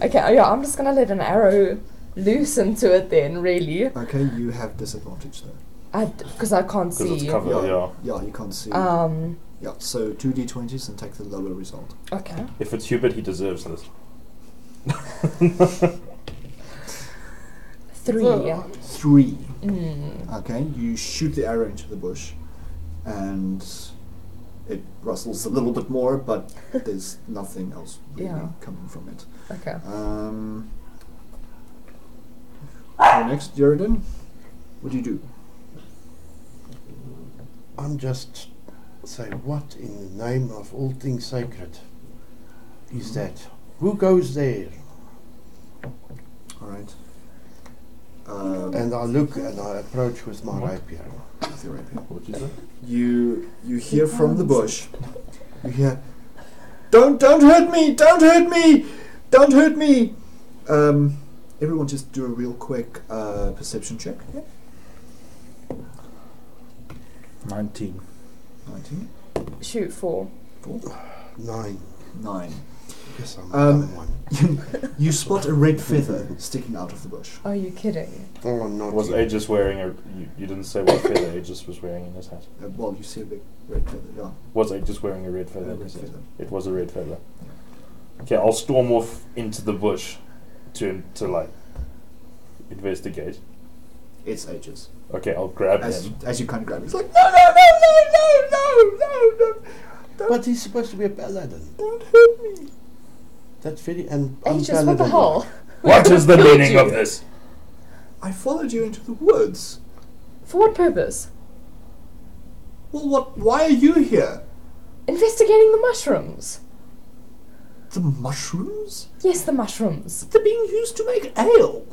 [SPEAKER 3] okay, yeah, I'm just gonna let an arrow loose into it then, really.
[SPEAKER 1] Okay, you have disadvantage though.
[SPEAKER 3] Because I can't
[SPEAKER 2] Because it's
[SPEAKER 3] see.
[SPEAKER 2] covered, yeah.
[SPEAKER 1] Yeah, you can't see.
[SPEAKER 3] Um,
[SPEAKER 1] Yeah, so 2d20s and take the lower result.
[SPEAKER 3] okay.
[SPEAKER 2] If it's Hubert, he deserves this.
[SPEAKER 3] 3.
[SPEAKER 4] Oh.
[SPEAKER 1] 3.
[SPEAKER 3] Mm.
[SPEAKER 1] Okay, you shoot the arrow into the bush, and it rustles a little bit more, but there's nothing else really
[SPEAKER 3] Yeah.
[SPEAKER 1] coming from it.
[SPEAKER 3] Okay.
[SPEAKER 1] So next, Jeridan, what do you do?
[SPEAKER 4] I'm just say, what in the name of all things sacred is that? Who goes there?
[SPEAKER 1] All right.
[SPEAKER 4] And I look and I approach with my rapier.
[SPEAKER 1] With your rapier.
[SPEAKER 2] What'd you say?
[SPEAKER 1] You hear from the bush. You hear, don't hurt me! Don't hurt me! Don't hurt me! Everyone, just do a real quick perception check. Yeah.
[SPEAKER 2] 19.
[SPEAKER 1] 19.
[SPEAKER 3] Shoot 4.
[SPEAKER 4] 9.
[SPEAKER 1] 9.
[SPEAKER 4] Yes, I'm a dumb one.
[SPEAKER 1] You spot a red feather sticking out of the bush.
[SPEAKER 3] Are you kidding?
[SPEAKER 4] Oh, not
[SPEAKER 2] Was
[SPEAKER 4] yet.
[SPEAKER 2] Aegis wearing a... You didn't say what feather Aegis was wearing in his hat.
[SPEAKER 1] Well, you see a big red feather. Yeah.
[SPEAKER 2] Was Aegis wearing a red feather?
[SPEAKER 1] A red feather.
[SPEAKER 2] It was a red feather. Okay, I'll storm off into the bush to like investigate.
[SPEAKER 1] It's Aegis.
[SPEAKER 2] Okay, I'll grab
[SPEAKER 1] As
[SPEAKER 2] him.
[SPEAKER 1] you kind of grab him, it's like, no!
[SPEAKER 4] But he's supposed to be a paladin.
[SPEAKER 1] Don't hurt me!
[SPEAKER 4] That's very... And I'm
[SPEAKER 3] Aegis, what the
[SPEAKER 4] paladin-like.
[SPEAKER 3] hell?
[SPEAKER 2] What is the
[SPEAKER 3] Killed
[SPEAKER 2] meaning
[SPEAKER 3] you.
[SPEAKER 2] of this?
[SPEAKER 1] I followed you into the woods.
[SPEAKER 3] For what purpose?
[SPEAKER 1] Well, why are you here?
[SPEAKER 3] Investigating the mushrooms.
[SPEAKER 1] The mushrooms?
[SPEAKER 3] Yes, the mushrooms.
[SPEAKER 1] They're being used to make ale.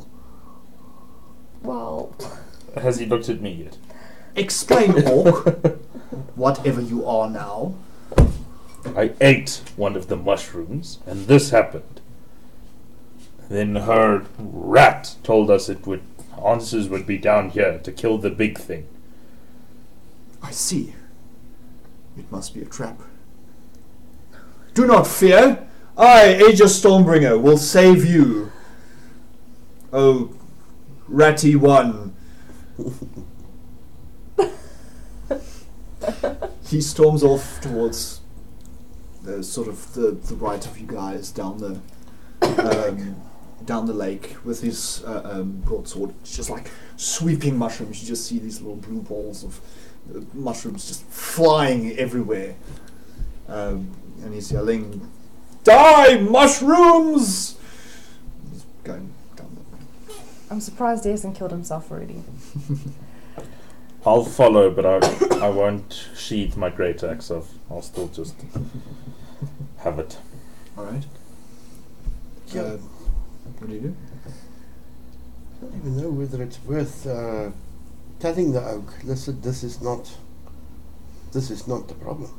[SPEAKER 3] Well,
[SPEAKER 2] Has he looked at me yet?
[SPEAKER 1] Explain, orc. Whatever you are now.
[SPEAKER 2] I ate one of the mushrooms, and this happened. Then her rat told us answers would be down here to kill the big thing.
[SPEAKER 1] I see. It must be a trap. Do not fear. I, Aegis Stormbringer, will save you. Oh, Ratty one. He storms off towards the right of you guys down the lake with his broadsword. It's just like sweeping mushrooms. You just see these little blue balls of mushrooms just flying everywhere, and he's yelling, "Die, mushrooms!" He's going down the way.
[SPEAKER 3] I'm surprised he hasn't killed himself already.
[SPEAKER 2] I'll follow, but I won't sheath my great axe. I'll still just have it.
[SPEAKER 1] All right.
[SPEAKER 4] Yeah.
[SPEAKER 1] What do you do?
[SPEAKER 4] I don't even know whether it's worth telling the oak, listen, this is not the problem.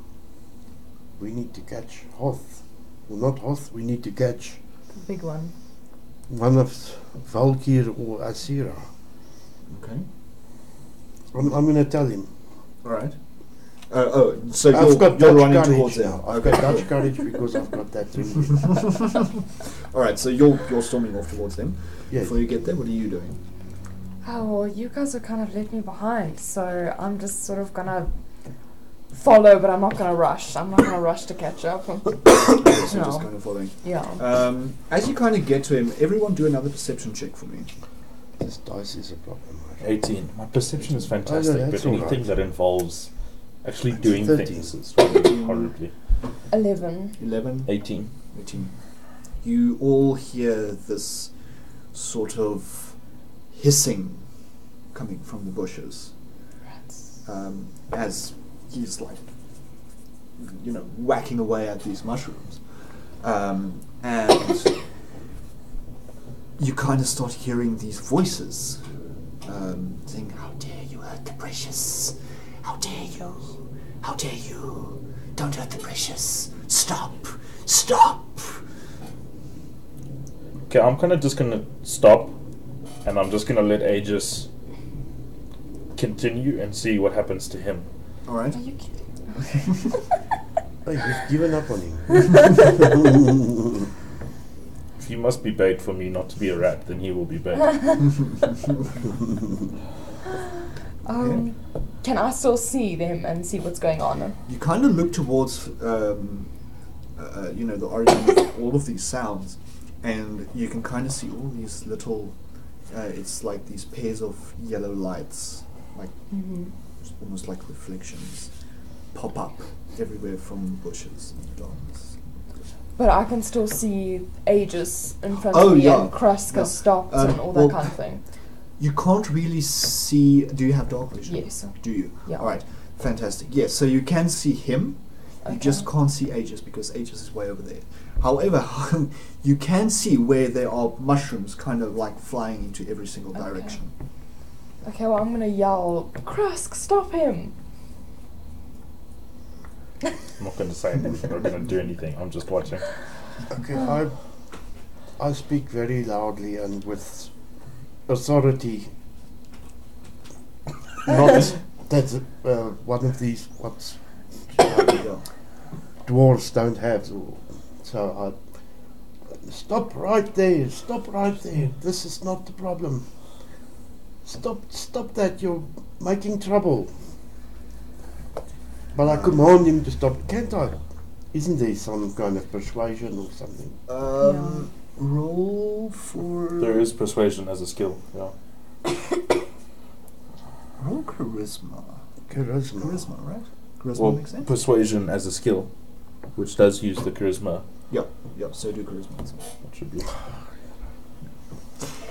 [SPEAKER 4] We need to catch Hoth. Well, not Hoth, we need to catch
[SPEAKER 3] The big one.
[SPEAKER 4] one of Valkyr or Asira.
[SPEAKER 1] Okay.
[SPEAKER 4] I'm going to tell him.
[SPEAKER 1] All right. So
[SPEAKER 4] I've got
[SPEAKER 1] you're
[SPEAKER 4] Dutch
[SPEAKER 1] running
[SPEAKER 4] courage
[SPEAKER 1] towards
[SPEAKER 4] now.
[SPEAKER 1] them.
[SPEAKER 4] I've got Dutch courage because I've got that ring.
[SPEAKER 1] All right. So you're storming off towards them.
[SPEAKER 4] Yes.
[SPEAKER 1] Before you get there, what are you doing?
[SPEAKER 3] Oh, well, you guys have kind of left me behind, so I'm just sort of gonna follow, but I'm not gonna rush. I'm not gonna rush to catch up.
[SPEAKER 1] So you're just
[SPEAKER 3] No.
[SPEAKER 1] kind of following.
[SPEAKER 3] Yeah.
[SPEAKER 1] As you kind of get to him, everyone do another perception check for me.
[SPEAKER 4] This dice is a problem.
[SPEAKER 2] 18. My perception is
[SPEAKER 4] Oh,
[SPEAKER 2] fantastic,
[SPEAKER 4] no, that's
[SPEAKER 2] but anything
[SPEAKER 4] alright.
[SPEAKER 2] that involves actually doing
[SPEAKER 4] 13.
[SPEAKER 2] things is really horribly.
[SPEAKER 3] 11.
[SPEAKER 1] 11.
[SPEAKER 2] 18.
[SPEAKER 1] 18. You all hear this sort of hissing coming from the bushes as he's like, whacking away at these mushrooms. And you kind of start hearing these voices saying, "How dare you hurt the precious? How dare you? How dare you? Don't hurt the precious. Stop! Stop!"
[SPEAKER 2] Okay, I'm kind of just going to stop, and I'm just going to let Aegis continue and see what happens to him.
[SPEAKER 1] All right.
[SPEAKER 3] Are you kidding?
[SPEAKER 4] Oh, you've given up on him.
[SPEAKER 2] If he must be bait for me not to be a rat, then he will be bait.
[SPEAKER 3] Can I still see them and see what's going on?
[SPEAKER 1] You kind of look towards, the origin of all of these sounds, and you can kind of see all these little, it's like these pairs of yellow lights, like almost like reflections, pop up everywhere from bushes and darkness.
[SPEAKER 3] But I can still see Aegis in front
[SPEAKER 1] Oh,
[SPEAKER 3] of me
[SPEAKER 1] yeah.
[SPEAKER 3] and Kruska
[SPEAKER 1] Yeah.
[SPEAKER 3] stopped and all that
[SPEAKER 1] well,
[SPEAKER 3] kind of thing.
[SPEAKER 1] You can't really see. Do you have dark vision?
[SPEAKER 3] Yes.
[SPEAKER 1] Do you?
[SPEAKER 3] Yeah.
[SPEAKER 1] All right. Fantastic. Yes. So you can see him. You
[SPEAKER 3] Okay.
[SPEAKER 1] just can't see Aegis because Aegis is way over there. However, you can see where there are mushrooms kind of like flying into every single
[SPEAKER 3] Okay.
[SPEAKER 1] direction.
[SPEAKER 3] Okay, well, I'm gonna yell, Krusk, stop him!
[SPEAKER 2] I'm not going to say anything. I'm not going to do anything. I'm just watching.
[SPEAKER 4] Okay, I speak very loudly and with authority. Not that one of these dwarves don't have. So I stop right there. Stop right there. This is not the problem. Stop that. You're making trouble. But I command him to stop. Can't I? Isn't there some kind of persuasion or something?
[SPEAKER 1] Roll for.
[SPEAKER 2] There is persuasion as a skill, yeah.
[SPEAKER 1] Roll charisma. Charisma, right? Charisma
[SPEAKER 2] Well,
[SPEAKER 1] makes sense.
[SPEAKER 2] persuasion as a skill, which does use the charisma.
[SPEAKER 1] Yep. So do charisma.
[SPEAKER 2] That should be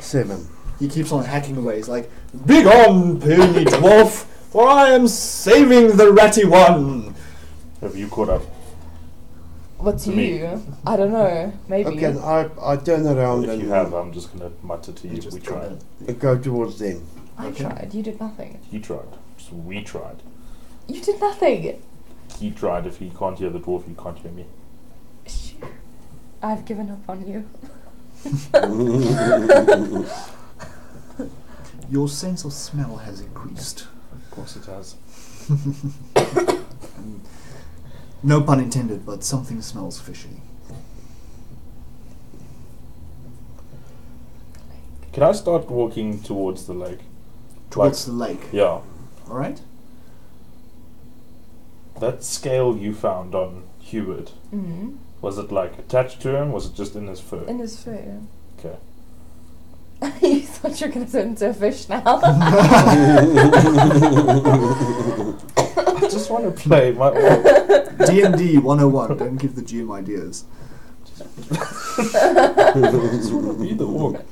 [SPEAKER 4] 7.
[SPEAKER 1] He keeps on hacking away. He's like, "Begone, puny dwarf, for I am saving the ratty one."
[SPEAKER 2] Have you caught up?
[SPEAKER 3] What's
[SPEAKER 2] To me.
[SPEAKER 3] you? I don't know, maybe.
[SPEAKER 4] Okay, I turn around
[SPEAKER 2] If
[SPEAKER 4] and
[SPEAKER 2] you have, I'm just going to mutter to you.
[SPEAKER 1] You just
[SPEAKER 2] We tried.
[SPEAKER 4] go towards them.
[SPEAKER 3] I
[SPEAKER 1] Okay.
[SPEAKER 3] tried, you did nothing.
[SPEAKER 2] He tried. So we tried.
[SPEAKER 3] You did nothing!
[SPEAKER 2] He tried. If he can't hear the dwarf, he can't hear me.
[SPEAKER 3] Shh. I've given up on you.
[SPEAKER 1] Your sense of smell has increased.
[SPEAKER 2] Of course it has.
[SPEAKER 1] No pun intended, but something smells fishy.
[SPEAKER 2] Can I start walking towards the lake?
[SPEAKER 1] Towards the lake.
[SPEAKER 2] Yeah.
[SPEAKER 1] Alright?
[SPEAKER 2] That scale you found on Hubert,
[SPEAKER 3] Mm-hmm.
[SPEAKER 2] was it like attached to him? Was it just in his fur?
[SPEAKER 3] In his fur.
[SPEAKER 2] Okay.
[SPEAKER 3] You thought you were going to turn into a fish now?
[SPEAKER 2] I just want to play my orc.
[SPEAKER 1] D&D 101. Don't give the GM ideas.
[SPEAKER 2] I just want to be the orc.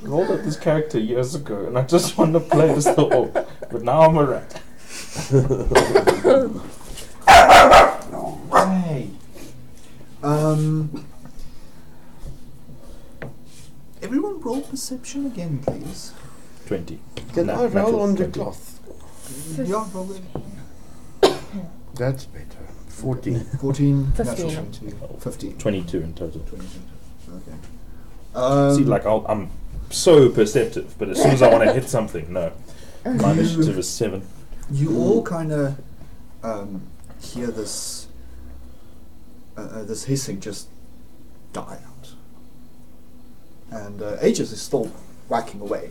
[SPEAKER 2] I rolled up this character years ago and I just want to play as the orc. But now I'm a rat.
[SPEAKER 1] Hey. Everyone roll perception again, please.
[SPEAKER 2] 20.
[SPEAKER 4] Can I
[SPEAKER 2] Natural
[SPEAKER 4] roll on the
[SPEAKER 2] 20.
[SPEAKER 4] cloth?
[SPEAKER 1] Yeah, roll it.
[SPEAKER 4] That's better. 14.
[SPEAKER 1] 14.
[SPEAKER 3] 15.
[SPEAKER 1] natural 20, 15.
[SPEAKER 2] 22 in total.
[SPEAKER 1] 22.
[SPEAKER 2] See, like I'm so perceptive, but as soon as I want to hit something, no. My initiative is 7.
[SPEAKER 1] You all kind of hear this this hissing just die out, and Aegis is still whacking away,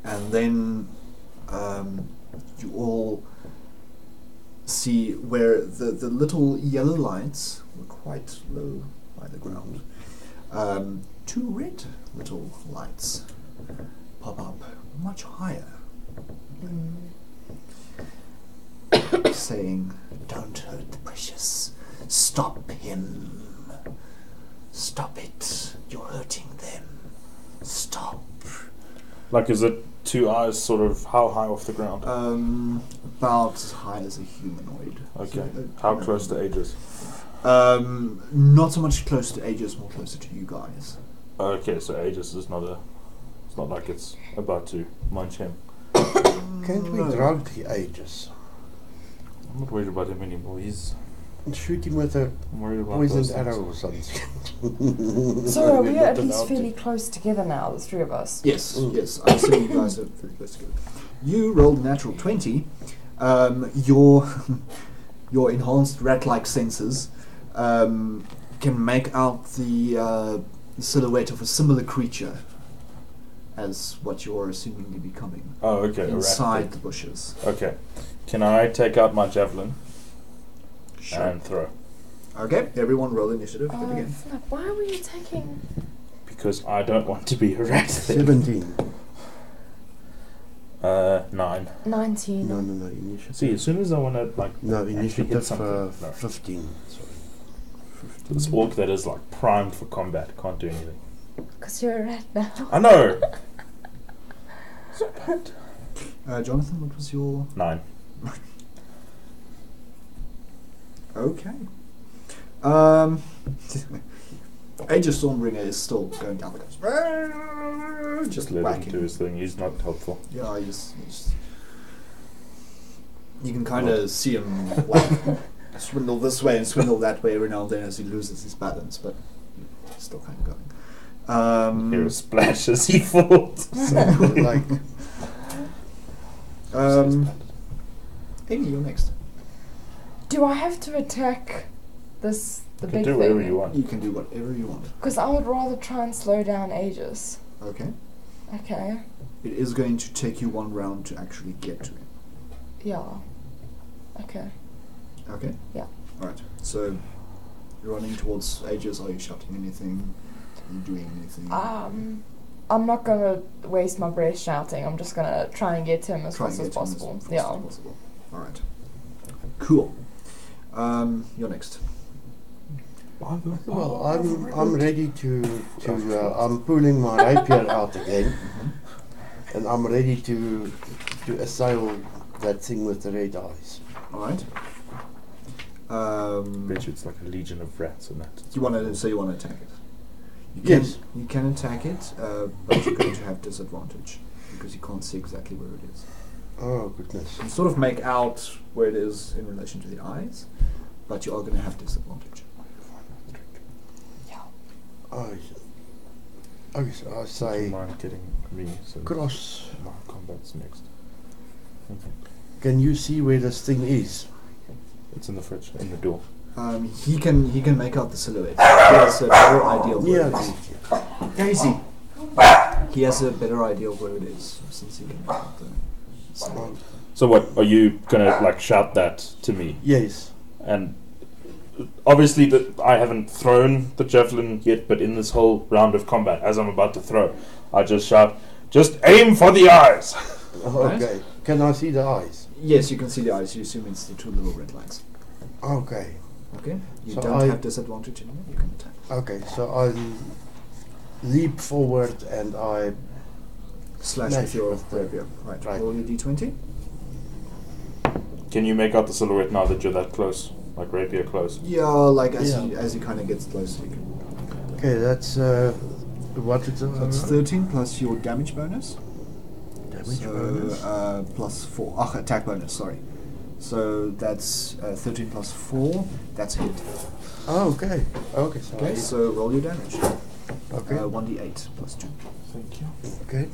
[SPEAKER 1] and then you all see where the little yellow lights were quite low by the ground. 2 red little lights pop up much higher, saying, "Don't hurt the precious. Stop him. Stop it. You're hurting them. Stop."
[SPEAKER 2] Like, is it 2 eyes sort of how high off the ground?
[SPEAKER 1] About as high as a humanoid.
[SPEAKER 2] Okay.
[SPEAKER 1] So,
[SPEAKER 2] How close to Aegis?
[SPEAKER 1] Not so much close to Aegis, more closer to you guys.
[SPEAKER 2] Okay, so Aegis is not a... It's not like it's about to munch him.
[SPEAKER 4] Can't we drug the Aegis?
[SPEAKER 2] I'm not worried about him anymore.
[SPEAKER 4] And shoot him with a
[SPEAKER 2] I'm worried about
[SPEAKER 4] poisoned
[SPEAKER 2] those
[SPEAKER 4] arrow
[SPEAKER 2] things.
[SPEAKER 4] or something.
[SPEAKER 3] So are we
[SPEAKER 4] Let
[SPEAKER 3] at
[SPEAKER 4] them
[SPEAKER 3] least
[SPEAKER 4] out.
[SPEAKER 3] fairly close together now, the 3 of us?
[SPEAKER 1] Yes,
[SPEAKER 4] Mm.
[SPEAKER 1] yes. I assume you guys are pretty close together. You rolled natural 20. Your your enhanced rat-like senses can make out the silhouette of a similar creature as what you're assumingly becoming
[SPEAKER 2] Oh, okay. a rat
[SPEAKER 1] inside
[SPEAKER 2] thing.
[SPEAKER 1] the bushes.
[SPEAKER 2] Okay. Can I take out my javelin and throw?
[SPEAKER 1] Okay, everyone roll initiative again.
[SPEAKER 3] Flip, why were you taking...
[SPEAKER 2] Because I don't want to be a rat thing.
[SPEAKER 4] 17.
[SPEAKER 2] 9.
[SPEAKER 3] 19.
[SPEAKER 4] No, initiative.
[SPEAKER 2] See, as soon as I want to, like,
[SPEAKER 4] No,
[SPEAKER 2] actually hit
[SPEAKER 4] initiative
[SPEAKER 2] something. No.
[SPEAKER 4] 15. Sorry.
[SPEAKER 2] This orc that is, like, primed for combat can't do anything.
[SPEAKER 3] Because you're a rat now.
[SPEAKER 2] I know! So bad.
[SPEAKER 1] Jonathan, what was your...
[SPEAKER 2] 9.
[SPEAKER 1] Okay. Aegis Stormbringer is still going down the coast. Just
[SPEAKER 2] Let him
[SPEAKER 1] whacking.
[SPEAKER 2] do his thing. He's not helpful.
[SPEAKER 1] Yeah, he's you can kind of see him like swindle this way and swindle that way every now and then as he loses his balance, but he's still kind of going.
[SPEAKER 2] Hear a splash as he falls.
[SPEAKER 4] Like,
[SPEAKER 1] Amy, you're next.
[SPEAKER 3] Do I have to attack the
[SPEAKER 2] You
[SPEAKER 3] big
[SPEAKER 2] can do
[SPEAKER 3] thing?
[SPEAKER 2] whatever you want.
[SPEAKER 1] You can do whatever you want.
[SPEAKER 3] Because I would rather try and slow down Aegis.
[SPEAKER 1] Okay.
[SPEAKER 3] Okay.
[SPEAKER 1] It is going to take you 1 round to actually get to him.
[SPEAKER 3] Yeah. Okay.
[SPEAKER 1] Okay?
[SPEAKER 3] Yeah.
[SPEAKER 1] Alright, so you're running towards Aegis. Are you shouting anything? Are you doing anything?
[SPEAKER 3] I'm not gonna waste my breath shouting. I'm just gonna try and get to him as
[SPEAKER 1] Try
[SPEAKER 3] fast
[SPEAKER 1] and
[SPEAKER 3] as
[SPEAKER 1] get to him
[SPEAKER 3] possible.
[SPEAKER 1] as fast
[SPEAKER 3] Yeah.
[SPEAKER 1] as possible. Alright. Cool. You're next.
[SPEAKER 4] well, I'm ready to I'm pulling my rapier out again, and I'm ready to assail that thing with the red eyes.
[SPEAKER 1] Alright.
[SPEAKER 2] Bet you it's like a legion of rats and that.
[SPEAKER 1] You want to attack it?
[SPEAKER 4] Yes.
[SPEAKER 1] You can attack it, but you're going to have disadvantage because you can't see exactly where it is.
[SPEAKER 4] Oh goodness.
[SPEAKER 1] You can sort of make out where it is in relation to the eyes, but you are going to have disadvantage.
[SPEAKER 4] Okay, so I
[SPEAKER 2] Do you
[SPEAKER 4] say
[SPEAKER 2] mind getting me some
[SPEAKER 4] cross.
[SPEAKER 2] my combat's next? Thank you.
[SPEAKER 4] Can you see where this thing is?
[SPEAKER 2] It's in the fridge, in the door.
[SPEAKER 1] He can make out the silhouette. He has a better idea of where
[SPEAKER 4] Yeah.
[SPEAKER 1] it is. Casey. He has a better idea of where it is since he can make out the silhouette.
[SPEAKER 2] So what, are you gonna like shout that to me?
[SPEAKER 4] Yes.
[SPEAKER 2] And obviously I haven't thrown the javelin yet, but in this whole round of combat, as I'm about to throw, I just shout, just aim for the eyes!
[SPEAKER 4] Okay. Can I see the eyes?
[SPEAKER 1] Yes, you can see the eyes. You assume it's the 2 little red lines.
[SPEAKER 4] Okay.
[SPEAKER 1] Okay? You
[SPEAKER 4] So
[SPEAKER 1] don't
[SPEAKER 4] I-
[SPEAKER 1] have disadvantage anymore. You can attack.
[SPEAKER 4] Okay. So I leap forward and I
[SPEAKER 1] Slash
[SPEAKER 4] Smash
[SPEAKER 1] with your
[SPEAKER 4] with the-
[SPEAKER 1] rapier. Right.
[SPEAKER 4] right.
[SPEAKER 1] Roll your d20.
[SPEAKER 2] Can you make out the silhouette now that you're that close? Like rapier close?
[SPEAKER 1] Yeah, like as
[SPEAKER 4] Yeah.
[SPEAKER 1] he kind of gets closer, you can.
[SPEAKER 4] Okay, that's what is it?
[SPEAKER 1] That's 13 plus your damage bonus.
[SPEAKER 4] Damage
[SPEAKER 1] So,
[SPEAKER 4] bonus.
[SPEAKER 1] plus 4. Attack bonus, sorry. So that's 13 plus 4. That's hit.
[SPEAKER 4] Oh, okay. Okay, so
[SPEAKER 1] Okay, so roll your damage.
[SPEAKER 4] Okay.
[SPEAKER 1] 1d8 plus 2.
[SPEAKER 2] Thank you.
[SPEAKER 4] Okay.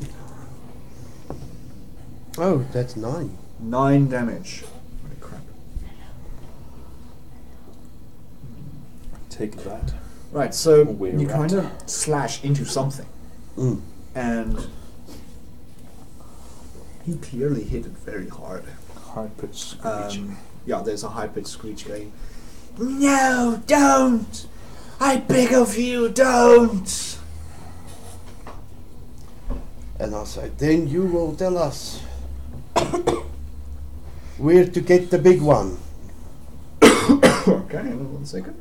[SPEAKER 4] Oh, that's 9.
[SPEAKER 1] 9 damage. Holy crap.
[SPEAKER 2] Take that.
[SPEAKER 1] Right, so
[SPEAKER 2] Away
[SPEAKER 1] you
[SPEAKER 2] rat.
[SPEAKER 1] kind of slash into something, and he clearly hit it very hard.
[SPEAKER 2] High pitch screech.
[SPEAKER 1] Yeah, there's a high-pitched screech going, "No, don't! I beg of you, don't!"
[SPEAKER 4] And I say, then you will tell us where to get the big one.
[SPEAKER 1] Okay, hang on 1 second.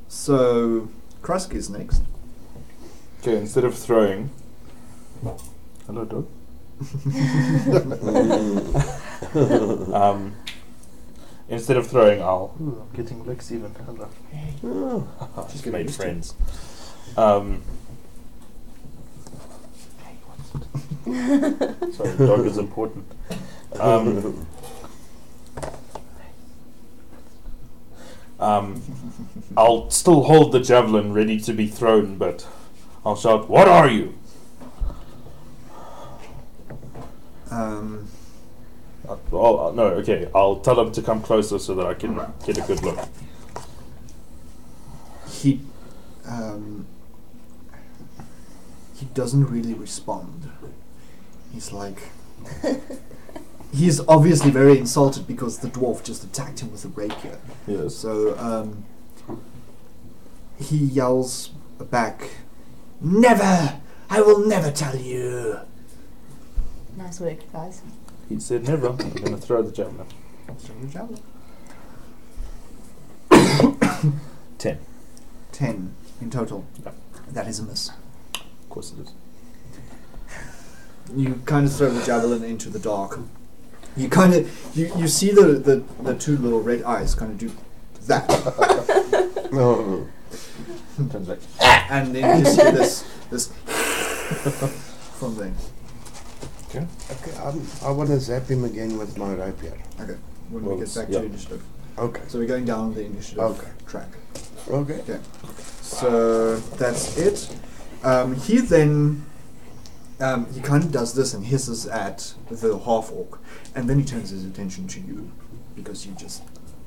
[SPEAKER 1] So, Krusk is next.
[SPEAKER 2] Okay, instead of throwing... Hello, dog. Instead of throwing, I'm getting licks even. Hello.
[SPEAKER 4] Oh,
[SPEAKER 2] Just
[SPEAKER 1] get
[SPEAKER 2] made
[SPEAKER 1] used to
[SPEAKER 2] friends. Sorry, dog is important. I'll still hold the javelin ready to be thrown, but I'll shout, "What are you?" No, okay. I'll tell him to come closer so that I can get a good look.
[SPEAKER 1] He doesn't really respond. He's like, he's obviously very insulted because the dwarf just attacked him with a rapier.
[SPEAKER 2] Yes.
[SPEAKER 1] So he yells back, "Never! I will never tell you."
[SPEAKER 5] Nice work, guys.
[SPEAKER 2] He said never. I'm going to throw the javelin.
[SPEAKER 1] Throw the javelin.
[SPEAKER 2] 10.
[SPEAKER 1] 10 in total.
[SPEAKER 2] Yeah.
[SPEAKER 1] That is a miss.
[SPEAKER 2] Of course it is.
[SPEAKER 1] You kind of throw the javelin into the dark. You kind of you see the two little red eyes kind of do that,
[SPEAKER 4] no.
[SPEAKER 2] Turns like,
[SPEAKER 1] and then you see this from there.
[SPEAKER 2] okay.
[SPEAKER 4] Okay, I want to zap him again with my rapier.
[SPEAKER 1] Okay, when
[SPEAKER 2] Well,
[SPEAKER 1] we get back
[SPEAKER 2] yeah.
[SPEAKER 1] to initiative.
[SPEAKER 4] Okay.
[SPEAKER 1] So we're going down the initiative track.
[SPEAKER 4] Okay.
[SPEAKER 1] Okay. So that's it. He then he kind of does this and hisses at the half orc, and then he turns his attention to you because you just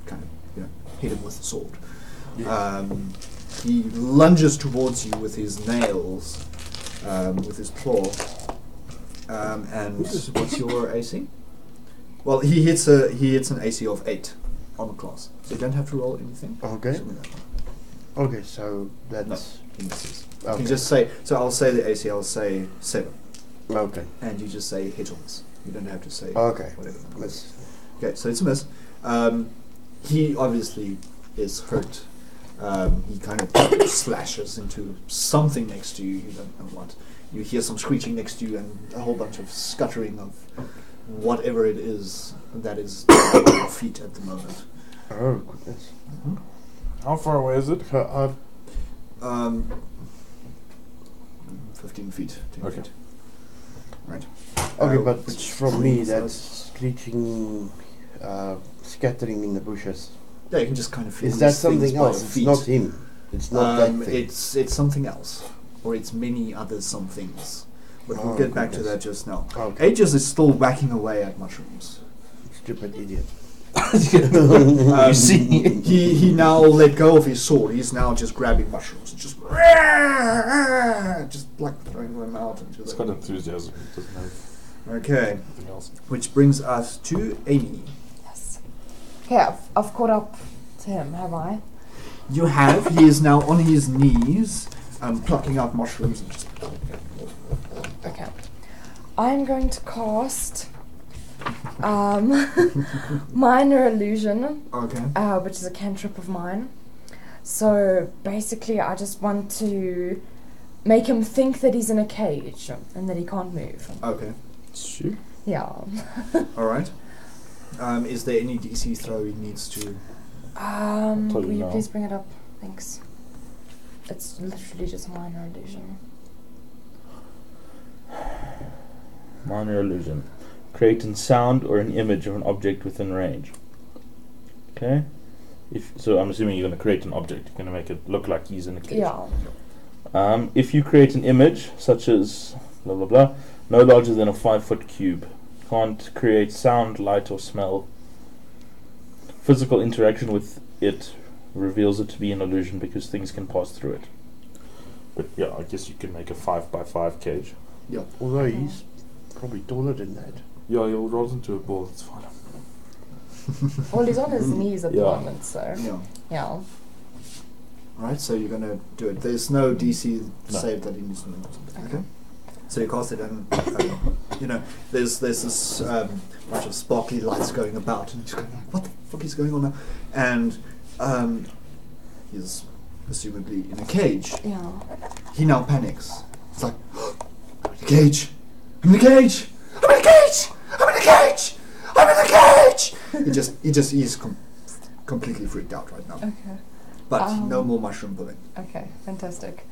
[SPEAKER 1] kind of hit him with the sword.
[SPEAKER 4] Yeah.
[SPEAKER 1] He lunges towards you with his nails, with his claw. And what's your AC? Well, he hits an AC of 8 armor class, so you don't have to roll anything.
[SPEAKER 4] Okay.
[SPEAKER 1] Something like that.
[SPEAKER 4] Okay, so that's...
[SPEAKER 1] No, he misses. You
[SPEAKER 4] Okay.
[SPEAKER 1] can just say, so I'll say the AC, I'll say 7,
[SPEAKER 4] Okay.
[SPEAKER 1] and you just say hit or miss. You don't have to say
[SPEAKER 4] Okay.
[SPEAKER 1] whatever. the number is.
[SPEAKER 4] Let's...
[SPEAKER 1] Okay, so it's a miss. He obviously is hurt. He kind of slashes into something next to you. You don't know what. You hear some screeching next to you and a whole bunch of scuttering of whatever it is that is at your feet at the moment.
[SPEAKER 4] Oh, goodness.
[SPEAKER 2] How far away is it?
[SPEAKER 4] So
[SPEAKER 1] 15 feet. 10
[SPEAKER 2] Okay.
[SPEAKER 1] feet. Right.
[SPEAKER 4] okay, but
[SPEAKER 1] which
[SPEAKER 4] from me,
[SPEAKER 1] brings
[SPEAKER 4] that's
[SPEAKER 1] us-
[SPEAKER 4] screeching, scattering in the bushes.
[SPEAKER 1] Yeah, you can just kind of feel
[SPEAKER 4] Is that
[SPEAKER 1] these things
[SPEAKER 4] something
[SPEAKER 1] by
[SPEAKER 4] else?
[SPEAKER 1] your
[SPEAKER 4] It's
[SPEAKER 1] feet.
[SPEAKER 4] not him. It's not that thing.
[SPEAKER 1] It's something else, or it's many other somethings. But we'll
[SPEAKER 4] Oh,
[SPEAKER 1] get back to
[SPEAKER 4] goodness.
[SPEAKER 1] that just now.
[SPEAKER 4] Okay.
[SPEAKER 1] Aegis is still whacking away at mushrooms.
[SPEAKER 4] Stupid idiot.
[SPEAKER 1] You see, he now let go of his sword. He's now just grabbing mushrooms, just like throwing them out into
[SPEAKER 2] It's
[SPEAKER 1] the.
[SPEAKER 2] got enthusiasm. It doesn't have
[SPEAKER 1] Okay,
[SPEAKER 2] anything else.
[SPEAKER 1] which brings us to Amy.
[SPEAKER 3] Yes. Okay, I've caught up to him, have I?
[SPEAKER 1] You have. He is now on his knees, plucking out mushrooms and just.
[SPEAKER 3] Okay. I'm going to cast Minor Illusion,
[SPEAKER 1] Okay.
[SPEAKER 3] which is a cantrip of mine. So basically, I just want to make him think that he's in a cage and that he can't move.
[SPEAKER 1] Okay.
[SPEAKER 2] Shoot.
[SPEAKER 3] Yeah.
[SPEAKER 1] All right. Is there any DC throw he needs to?
[SPEAKER 2] tell you
[SPEAKER 3] Will you
[SPEAKER 2] now.
[SPEAKER 3] please bring it up? Thanks. It's literally just a minor illusion.
[SPEAKER 2] Minor illusion. Create a sound or an image of an object within range. Okay. So I'm assuming you're going to create an object. You're going to make it look like he's in a cage.
[SPEAKER 3] Yeah.
[SPEAKER 2] If you create an image, such as blah blah blah, no larger than a 5-foot cube, can't create sound, light, or smell. Physical interaction with it reveals it to be an illusion because things can pass through it. But yeah, I guess you can make a 5x5 cage.
[SPEAKER 1] Yeah.
[SPEAKER 4] Although he's probably taller than that.
[SPEAKER 2] Yeah, you'll roll into a ball. It's fine.
[SPEAKER 3] Well, he's on his knees at the
[SPEAKER 2] Yeah.
[SPEAKER 3] moment, so
[SPEAKER 1] Yeah.
[SPEAKER 3] yeah.
[SPEAKER 1] Right, so you're going to do it. There's no DC
[SPEAKER 2] No.
[SPEAKER 1] save that he needs to make. Okay. So you cast it and, there's this bunch of sparkly lights going about and he's going like, what the fuck is going on now? And he's presumably in a cage.
[SPEAKER 3] Yeah.
[SPEAKER 1] He now panics. It's like, I'm in a cage! I'm in a cage! I'm in a cage! I'm in a cage! I'm in a cage! He's completely freaked out right now.
[SPEAKER 3] Okay.
[SPEAKER 1] But no more mushroom pulling.
[SPEAKER 3] Okay, fantastic.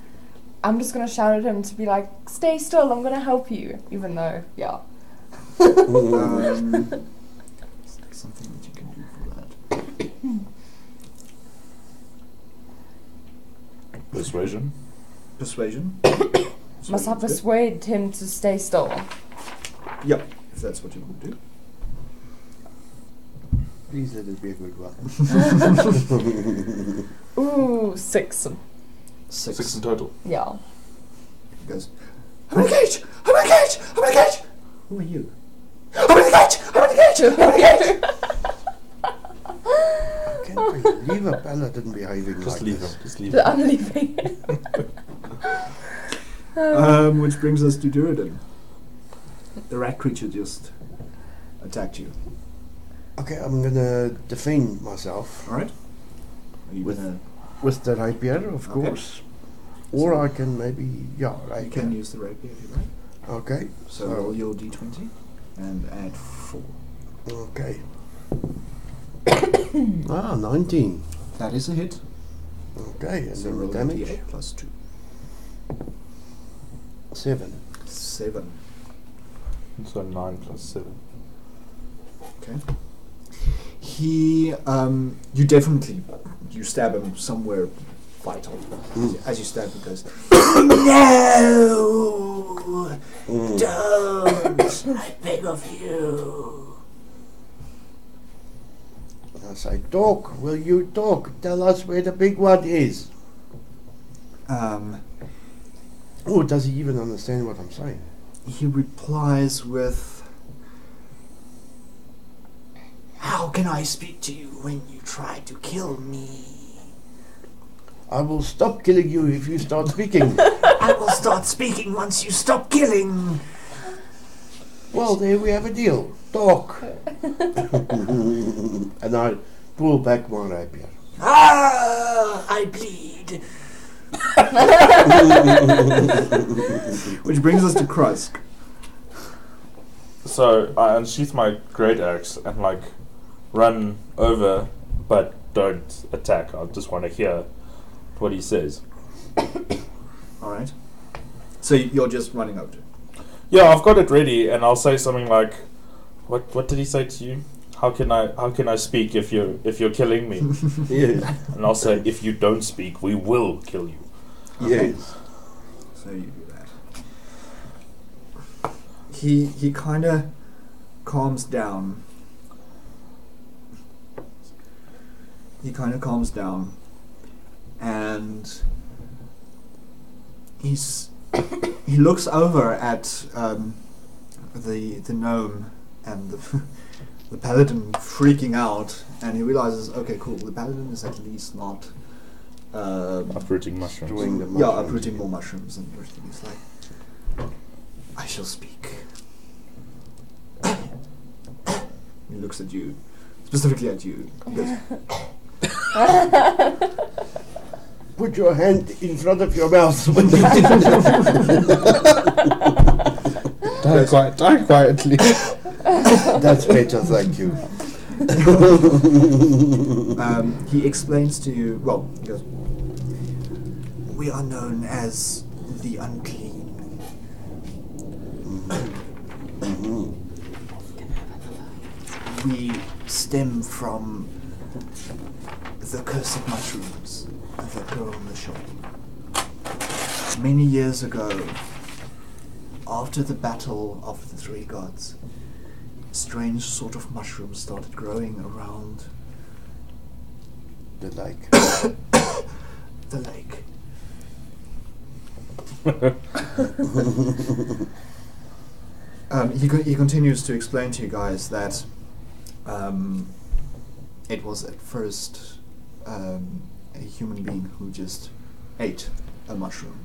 [SPEAKER 3] I'm just gonna shout at him to be like, stay still, I'm gonna help you. Even though, yeah.
[SPEAKER 1] Something that you can do for that.
[SPEAKER 2] Persuasion.
[SPEAKER 1] Persuasion.
[SPEAKER 3] Must I
[SPEAKER 1] Persuasion's good.
[SPEAKER 3] persuade him to stay still?
[SPEAKER 1] Yep, if that's what you want to do.
[SPEAKER 4] Please let it be a good one.
[SPEAKER 3] Ooh, 6.
[SPEAKER 2] 6 in total.
[SPEAKER 3] Yeah.
[SPEAKER 1] He goes, I'm in a cage! I'm in a cage! I'm in a cage! Who are you? I'm in a cage! I'm in a cage! I'm in a cage!
[SPEAKER 4] I can't believe a paladin behaving
[SPEAKER 2] Just
[SPEAKER 4] like
[SPEAKER 2] leave
[SPEAKER 4] this.
[SPEAKER 2] him. Just leave him.
[SPEAKER 3] I'm leaving.
[SPEAKER 1] Which brings us to Duridan. The rat creature just attacked you.
[SPEAKER 4] Okay, I'm gonna defend myself
[SPEAKER 1] Alright? Are you
[SPEAKER 4] With-
[SPEAKER 1] gonna...
[SPEAKER 4] with the rapier, of
[SPEAKER 1] Okay.
[SPEAKER 4] course. Or I can maybe,
[SPEAKER 1] You
[SPEAKER 4] rapier.
[SPEAKER 1] can use the rapier if you like.
[SPEAKER 4] Okay,
[SPEAKER 1] So roll your d20 and add 4.
[SPEAKER 4] okay. 19.
[SPEAKER 1] That is a hit.
[SPEAKER 4] Okay, and
[SPEAKER 1] So
[SPEAKER 4] then the
[SPEAKER 1] roll your
[SPEAKER 4] damage.
[SPEAKER 1] d8 plus 2.
[SPEAKER 4] 7.
[SPEAKER 1] 7.
[SPEAKER 2] So 9 plus 7.
[SPEAKER 1] Okay. He, you definitely, you stab him somewhere vital. As you stab him, he goes, no! Don't! I beg of you.
[SPEAKER 4] I say, talk, will you talk? Tell us where the big one is. Oh, does he even understand what I'm saying?
[SPEAKER 1] He replies with, how can I speak to you when you try to kill me?
[SPEAKER 4] I will stop killing you if you start speaking.
[SPEAKER 1] I will start speaking once you stop killing.
[SPEAKER 4] Well, there we have a deal. Talk. And I pull back my rapier.
[SPEAKER 1] Ah, I bleed. Which brings us to Krusk.
[SPEAKER 2] So I unsheath my great axe and run over, but don't attack. I just want to hear what he says.
[SPEAKER 1] Alright. So you're just running over to him.
[SPEAKER 2] Yeah, I've got it ready, and I'll say something like, "What did he say to you? How can I speak if you're killing me?"
[SPEAKER 4] Yes.
[SPEAKER 2] And I'll say, "If you don't speak, we will kill you."
[SPEAKER 4] Yes.
[SPEAKER 1] So you do that. He kind of calms down. And he looks over at the gnome and the paladin freaking out, and he realizes, okay, cool, the paladin is at least not
[SPEAKER 2] Uprooting mushrooms.
[SPEAKER 4] Doing the
[SPEAKER 1] yeah,
[SPEAKER 4] mushrooms.
[SPEAKER 1] uprooting more mushrooms and everything. He's like, I shall speak. He looks at you, specifically at you. He goes,
[SPEAKER 4] Put your hand in front of your mouth. When you
[SPEAKER 6] Die quietly.
[SPEAKER 4] That's better, thank you.
[SPEAKER 1] he explains to you, well, he goes, we are known as the unclean. We stem from the cursed mushrooms that grow on the shore. Many years ago, after the battle of the three gods, strange sort of mushrooms started growing around
[SPEAKER 4] The lake.
[SPEAKER 1] the lake. He continues to explain to you guys that it was at first a human being who just ate a mushroom.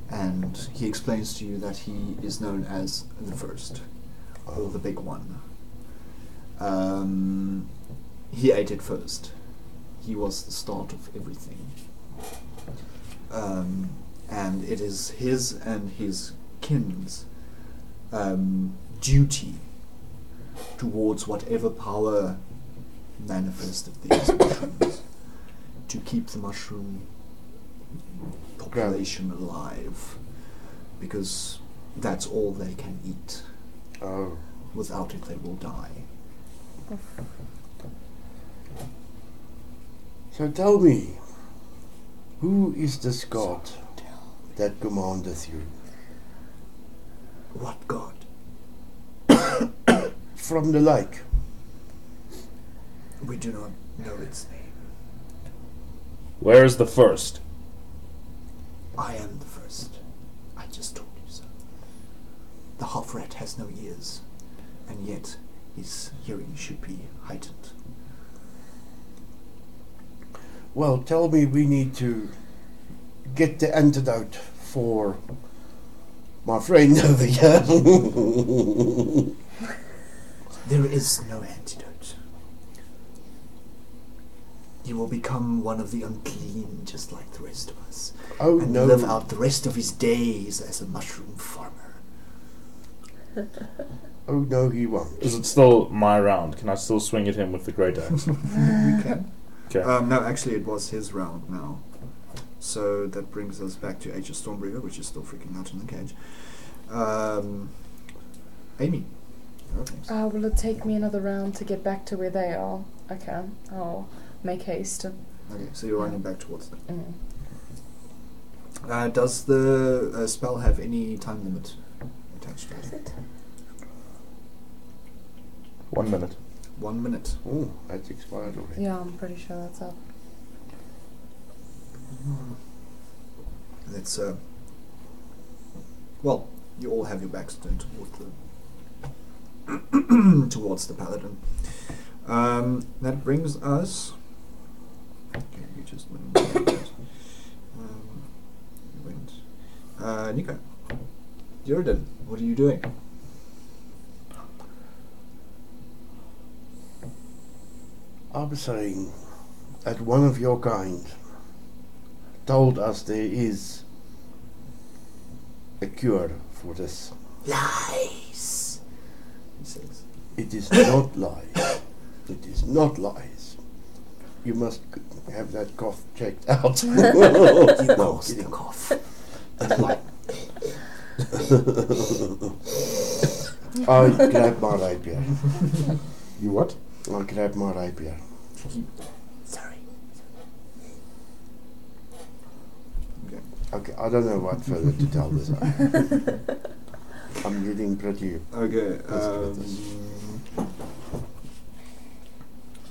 [SPEAKER 1] And he explains to you that he is known as the first, or the big one. He ate it first. He was the start of everything. And it is his and his kin's duty towards whatever power manifested these mushrooms to keep the mushroom population alive, because that's all they can eat.
[SPEAKER 4] Oh.
[SPEAKER 1] Without it, they will die.
[SPEAKER 4] So tell me, who is this god that commandeth you?
[SPEAKER 1] What god?
[SPEAKER 4] From the lake.
[SPEAKER 1] We do not know its name.
[SPEAKER 2] Where is the first?
[SPEAKER 1] I am the first. I just told you so. The half-rat has no ears, and yet his hearing should be heightened.
[SPEAKER 4] Well, tell me, we need to get the antidote for my friend over here.
[SPEAKER 1] There is no antidote. He will become one of the unclean, just like the rest of us,
[SPEAKER 4] Oh
[SPEAKER 1] and
[SPEAKER 4] no.
[SPEAKER 1] live out the rest of his days as a mushroom farmer.
[SPEAKER 4] Oh no, he won't.
[SPEAKER 2] Is it still my round? Can I still swing at him with the great axe?
[SPEAKER 1] We can.
[SPEAKER 2] Okay.
[SPEAKER 1] No, actually, it was his round now. So that brings us back to H. Stormbreaker, which is still freaking out in the cage. Amy, you're up next.
[SPEAKER 3] Will it take me another round to get back to where they are? Okay, I'll make haste.
[SPEAKER 1] Okay, so you're running back towards them.
[SPEAKER 3] Mm.
[SPEAKER 1] Does the spell have any time limit attached to it?
[SPEAKER 2] 1 minute.
[SPEAKER 1] 1 minute.
[SPEAKER 4] Oh, that's expired already.
[SPEAKER 3] Yeah, I'm pretty sure that's up.
[SPEAKER 1] It's well, you all have your backs turned towards the paladin. That brings us. Okay, you just went. You went. Nico, Jordan, what are you doing?
[SPEAKER 4] I'm saying that one of your kind told us there is a cure for this.
[SPEAKER 1] Lies, he says.
[SPEAKER 4] It is not lies. It is not lies. You must have that cough checked out.
[SPEAKER 1] You
[SPEAKER 4] No,
[SPEAKER 1] caused the
[SPEAKER 4] kidding.
[SPEAKER 1] cough. Like,
[SPEAKER 4] I grab my rapier.
[SPEAKER 2] You what?
[SPEAKER 4] I grab my rapier.
[SPEAKER 1] sorry. Okay.
[SPEAKER 4] Okay, I don't know what further to tell this. I'm getting pretty.
[SPEAKER 1] Okay.
[SPEAKER 4] Let's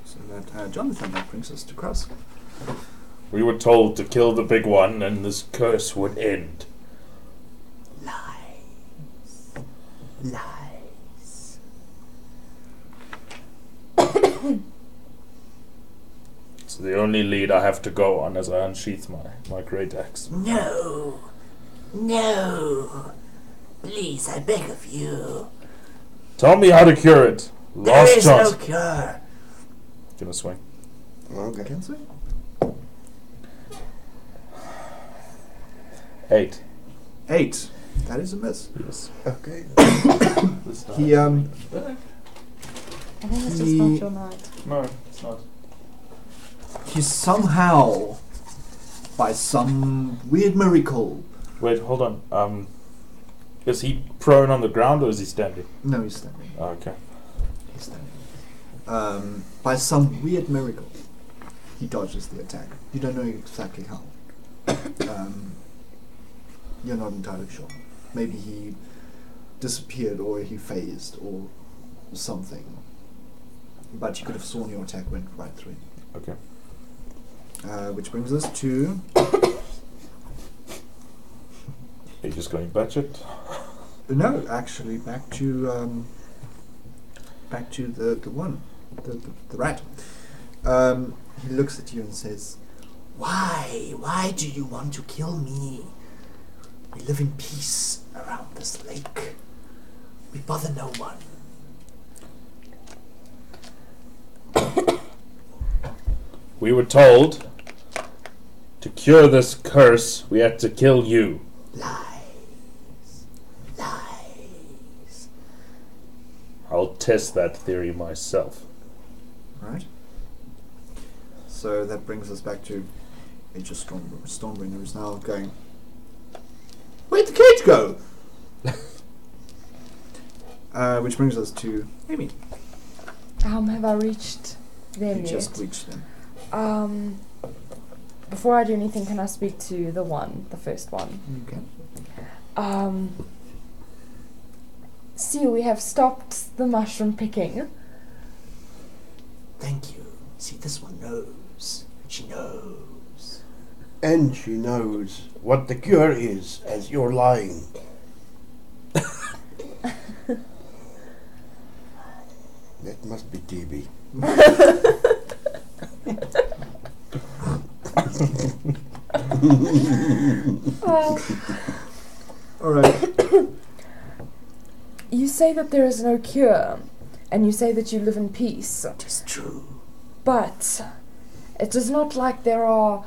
[SPEAKER 1] So that Jonathan, that brings us to Krusk.
[SPEAKER 2] We were told to kill the big one and this curse would end.
[SPEAKER 1] Lies. Lies.
[SPEAKER 2] It's the only lead I have to go on as I unsheath my great axe.
[SPEAKER 1] No. No. Please, I beg of you.
[SPEAKER 2] Tell me how to cure it.
[SPEAKER 1] There
[SPEAKER 2] Last
[SPEAKER 1] is
[SPEAKER 2] chance.
[SPEAKER 1] no cure.
[SPEAKER 2] Gonna swing.
[SPEAKER 4] Okay.
[SPEAKER 1] Can say?
[SPEAKER 2] 8.
[SPEAKER 1] 8. That is a miss.
[SPEAKER 2] Yes.
[SPEAKER 4] Okay.
[SPEAKER 1] He
[SPEAKER 3] I think it's just
[SPEAKER 1] He-
[SPEAKER 3] not your night.
[SPEAKER 2] No, it's not.
[SPEAKER 1] he somehow, by some weird miracle.
[SPEAKER 2] Wait, hold on. Is he prone on the ground or is he standing?
[SPEAKER 1] No, he's standing.
[SPEAKER 2] Oh, okay.
[SPEAKER 1] He's standing. By some weird miracle, he dodges the attack. You don't know exactly how. You're not entirely sure. Maybe he disappeared or he phased or something. But you could have sworn your attack went right through him.
[SPEAKER 2] Okay.
[SPEAKER 1] Which brings us to...
[SPEAKER 2] Are you just going budget?
[SPEAKER 1] No, actually, back to the one, the rat. He looks at you and says, "Why? Why do you want to kill me? We live in peace around this lake. We bother no one."
[SPEAKER 2] We were told to cure this curse, we had to kill you.
[SPEAKER 1] Lies. Lies.
[SPEAKER 2] I'll test that theory myself.
[SPEAKER 1] Right. So that brings us back to Major Stormbringer is now going, "Where'd the cage go?" Which brings us to Amy.
[SPEAKER 3] Have I reached them
[SPEAKER 1] You
[SPEAKER 3] yet?
[SPEAKER 1] just reached them.
[SPEAKER 3] Before I do anything, can I speak to the first one?
[SPEAKER 1] Okay.
[SPEAKER 3] See, we have stopped the mushroom picking.
[SPEAKER 1] Thank you. See, this one knows. She knows.
[SPEAKER 4] And she knows what the cure is, as you're lying. That must be TB.
[SPEAKER 1] All right.
[SPEAKER 3] You say that there is no cure, and you say that you live in peace.
[SPEAKER 1] It is true.
[SPEAKER 3] But it is not like there are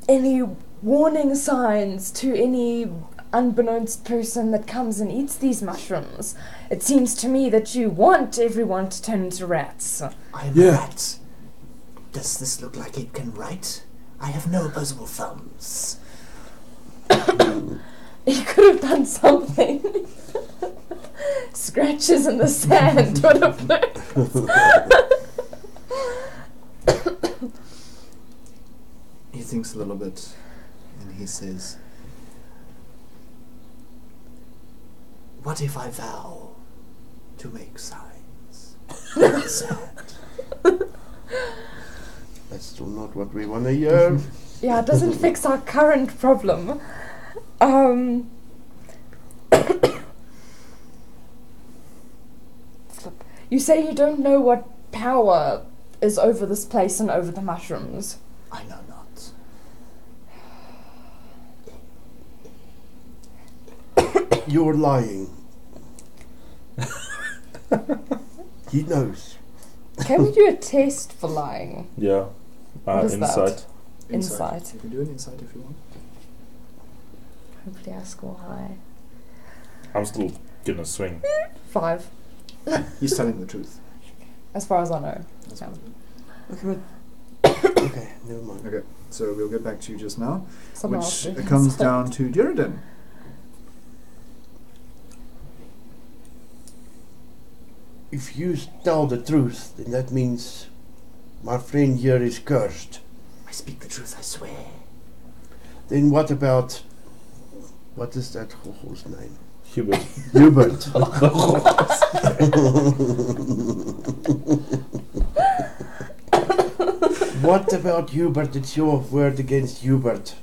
[SPEAKER 3] any warning signs to any unbeknownst person that comes and eats these mushrooms. It seems to me that you want everyone to turn into rats.
[SPEAKER 1] I'm
[SPEAKER 4] Yeah.
[SPEAKER 1] a rat. Does this look like it can write? I have no opposable thumbs.
[SPEAKER 3] You could have done something. Scratches in the sand would have worked.
[SPEAKER 1] He thinks a little bit, and he says, "What if I vow to make signs?" Sad.
[SPEAKER 4] That's still not what we want to hear.
[SPEAKER 3] Yeah, it doesn't fix our current problem. You say you don't know what power is over this place and over the mushrooms.
[SPEAKER 1] I know not.
[SPEAKER 4] You're lying. He knows.
[SPEAKER 3] Can we do a test for lying?
[SPEAKER 2] Yeah.
[SPEAKER 3] What is that?
[SPEAKER 2] Insight.
[SPEAKER 3] Insight.
[SPEAKER 1] You can do an insight if you want.
[SPEAKER 3] Hopefully I score high.
[SPEAKER 2] I'm still gonna swing.
[SPEAKER 3] 5,
[SPEAKER 1] He's telling the truth.
[SPEAKER 3] as far as I know.
[SPEAKER 1] That's
[SPEAKER 3] Yeah.
[SPEAKER 1] fine.
[SPEAKER 4] Okay, never mind.
[SPEAKER 1] Okay, so we'll get back to you just now,
[SPEAKER 3] Someone else
[SPEAKER 1] which
[SPEAKER 3] do
[SPEAKER 1] comes
[SPEAKER 3] insight.
[SPEAKER 1] down to Duridan.
[SPEAKER 4] If you tell the truth, then that means my friend here is cursed.
[SPEAKER 1] I speak the truth, I swear.
[SPEAKER 4] Then what about... What is that horse's name?
[SPEAKER 2] Hubert.
[SPEAKER 4] Hubert. What about Hubert? It's your word against Hubert.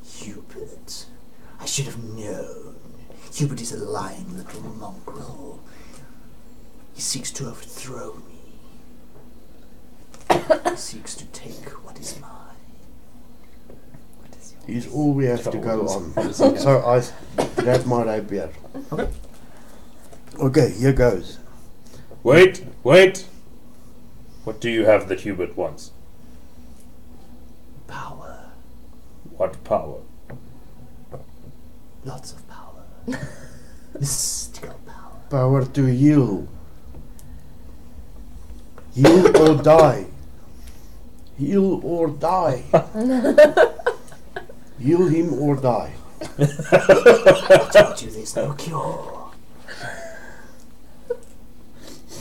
[SPEAKER 1] Hubert. I should have known. Hubert is a lying little mongrel. He seeks to overthrow me. He seeks to take what is mine.
[SPEAKER 3] What is your-
[SPEAKER 4] He's all we have to go on. So I grab my rapier.
[SPEAKER 1] Okay.
[SPEAKER 4] Okay, here goes.
[SPEAKER 2] Wait! What do you have that Hubert wants?
[SPEAKER 1] Power.
[SPEAKER 2] What power?
[SPEAKER 1] Lots of power. Mystical power.
[SPEAKER 4] Power to heal. Heal or die. Heal or die. Heal him or die.
[SPEAKER 1] I told you there's no cure.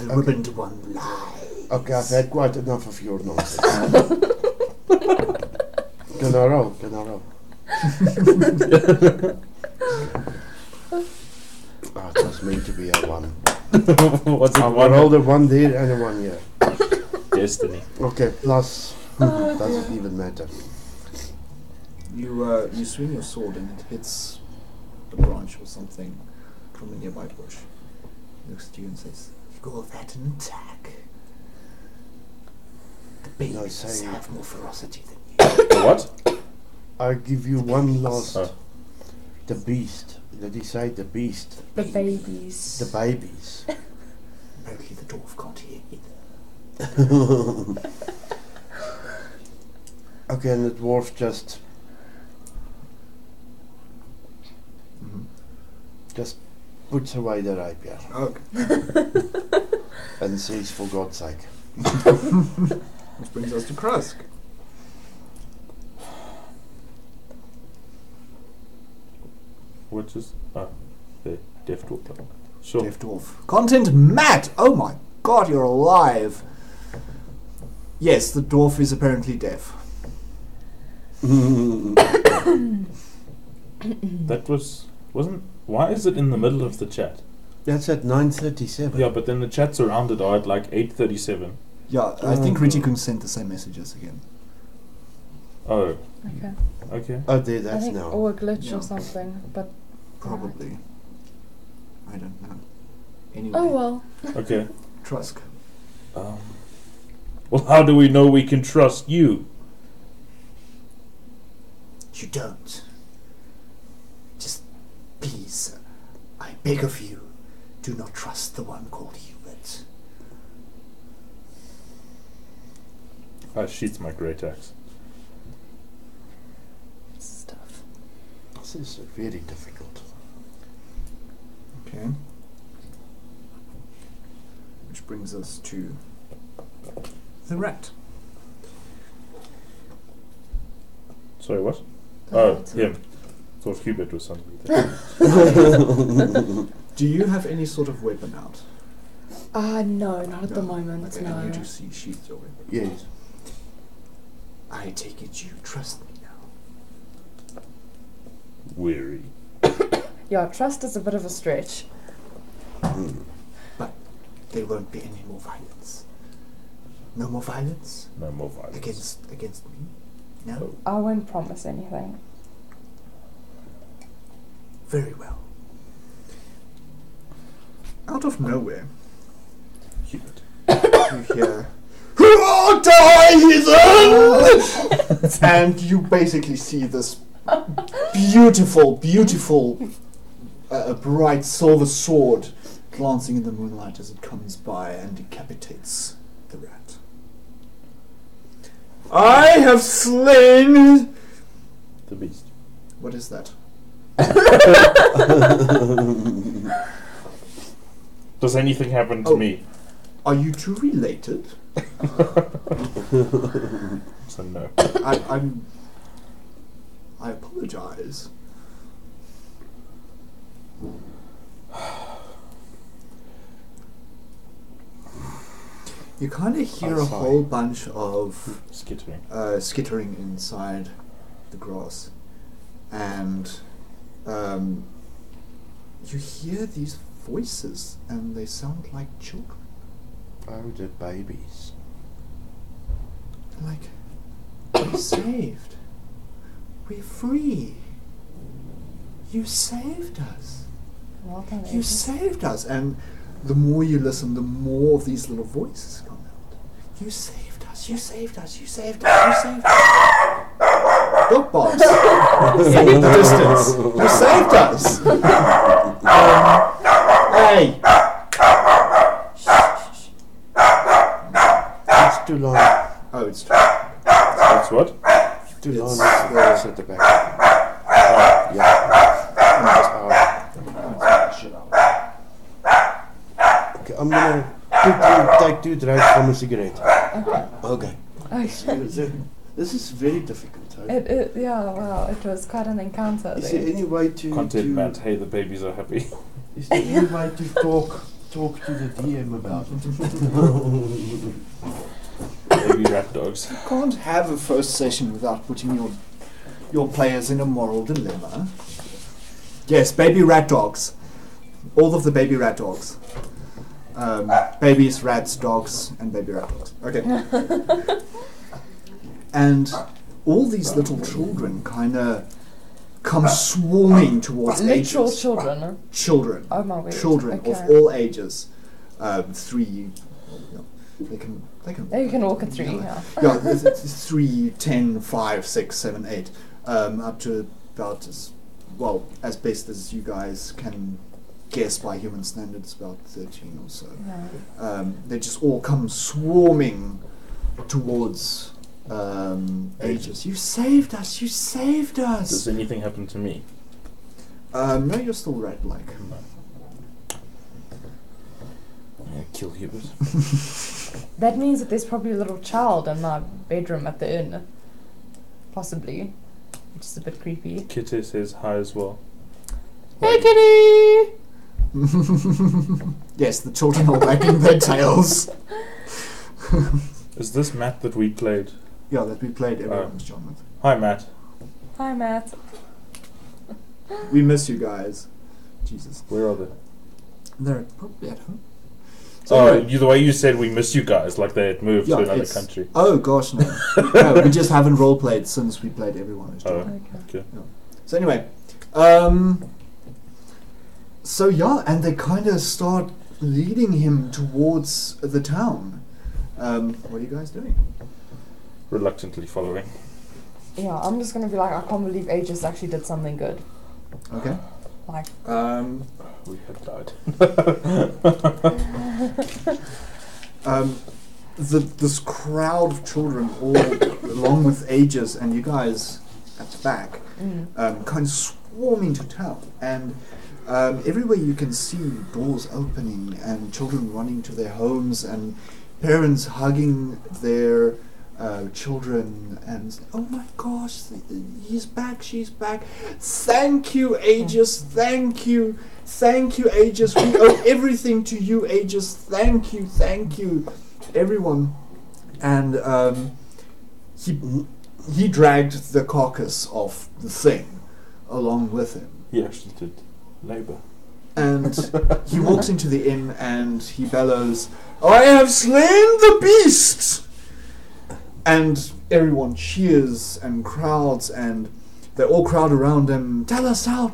[SPEAKER 1] The ribboned one lies.
[SPEAKER 4] Okay, I've had quite enough of your nonsense. Can I roll? Oh, it was meant to be a 1.
[SPEAKER 2] What's it?
[SPEAKER 4] I
[SPEAKER 2] One
[SPEAKER 4] rolled a 1 there and a 1 here.
[SPEAKER 2] Destiny.
[SPEAKER 4] Okay, plus.
[SPEAKER 3] Oh,
[SPEAKER 4] Doesn't
[SPEAKER 3] dear.
[SPEAKER 4] even matter.
[SPEAKER 1] You swing your sword and it hits a branch or something from a nearby bush. He looks at you and says, "You call that an attack? The babies
[SPEAKER 4] say-
[SPEAKER 1] have more ferocity than you."
[SPEAKER 2] A what?
[SPEAKER 4] I give you one last.
[SPEAKER 2] Oh.
[SPEAKER 4] The beast. Did he say the beast?
[SPEAKER 3] The babies.
[SPEAKER 4] The babies.
[SPEAKER 1] Apparently the dwarf can't hear either.
[SPEAKER 4] Okay, and the dwarf just puts away the rapier
[SPEAKER 1] Okay.
[SPEAKER 4] and says, "For God's sake."
[SPEAKER 1] Which brings us to Krusk.
[SPEAKER 2] Which is the deaf dwarf. Sure.
[SPEAKER 1] Deaf dwarf. Content Matt! Oh my god, you're alive! Yes, the dwarf is apparently deaf.
[SPEAKER 2] That wasn't. Why is it in the middle of the chat?
[SPEAKER 4] That's at 9:37.
[SPEAKER 2] Yeah, but then the chats around it are at like 8:37.
[SPEAKER 1] Yeah, I think Richikun sent the same messages again.
[SPEAKER 2] Oh,
[SPEAKER 3] Okay.
[SPEAKER 2] okay.
[SPEAKER 4] Oh, there,
[SPEAKER 3] I
[SPEAKER 4] that's
[SPEAKER 3] think,
[SPEAKER 4] now.
[SPEAKER 3] or a glitch
[SPEAKER 1] Yeah.
[SPEAKER 3] or something, but
[SPEAKER 1] Probably. I don't know. Anyway,
[SPEAKER 3] oh well.
[SPEAKER 2] Okay.
[SPEAKER 1] Trusk.
[SPEAKER 2] Well, how do we know we can trust you?
[SPEAKER 1] You don't. Just, please, sir, I beg of you, do not trust the one called Hubert.
[SPEAKER 2] I sheath my great axe.
[SPEAKER 3] Stuff.
[SPEAKER 4] This is very difficult.
[SPEAKER 1] Okay. Which brings us to the rat.
[SPEAKER 2] Sorry, what?
[SPEAKER 3] The
[SPEAKER 2] Oh,
[SPEAKER 3] rat.
[SPEAKER 2] him. Thought Hubert was somebody there.
[SPEAKER 1] Do you have any sort of weapon out?
[SPEAKER 3] No, not at the
[SPEAKER 1] No.
[SPEAKER 3] moment,
[SPEAKER 1] Okay,
[SPEAKER 3] no.
[SPEAKER 1] I need to see sheath your weapon.
[SPEAKER 4] Yes.
[SPEAKER 1] I take it you trust me now.
[SPEAKER 2] Weary.
[SPEAKER 3] Yeah, trust is a bit of a stretch.
[SPEAKER 1] But there won't be any more violence. No more violence?
[SPEAKER 2] No more violence.
[SPEAKER 1] Against me? No?
[SPEAKER 2] Oh.
[SPEAKER 3] I won't promise anything.
[SPEAKER 1] Very well. Out of nowhere,
[SPEAKER 2] Hubert.
[SPEAKER 1] you hear, "Oh, die, heathen!" And you basically see this beautiful, bright silver sword glancing in the moonlight as it comes by and decapitates the rat. I have slain...
[SPEAKER 2] The beast.
[SPEAKER 1] What is that?
[SPEAKER 2] Does anything happen to
[SPEAKER 1] Oh.
[SPEAKER 2] me?
[SPEAKER 1] Are you two related?
[SPEAKER 2] So no.
[SPEAKER 1] I apologize. You kind of hear a
[SPEAKER 4] I'm sorry.
[SPEAKER 1] whole bunch of
[SPEAKER 2] Skittering.
[SPEAKER 1] skittering inside the grass, and you hear these voices, and they sound like children.
[SPEAKER 4] Oh, the babies.
[SPEAKER 1] Like, we're saved. We're free. You saved us.
[SPEAKER 3] Well done,
[SPEAKER 1] You
[SPEAKER 3] Aiden.
[SPEAKER 1] saved us. And the more you listen, the more of these little voices come out. You saved us. You saved us. You saved us. You saved us. Dog barks in the distance. You saved us. Hey.
[SPEAKER 4] It's too long.
[SPEAKER 1] Oh, it's
[SPEAKER 2] That's what?
[SPEAKER 4] Too long.
[SPEAKER 1] It's,
[SPEAKER 4] It's at the back. Yeah. Okay, I'm gonna take 2 drags from a cigarette.
[SPEAKER 3] Okay.
[SPEAKER 4] Okay.
[SPEAKER 3] Okay.
[SPEAKER 4] This is very difficult. Huh?
[SPEAKER 3] Yeah, wow, it was quite an encounter
[SPEAKER 4] Is
[SPEAKER 3] there.
[SPEAKER 4] there any way to...
[SPEAKER 2] Content Matt. Hey, the babies are happy.
[SPEAKER 4] Is there any way to talk talk to the DM about it.
[SPEAKER 2] Baby rat dogs.
[SPEAKER 1] You can't have a first session without putting your players in a moral dilemma. Yes, baby rat dogs. All of the baby rat dogs. Babies, rats, dogs, and baby rat dogs. Okay. And all these little children kind of come swarming towards
[SPEAKER 3] Literal
[SPEAKER 1] ages.
[SPEAKER 3] children.
[SPEAKER 1] Children.
[SPEAKER 3] Oh my word.
[SPEAKER 1] Children
[SPEAKER 3] Okay.
[SPEAKER 1] of all ages. 3. They can
[SPEAKER 3] walk at 3, yeah.
[SPEAKER 1] Yeah, it's 3, 10, 5, 6, 7, 8. Up to about as best as you guys can guess by human standards, about 13 or so.
[SPEAKER 3] Yeah.
[SPEAKER 1] They just all come swarming towards ages. You saved us! You saved us!
[SPEAKER 2] Does anything happen to me?
[SPEAKER 1] No, you're still rat-like.
[SPEAKER 2] Yeah, kill Hubert.
[SPEAKER 3] That means that there's probably a little child in my bedroom at the inn. Possibly. Which is a bit creepy.
[SPEAKER 2] Kitty says hi as well.
[SPEAKER 3] Hey, kitty!
[SPEAKER 1] Yes, the children are wagging their tails.
[SPEAKER 2] Is this Matt that we played?
[SPEAKER 1] Yeah, that we played everyone was John with.
[SPEAKER 2] Hi, Matt.
[SPEAKER 3] Hi, Matt.
[SPEAKER 1] We miss you guys. Jesus.
[SPEAKER 2] Where are they?
[SPEAKER 1] They're probably at home.
[SPEAKER 2] The way you said we miss you guys, like they had moved to another country.
[SPEAKER 1] Oh gosh, no. No, we just haven't roleplayed since we played everyone as John.
[SPEAKER 2] Okay.
[SPEAKER 1] Yeah. So anyway, so yeah, and they kind of start leading him towards the town. What are you guys doing?
[SPEAKER 2] Reluctantly following.
[SPEAKER 3] Yeah, I'm just gonna be like, I can't believe Aegis actually did something good.
[SPEAKER 1] Okay.
[SPEAKER 3] Like,
[SPEAKER 2] We had died.
[SPEAKER 1] This crowd of children, all along with Aegis and you guys at the back, kind of swarming to town, and everywhere you can see doors opening and children running to their homes and parents hugging their children and oh my gosh, he's back, she's back, thank you Aegis, thank you Aegis, we owe everything to you Aegis, thank you everyone. And he dragged the carcass of the thing along with him.
[SPEAKER 2] He actually did labour.
[SPEAKER 1] And he walks into the inn and he bellows, I have slain the beast! And everyone cheers and crowds and they all crowd around him. Tell us how.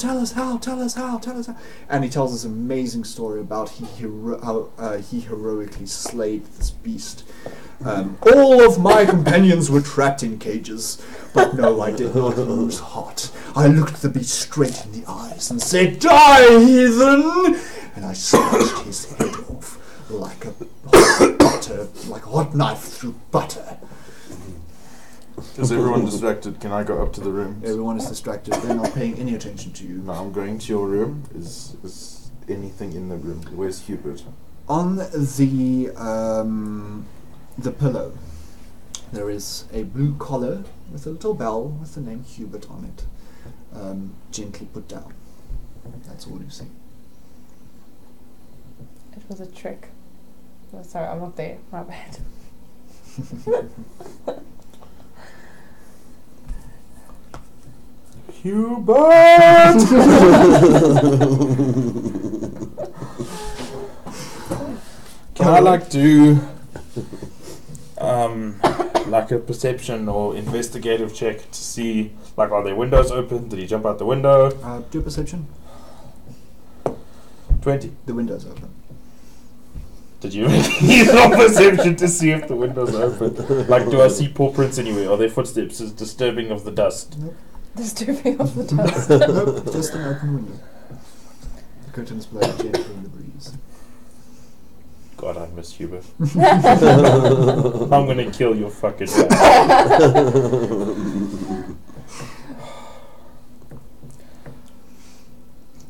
[SPEAKER 1] And he tells this amazing story about how he heroically slayed this beast. All of my companions were trapped in cages, but no, I did not lose heart. I looked the beast straight in the eyes and said, Die, heathen! And I slashed his head off like a hot knife through butter.
[SPEAKER 2] Is everyone distracted? Can I go up to the room?
[SPEAKER 1] Everyone is distracted. They're not paying any attention to you.
[SPEAKER 2] No, I'm going to your room. Is anything in the room? Where's Hubert?
[SPEAKER 1] On the pillow, there is a blue collar with a little bell with the name Hubert on it, gently put down. That's all you see.
[SPEAKER 3] it was a trick. Oh, sorry, I'm not there. My bad.
[SPEAKER 2] Hubert! Can I do like a perception or investigative check to see, like, are there windows open? Did he jump out the window?
[SPEAKER 1] Do a perception.
[SPEAKER 2] 20.
[SPEAKER 1] The window's open.
[SPEAKER 2] Did you use your perception to see if the window's open? Like, do I see paw prints anywhere? Are there footsteps? Is disturbing of the dust?
[SPEAKER 1] Nope.
[SPEAKER 3] Disturbing of the dust.
[SPEAKER 1] Nope, just an open window. The curtains blow gently in the breeze.
[SPEAKER 2] God, I miss Hubert. I'm gonna kill your fucking dad.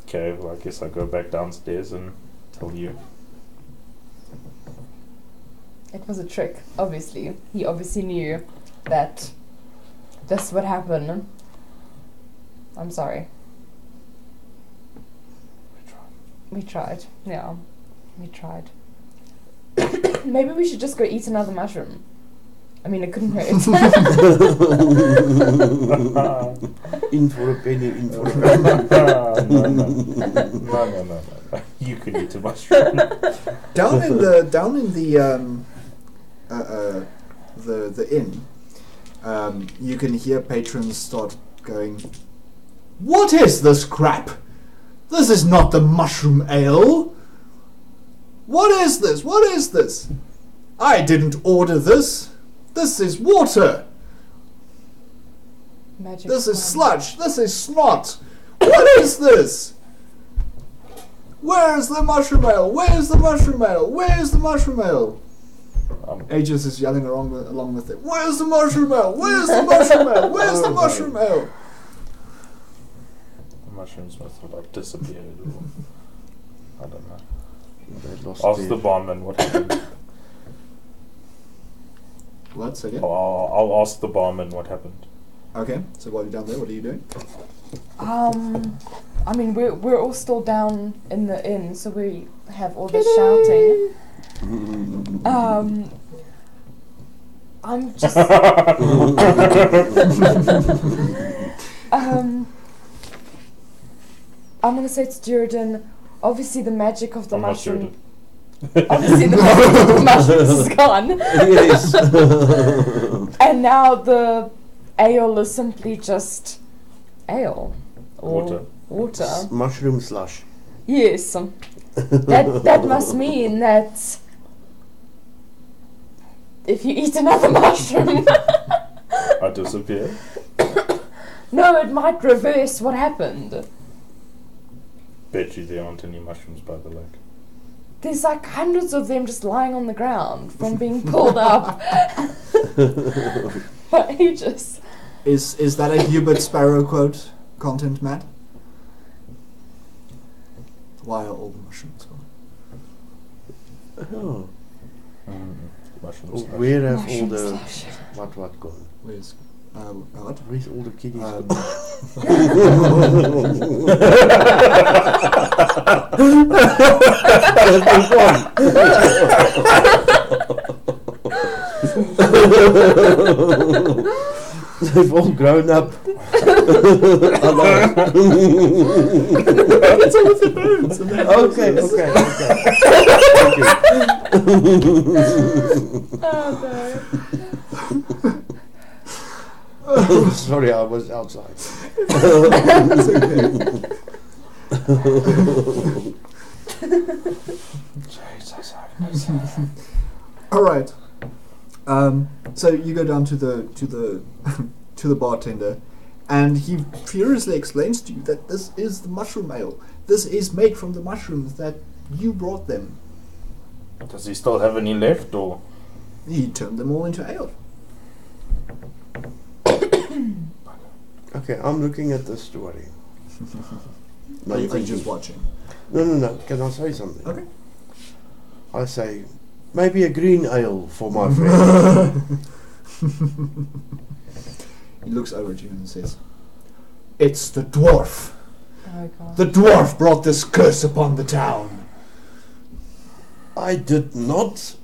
[SPEAKER 2] Okay, well, I guess I'll go back downstairs and tell you.
[SPEAKER 3] It was a trick, obviously. He obviously knew that this would happen. I'm sorry. We tried, yeah. We tried. Maybe we should just go eat another mushroom. I mean, it couldn't hurt.
[SPEAKER 4] In for a penny, in for a penny.
[SPEAKER 2] No. You can eat a mushroom.
[SPEAKER 1] Down in the inn, you can hear patrons start going, "What is this crap? This is not the mushroom ale. What is this? What is this? I didn't order this. This is water.
[SPEAKER 3] Magic
[SPEAKER 1] This is
[SPEAKER 3] slime.
[SPEAKER 1] sludge. This is snot. What is this? Where is the mushroom ale? Where is the mushroom ale? Where is the mushroom ale?" Aegis is yelling along with it. "Where's the mushroom ale? Where's the mushroom ale? Where's the mushroom ale?"
[SPEAKER 2] The mushrooms must have like disappeared or I don't know.
[SPEAKER 4] They lost
[SPEAKER 2] Ask
[SPEAKER 4] their-
[SPEAKER 2] the barman what happened.
[SPEAKER 1] What? Say again?
[SPEAKER 2] I'll ask the barman what happened.
[SPEAKER 1] Okay, so while you're down there, what are you doing?
[SPEAKER 3] I mean, we're all still down in the inn, so we have all this shouting. I'm just. I'm gonna say to Durden, obviously the magic of the
[SPEAKER 2] I'm not
[SPEAKER 3] mushroom. Obviously the magic of the mushrooms is gone.
[SPEAKER 4] Yes.
[SPEAKER 3] And now the ale is simply just ale. Or water.
[SPEAKER 4] Mushroom slush.
[SPEAKER 3] Yes. That must mean that if you eat another mushroom,
[SPEAKER 2] I disappear.
[SPEAKER 3] no, it might reverse what happened.
[SPEAKER 2] Bet you there aren't any mushrooms by the lake.
[SPEAKER 3] There's like hundreds of them just lying on the ground from being pulled up for ages.
[SPEAKER 1] Is that a Hubert Sparrow quote content, Matt? Why are all the mushrooms gone?
[SPEAKER 4] Oh.
[SPEAKER 2] Mushrooms.
[SPEAKER 4] Where have all
[SPEAKER 3] Mushroom
[SPEAKER 4] the
[SPEAKER 3] slush.
[SPEAKER 4] what gone?
[SPEAKER 1] Where's what?
[SPEAKER 4] Where's all the kiddies? They've all grown up.
[SPEAKER 1] It's all with the bones. And then
[SPEAKER 4] Okay.
[SPEAKER 3] Oh
[SPEAKER 4] Sorry, I was outside.
[SPEAKER 1] It's okay. All right. So you go down to the to the bartender, and he furiously explains to you that this is the mushroom ale. This is made from the mushrooms that you brought them.
[SPEAKER 2] Does he still have any left or?
[SPEAKER 1] He turned them all into ale.
[SPEAKER 4] Okay, I'm looking at the story.
[SPEAKER 1] No, you're
[SPEAKER 4] thinking.
[SPEAKER 1] just watching.
[SPEAKER 4] No. Can I say something?
[SPEAKER 1] Okay.
[SPEAKER 4] I say, maybe a green ale for my friend.
[SPEAKER 1] He looks over at you and says, "It's the dwarf.
[SPEAKER 3] Oh god.
[SPEAKER 1] The dwarf brought this curse upon the town."
[SPEAKER 4] I did not.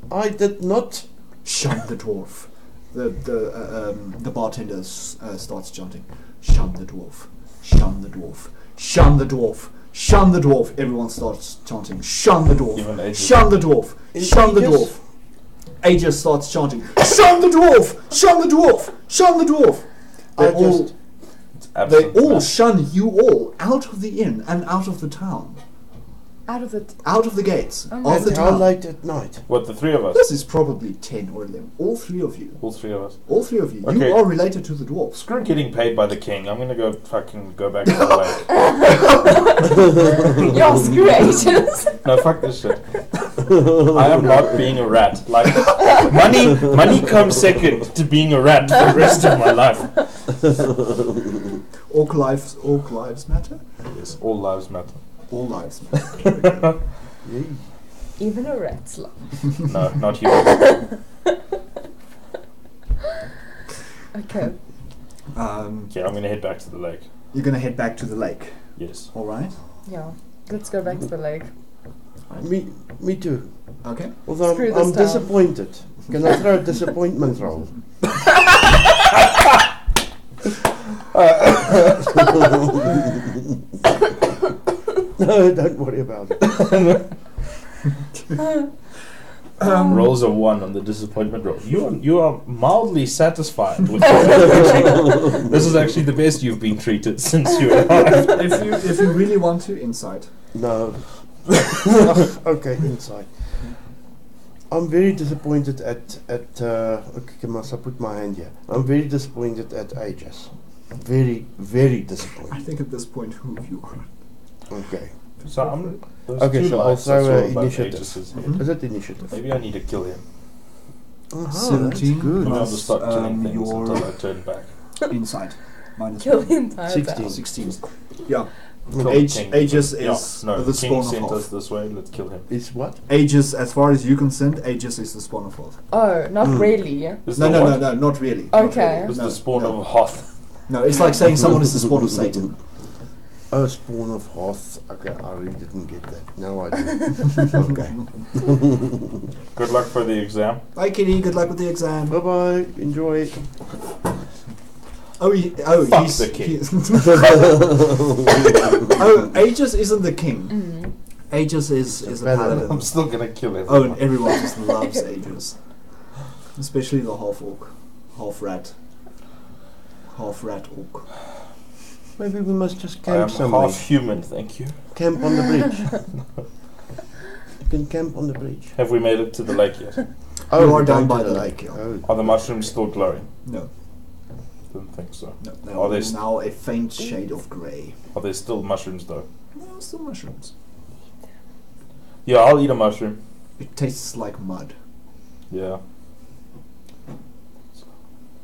[SPEAKER 1] Shun the dwarf. The bartender starts chanting, "Shun the dwarf. Shun the dwarf. Shun the dwarf. Shun the dwarf." Everyone starts chanting, "Shun the dwarf.
[SPEAKER 2] Even Aegis.
[SPEAKER 1] Shun the dwarf. Shun the dwarf." Aegis starts chanting, "Shun the dwarf. Shun the dwarf. Shun the dwarf." They all shun you all out of the inn and out of the town,
[SPEAKER 3] Out of the.
[SPEAKER 1] out of the gates
[SPEAKER 3] Oh my
[SPEAKER 1] of the
[SPEAKER 4] And how
[SPEAKER 1] town.
[SPEAKER 4] late at night?
[SPEAKER 2] What, the three of us?
[SPEAKER 1] This is probably 10 or 11. All three of you.
[SPEAKER 2] All three of us.
[SPEAKER 1] All three of you.
[SPEAKER 2] Okay.
[SPEAKER 1] You are related to the dwarfs.
[SPEAKER 2] Screw getting paid by the king. I'm gonna go fucking go back to the lake.
[SPEAKER 3] Y'all screw Asians.
[SPEAKER 2] No, fuck this shit. I am not being a rat. Like, money comes second to being a rat for the rest of my life.
[SPEAKER 1] Orc lives matter.
[SPEAKER 2] Yes, all lives matter.
[SPEAKER 1] All lives matter. Very good.
[SPEAKER 4] Yay.
[SPEAKER 3] Even a rat's love.
[SPEAKER 2] No, not you.
[SPEAKER 3] Okay.
[SPEAKER 2] Okay, I'm gonna head back to the lake.
[SPEAKER 1] You're gonna head back to the lake.
[SPEAKER 2] Yes.
[SPEAKER 1] All right.
[SPEAKER 3] Yeah. Let's go back to the lake.
[SPEAKER 4] Me too.
[SPEAKER 1] Okay.
[SPEAKER 4] Although
[SPEAKER 3] Screw
[SPEAKER 4] I'm
[SPEAKER 3] this town.
[SPEAKER 4] disappointed. Can I throw a disappointment roll? No, don't worry about it.
[SPEAKER 2] Rolls a 1 on the disappointment roll. You are mildly satisfied with your This is actually the best you've been treated since you arrived.
[SPEAKER 1] If you really want to, insight.
[SPEAKER 4] No. Okay, inside. I'm very disappointed at okay, must I put my hand here? I'm very disappointed at Aegis. Very, very
[SPEAKER 1] I
[SPEAKER 4] disappointed.
[SPEAKER 1] think at this point, who you are.
[SPEAKER 4] Okay.
[SPEAKER 2] So I'm.
[SPEAKER 4] Okay, so I'll throw
[SPEAKER 2] initiative.
[SPEAKER 4] initiative. Is it initiative?
[SPEAKER 2] Maybe I need to kill him.
[SPEAKER 4] Uh-huh,
[SPEAKER 1] 17
[SPEAKER 4] that's good.
[SPEAKER 2] Maybe I'll
[SPEAKER 1] plus,
[SPEAKER 2] just start killing things
[SPEAKER 1] your
[SPEAKER 2] until I turn back.
[SPEAKER 1] insight. Minus
[SPEAKER 3] Kill
[SPEAKER 1] 1.
[SPEAKER 3] the entire
[SPEAKER 4] 16.
[SPEAKER 3] town.
[SPEAKER 1] 16. Yeah.
[SPEAKER 2] Kill
[SPEAKER 1] Aegis
[SPEAKER 2] King.
[SPEAKER 1] is
[SPEAKER 2] no,
[SPEAKER 1] the
[SPEAKER 2] the king
[SPEAKER 1] spawn
[SPEAKER 2] sent
[SPEAKER 1] of
[SPEAKER 2] us
[SPEAKER 1] Hoth.
[SPEAKER 2] this way. Let's kill him.
[SPEAKER 4] Is what?
[SPEAKER 1] Aegis, as far as you concerned, Aegis is the spawn of Hoth.
[SPEAKER 3] Oh, not
[SPEAKER 4] Mm.
[SPEAKER 3] really.
[SPEAKER 2] Is
[SPEAKER 1] No,
[SPEAKER 2] the
[SPEAKER 1] no,
[SPEAKER 2] what?
[SPEAKER 1] no, no, not really. Not
[SPEAKER 3] Okay.
[SPEAKER 1] really.
[SPEAKER 2] It's
[SPEAKER 1] No,
[SPEAKER 2] the spawn
[SPEAKER 1] no.
[SPEAKER 2] of Hoth.
[SPEAKER 1] No, it's like saying someone is the spawn of Satan.
[SPEAKER 4] Oh, spawn of Hoth. Okay, I really didn't get that. Now I do. Okay.
[SPEAKER 2] Good luck for the exam.
[SPEAKER 1] Bye, Kitty. Good luck with the exam.
[SPEAKER 4] Bye bye. Enjoy it.
[SPEAKER 1] Fuck he's
[SPEAKER 2] the king.
[SPEAKER 1] Oh, Aegis isn't the king.
[SPEAKER 3] Mm.
[SPEAKER 1] Aegis is a
[SPEAKER 4] Paladin.
[SPEAKER 1] paladin.
[SPEAKER 2] I'm still gonna kill him.
[SPEAKER 1] Oh, and everyone just loves Aegis. Especially the half-orc. Half-rat. Half-rat orc.
[SPEAKER 4] Maybe we must just
[SPEAKER 2] I am
[SPEAKER 4] camp somewhere.
[SPEAKER 2] half human, thank you.
[SPEAKER 4] Camp on the bridge. You can camp on the bridge.
[SPEAKER 2] Have we made it to the lake yet?
[SPEAKER 1] You are
[SPEAKER 4] we're
[SPEAKER 1] down
[SPEAKER 4] going
[SPEAKER 1] by
[SPEAKER 4] to
[SPEAKER 1] the lake, yeah.
[SPEAKER 4] Oh.
[SPEAKER 2] Are the mushrooms still glowing?
[SPEAKER 1] No,
[SPEAKER 2] Didn't think so.
[SPEAKER 1] no. They
[SPEAKER 2] Are
[SPEAKER 1] are
[SPEAKER 2] they
[SPEAKER 1] now a faint shade of grey.
[SPEAKER 2] Are there still mushrooms though?
[SPEAKER 1] No, still mushrooms.
[SPEAKER 2] Yeah, I'll eat a mushroom.
[SPEAKER 1] It tastes like mud.
[SPEAKER 2] Yeah.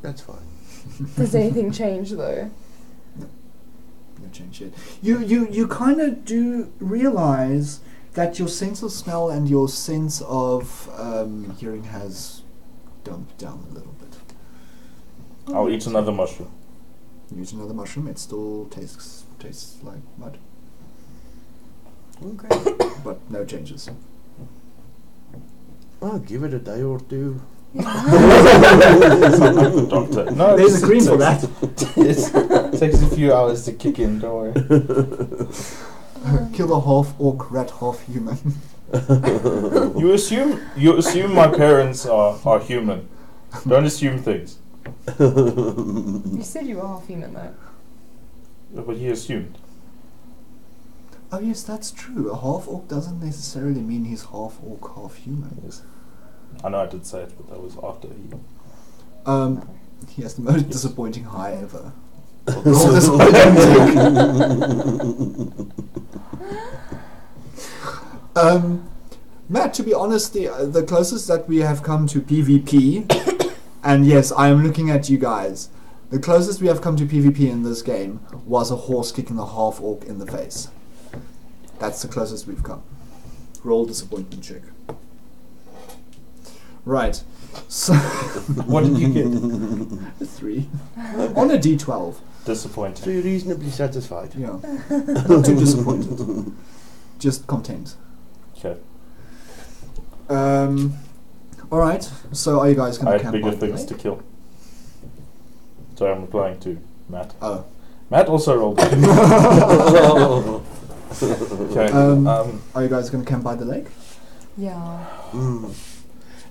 [SPEAKER 4] That's fine.
[SPEAKER 3] Does anything change though?
[SPEAKER 1] No change yet. You kind of do realize that your sense of smell and your sense of hearing has dumped down a little bit.
[SPEAKER 2] I'll eat another mushroom.
[SPEAKER 1] Use another mushroom. It still tastes like mud,
[SPEAKER 4] Okay.
[SPEAKER 1] but no changes.
[SPEAKER 4] Oh, give it a day or two.
[SPEAKER 2] Sound like the doctor. No,
[SPEAKER 1] There's a cream for that.
[SPEAKER 2] It takes a few hours to kick in, don't worry.
[SPEAKER 1] Kill a half orc, rat, half human.
[SPEAKER 2] You assume my parents are human. Don't assume things.
[SPEAKER 3] You said you were half human though.
[SPEAKER 2] But he assumed.
[SPEAKER 1] Oh yes, that's true. A half orc doesn't necessarily mean he's half orc, half human.
[SPEAKER 2] Yes. I know I did say it, but that was after he.
[SPEAKER 1] He has the most disappointing high ever. Matt, to be honest, the closest that we have come to PvP, and yes, I am looking at you guys, the closest we have come to PvP in this game was a horse kicking a half orc in the face. That's the closest we've come. Roll disappointment check. Right. So
[SPEAKER 2] What did you get?
[SPEAKER 1] 3 on a D12.
[SPEAKER 4] So
[SPEAKER 2] Disappointing.
[SPEAKER 4] you're reasonably satisfied.
[SPEAKER 1] Yeah, not too disappointed. Just content.
[SPEAKER 2] Okay.
[SPEAKER 1] All right. So are you guys
[SPEAKER 2] I
[SPEAKER 1] going to
[SPEAKER 2] have
[SPEAKER 1] camp
[SPEAKER 2] bigger
[SPEAKER 1] by the
[SPEAKER 2] things
[SPEAKER 1] lake?
[SPEAKER 2] to kill. So I'm replying to Matt.
[SPEAKER 1] Oh.
[SPEAKER 2] Matt also rolled. Okay.
[SPEAKER 1] Are you guys going to camp by the lake?
[SPEAKER 3] Yeah.
[SPEAKER 4] Mm.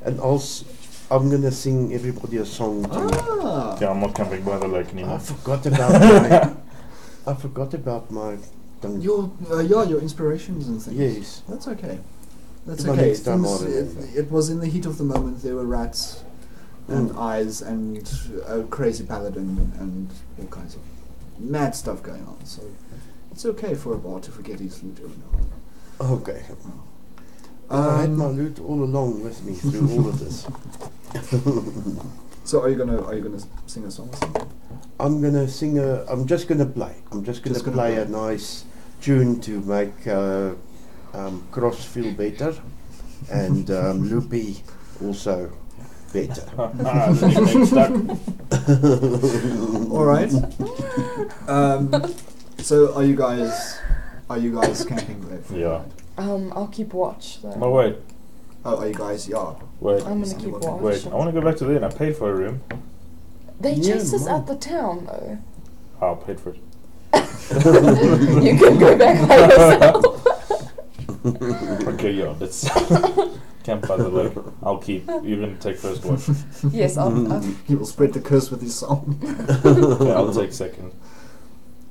[SPEAKER 4] And also, I'm gonna sing everybody a song too.
[SPEAKER 1] Ah.
[SPEAKER 2] Yeah, I'm not camping by the lake anymore.
[SPEAKER 4] I forgot about my. I forgot about my.
[SPEAKER 1] Your inspirations and things.
[SPEAKER 4] Yes.
[SPEAKER 1] That's okay. That's
[SPEAKER 4] My
[SPEAKER 1] okay.
[SPEAKER 4] next time
[SPEAKER 1] Things-
[SPEAKER 4] I'll remember.
[SPEAKER 1] it was in the heat of the moment. There were rats and
[SPEAKER 4] Mm.
[SPEAKER 1] eyes and a crazy paladin and all kinds of mad stuff going on. So it's okay for a bard to forget his loot every now and then.
[SPEAKER 4] Okay. I had my loot all along with me through all of this.
[SPEAKER 1] So are you gonna sing a song or something?
[SPEAKER 4] I'm gonna sing a. I'm just gonna play. I'm just gonna play a nice tune to make Cross feel better, and Loopy also better.
[SPEAKER 2] The nickname stuck.
[SPEAKER 1] All right. So are you guys camping there?
[SPEAKER 2] Yeah.
[SPEAKER 3] I'll keep watch. So.
[SPEAKER 2] No, wait.
[SPEAKER 1] Oh, are you guys? Yeah.
[SPEAKER 2] Wait.
[SPEAKER 3] I'm gonna keep watch.
[SPEAKER 2] Wait. I want to go back to the inn. I paid for a room.
[SPEAKER 3] They
[SPEAKER 4] Yeah,
[SPEAKER 3] chased us
[SPEAKER 4] Mom.
[SPEAKER 3] at the town though.
[SPEAKER 2] I paid for it.
[SPEAKER 3] You can go back by yourself.
[SPEAKER 2] Okay, yeah, let's camp by the lake. I'll keep. You're going to take first watch.
[SPEAKER 3] Yes, I'll
[SPEAKER 1] He will spread the curse with his song.
[SPEAKER 2] Okay, I'll take second.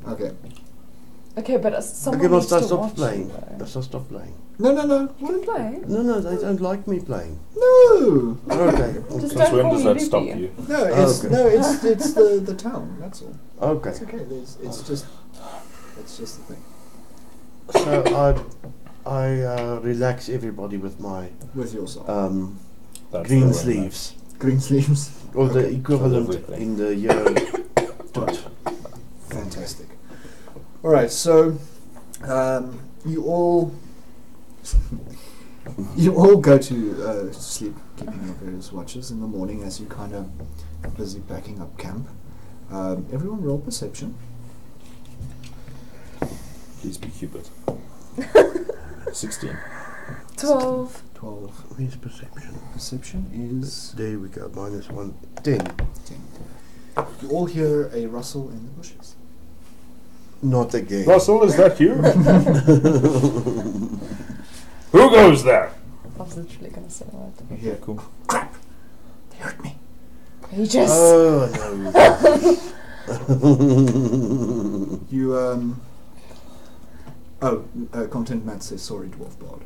[SPEAKER 1] Okay.
[SPEAKER 3] Okay, but someone
[SPEAKER 4] Okay,
[SPEAKER 3] needs
[SPEAKER 4] must I
[SPEAKER 3] to
[SPEAKER 4] stop
[SPEAKER 3] watch
[SPEAKER 4] playing?
[SPEAKER 3] though.
[SPEAKER 4] Must I stop playing?
[SPEAKER 1] No, no, no.
[SPEAKER 3] Wanna play?
[SPEAKER 4] No, they don't like me playing.
[SPEAKER 1] No.
[SPEAKER 4] Okay.
[SPEAKER 3] Just
[SPEAKER 2] Since
[SPEAKER 3] don't
[SPEAKER 2] when
[SPEAKER 3] call
[SPEAKER 2] does
[SPEAKER 3] me
[SPEAKER 2] that stop
[SPEAKER 3] Loopy.
[SPEAKER 2] you?
[SPEAKER 1] No, it's
[SPEAKER 4] Okay.
[SPEAKER 1] no, it's the town. That's all.
[SPEAKER 4] Okay.
[SPEAKER 1] It's okay. It's just the thing.
[SPEAKER 4] So I relax everybody with my
[SPEAKER 1] With your song.
[SPEAKER 2] That's
[SPEAKER 4] green
[SPEAKER 2] the way,
[SPEAKER 4] sleeves,
[SPEAKER 1] Green sleeves.
[SPEAKER 4] or the
[SPEAKER 1] Okay.
[SPEAKER 4] equivalent
[SPEAKER 2] Lovely.
[SPEAKER 4] in the year.
[SPEAKER 1] Fantastic. All right, so you all go to sleep, keeping your various watches in the morning as you kind of busy packing up camp. Everyone roll perception.
[SPEAKER 2] Please be Cupid. 16.
[SPEAKER 3] 12.
[SPEAKER 1] 12.
[SPEAKER 4] Where's perception?
[SPEAKER 1] Perception is
[SPEAKER 4] There we go. -1. 10.
[SPEAKER 1] 10. You all hear a rustle in the bushes.
[SPEAKER 4] Not again.
[SPEAKER 2] Russell, is that you? Who goes there?
[SPEAKER 3] I was literally gonna say that.
[SPEAKER 1] You hear,
[SPEAKER 2] Cool.
[SPEAKER 1] crap! They hurt me.
[SPEAKER 3] He just.
[SPEAKER 4] Oh no.
[SPEAKER 1] You Content Matt says sorry, Dwarf Bard.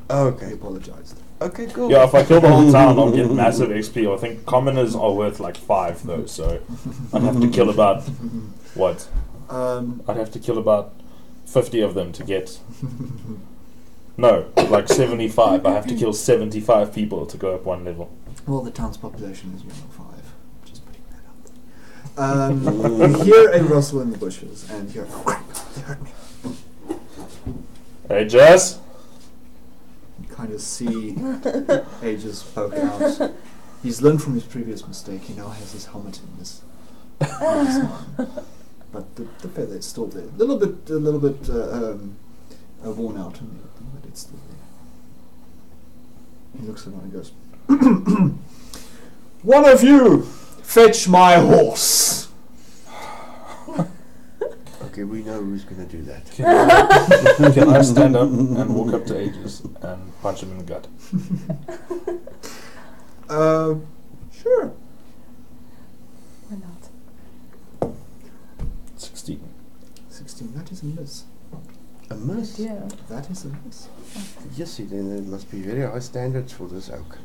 [SPEAKER 1] He
[SPEAKER 4] Okay.
[SPEAKER 1] apologized.
[SPEAKER 4] Okay. Cool.
[SPEAKER 2] Yeah, if I kill the whole town, I'll get massive XP. I think commoners are worth like 5 though, so I'd have to kill about what? I'd have to kill about 50 of them to get. No, like 75. I have to kill 75 people to go up 1 level.
[SPEAKER 1] Well, the town's population is 5, which is pretty bad up. You hear a rustle in the bushes, and you hear, oh crap, they hurt me.
[SPEAKER 2] Hey, Jess.
[SPEAKER 1] You kind of see Aegis poke out. He's learned from his previous mistake. He now has his helmet in this arm. But the feather is still there. A little bit worn out, but it's still there. He looks around and goes, "One of you, fetch my horse."
[SPEAKER 4] Okay, we know who's going to do that.
[SPEAKER 2] Can I stand up and walk up to Aegis and punch him in the gut?
[SPEAKER 1] Sure.
[SPEAKER 3] Why not?
[SPEAKER 2] 16.
[SPEAKER 1] 16. That is a miss.
[SPEAKER 4] A miss?
[SPEAKER 3] Yeah.
[SPEAKER 1] That is a miss.
[SPEAKER 4] Yes, then there must be very high standards for this oak.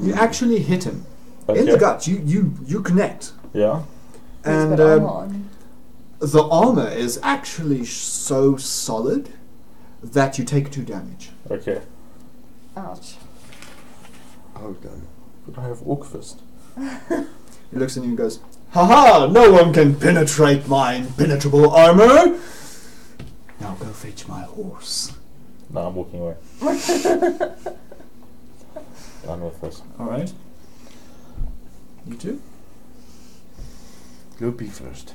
[SPEAKER 1] You actually hit him in the gut. You connect.
[SPEAKER 2] Yeah.
[SPEAKER 1] And
[SPEAKER 3] He's got armor on.
[SPEAKER 1] the armor is actually so solid that you take 2 damage.
[SPEAKER 2] Okay.
[SPEAKER 3] Ouch.
[SPEAKER 4] Oh, no.
[SPEAKER 2] But I have Orc Fist.
[SPEAKER 1] He looks at you and goes, "Ha-ha! No one can penetrate my impenetrable armor! Now go fetch my horse."
[SPEAKER 2] No, I'm walking away. Done with this.
[SPEAKER 1] Alright. You too?
[SPEAKER 4] Loopy first.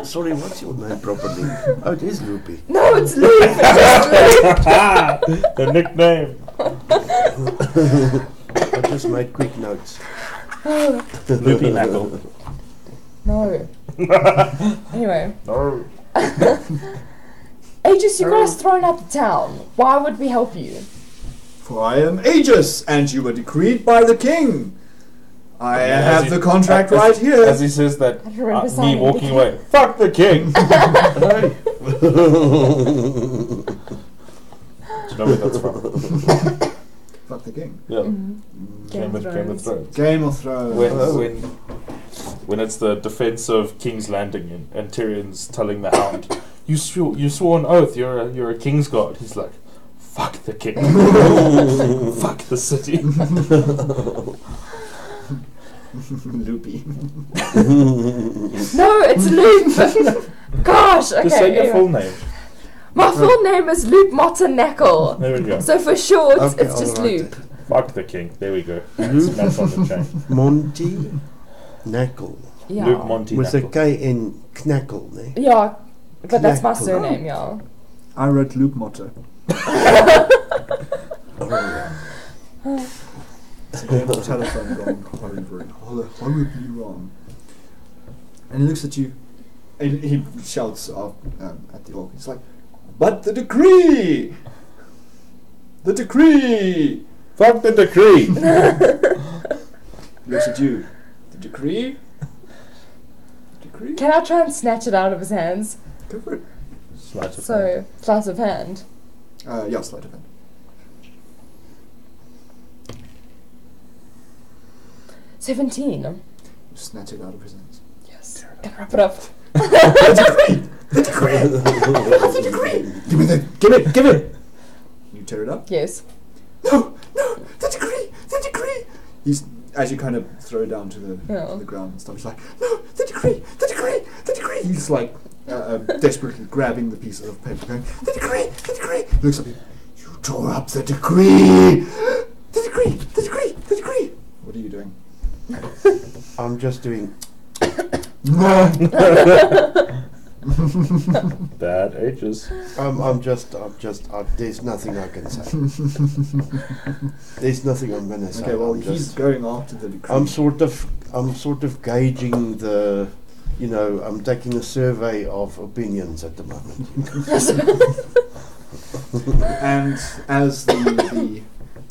[SPEAKER 4] Sorry, what's your name properly? Oh, it is Loopy.
[SPEAKER 3] No, it's Luke. It's just Luke.
[SPEAKER 2] The nickname.
[SPEAKER 4] I just made quick notes.
[SPEAKER 2] Loopy Knackle.
[SPEAKER 3] No. Anyway.
[SPEAKER 2] No.
[SPEAKER 3] Aegis, you guys thrown out the town. Why would we help you?
[SPEAKER 1] For I am Aegis, and you were decreed by the king. I
[SPEAKER 2] Yeah,
[SPEAKER 1] have
[SPEAKER 2] as
[SPEAKER 1] the
[SPEAKER 2] he-
[SPEAKER 1] contract
[SPEAKER 2] as-
[SPEAKER 1] right here.
[SPEAKER 2] As he says that,
[SPEAKER 3] I don't remember
[SPEAKER 2] me
[SPEAKER 3] signing
[SPEAKER 2] walking
[SPEAKER 3] the
[SPEAKER 2] away. Fuck the king! Do you know where that's from?
[SPEAKER 1] Fuck the king.
[SPEAKER 2] Yeah.
[SPEAKER 3] Mm-hmm.
[SPEAKER 2] Game of Thrones.
[SPEAKER 1] Game of Thrones.
[SPEAKER 2] When it's the defense of King's Landing and Tyrion's telling the Hound, you swore an oath. You're a king's guard. He's like, fuck the king. Fuck the city.
[SPEAKER 1] Loopy.
[SPEAKER 3] No, it's Luke. Gosh, okay.
[SPEAKER 2] Just say your
[SPEAKER 3] anyway.
[SPEAKER 2] full name.
[SPEAKER 3] My full name is Luke Motterneckle.
[SPEAKER 2] There we go.
[SPEAKER 3] So for short,
[SPEAKER 4] Okay,
[SPEAKER 3] it's just
[SPEAKER 4] alright.
[SPEAKER 3] Luke.
[SPEAKER 2] Fuck the king. There we go. That's Matt on the chain.
[SPEAKER 4] Monty Knackle.
[SPEAKER 3] Yeah.
[SPEAKER 2] Luke Monty
[SPEAKER 4] With a
[SPEAKER 2] Knackle.
[SPEAKER 4] K in Knackle, ne?
[SPEAKER 3] Yeah, But that's my
[SPEAKER 4] Knackle.
[SPEAKER 3] surname, yeah.
[SPEAKER 1] I wrote Luke Motter. So the telephone gone horribly wrong. And he looks at you, and he shouts up at the orc. He's like, "But the decree! The decree!"
[SPEAKER 2] Fuck the decree!
[SPEAKER 1] He looks at you. The decree? The decree?
[SPEAKER 3] Can I try and snatch it out of his hands?
[SPEAKER 1] Go for it.
[SPEAKER 2] Sleight of hand.
[SPEAKER 3] So, sleight of hand.
[SPEAKER 1] Yeah, sleight of hand.
[SPEAKER 3] 17.
[SPEAKER 1] You snatch it out of his hands.
[SPEAKER 3] Yes. Can wrap it up.
[SPEAKER 1] The decree! The decree! Give me the... Give it! You tear it up?
[SPEAKER 3] Yes.
[SPEAKER 1] No! The decree! The decree! He's... As you kind of throw it down to the ground and stuff, he's like, "No! The decree! The decree! The decree!" He's like desperately grabbing the pieces of paper going, "The decree! The decree!" He looks at me. "You tore up the decree! The decree! The decree! The decree!" What are you doing?
[SPEAKER 4] I'm just doing.
[SPEAKER 2] Bad ages.
[SPEAKER 4] There's nothing I can say. There's nothing I'm gonna say.
[SPEAKER 1] Okay, well,
[SPEAKER 4] I'm
[SPEAKER 1] he's
[SPEAKER 4] just-
[SPEAKER 1] going after the decree.
[SPEAKER 4] I'm sort of gauging the, I'm taking a survey of opinions at the moment.
[SPEAKER 1] And as the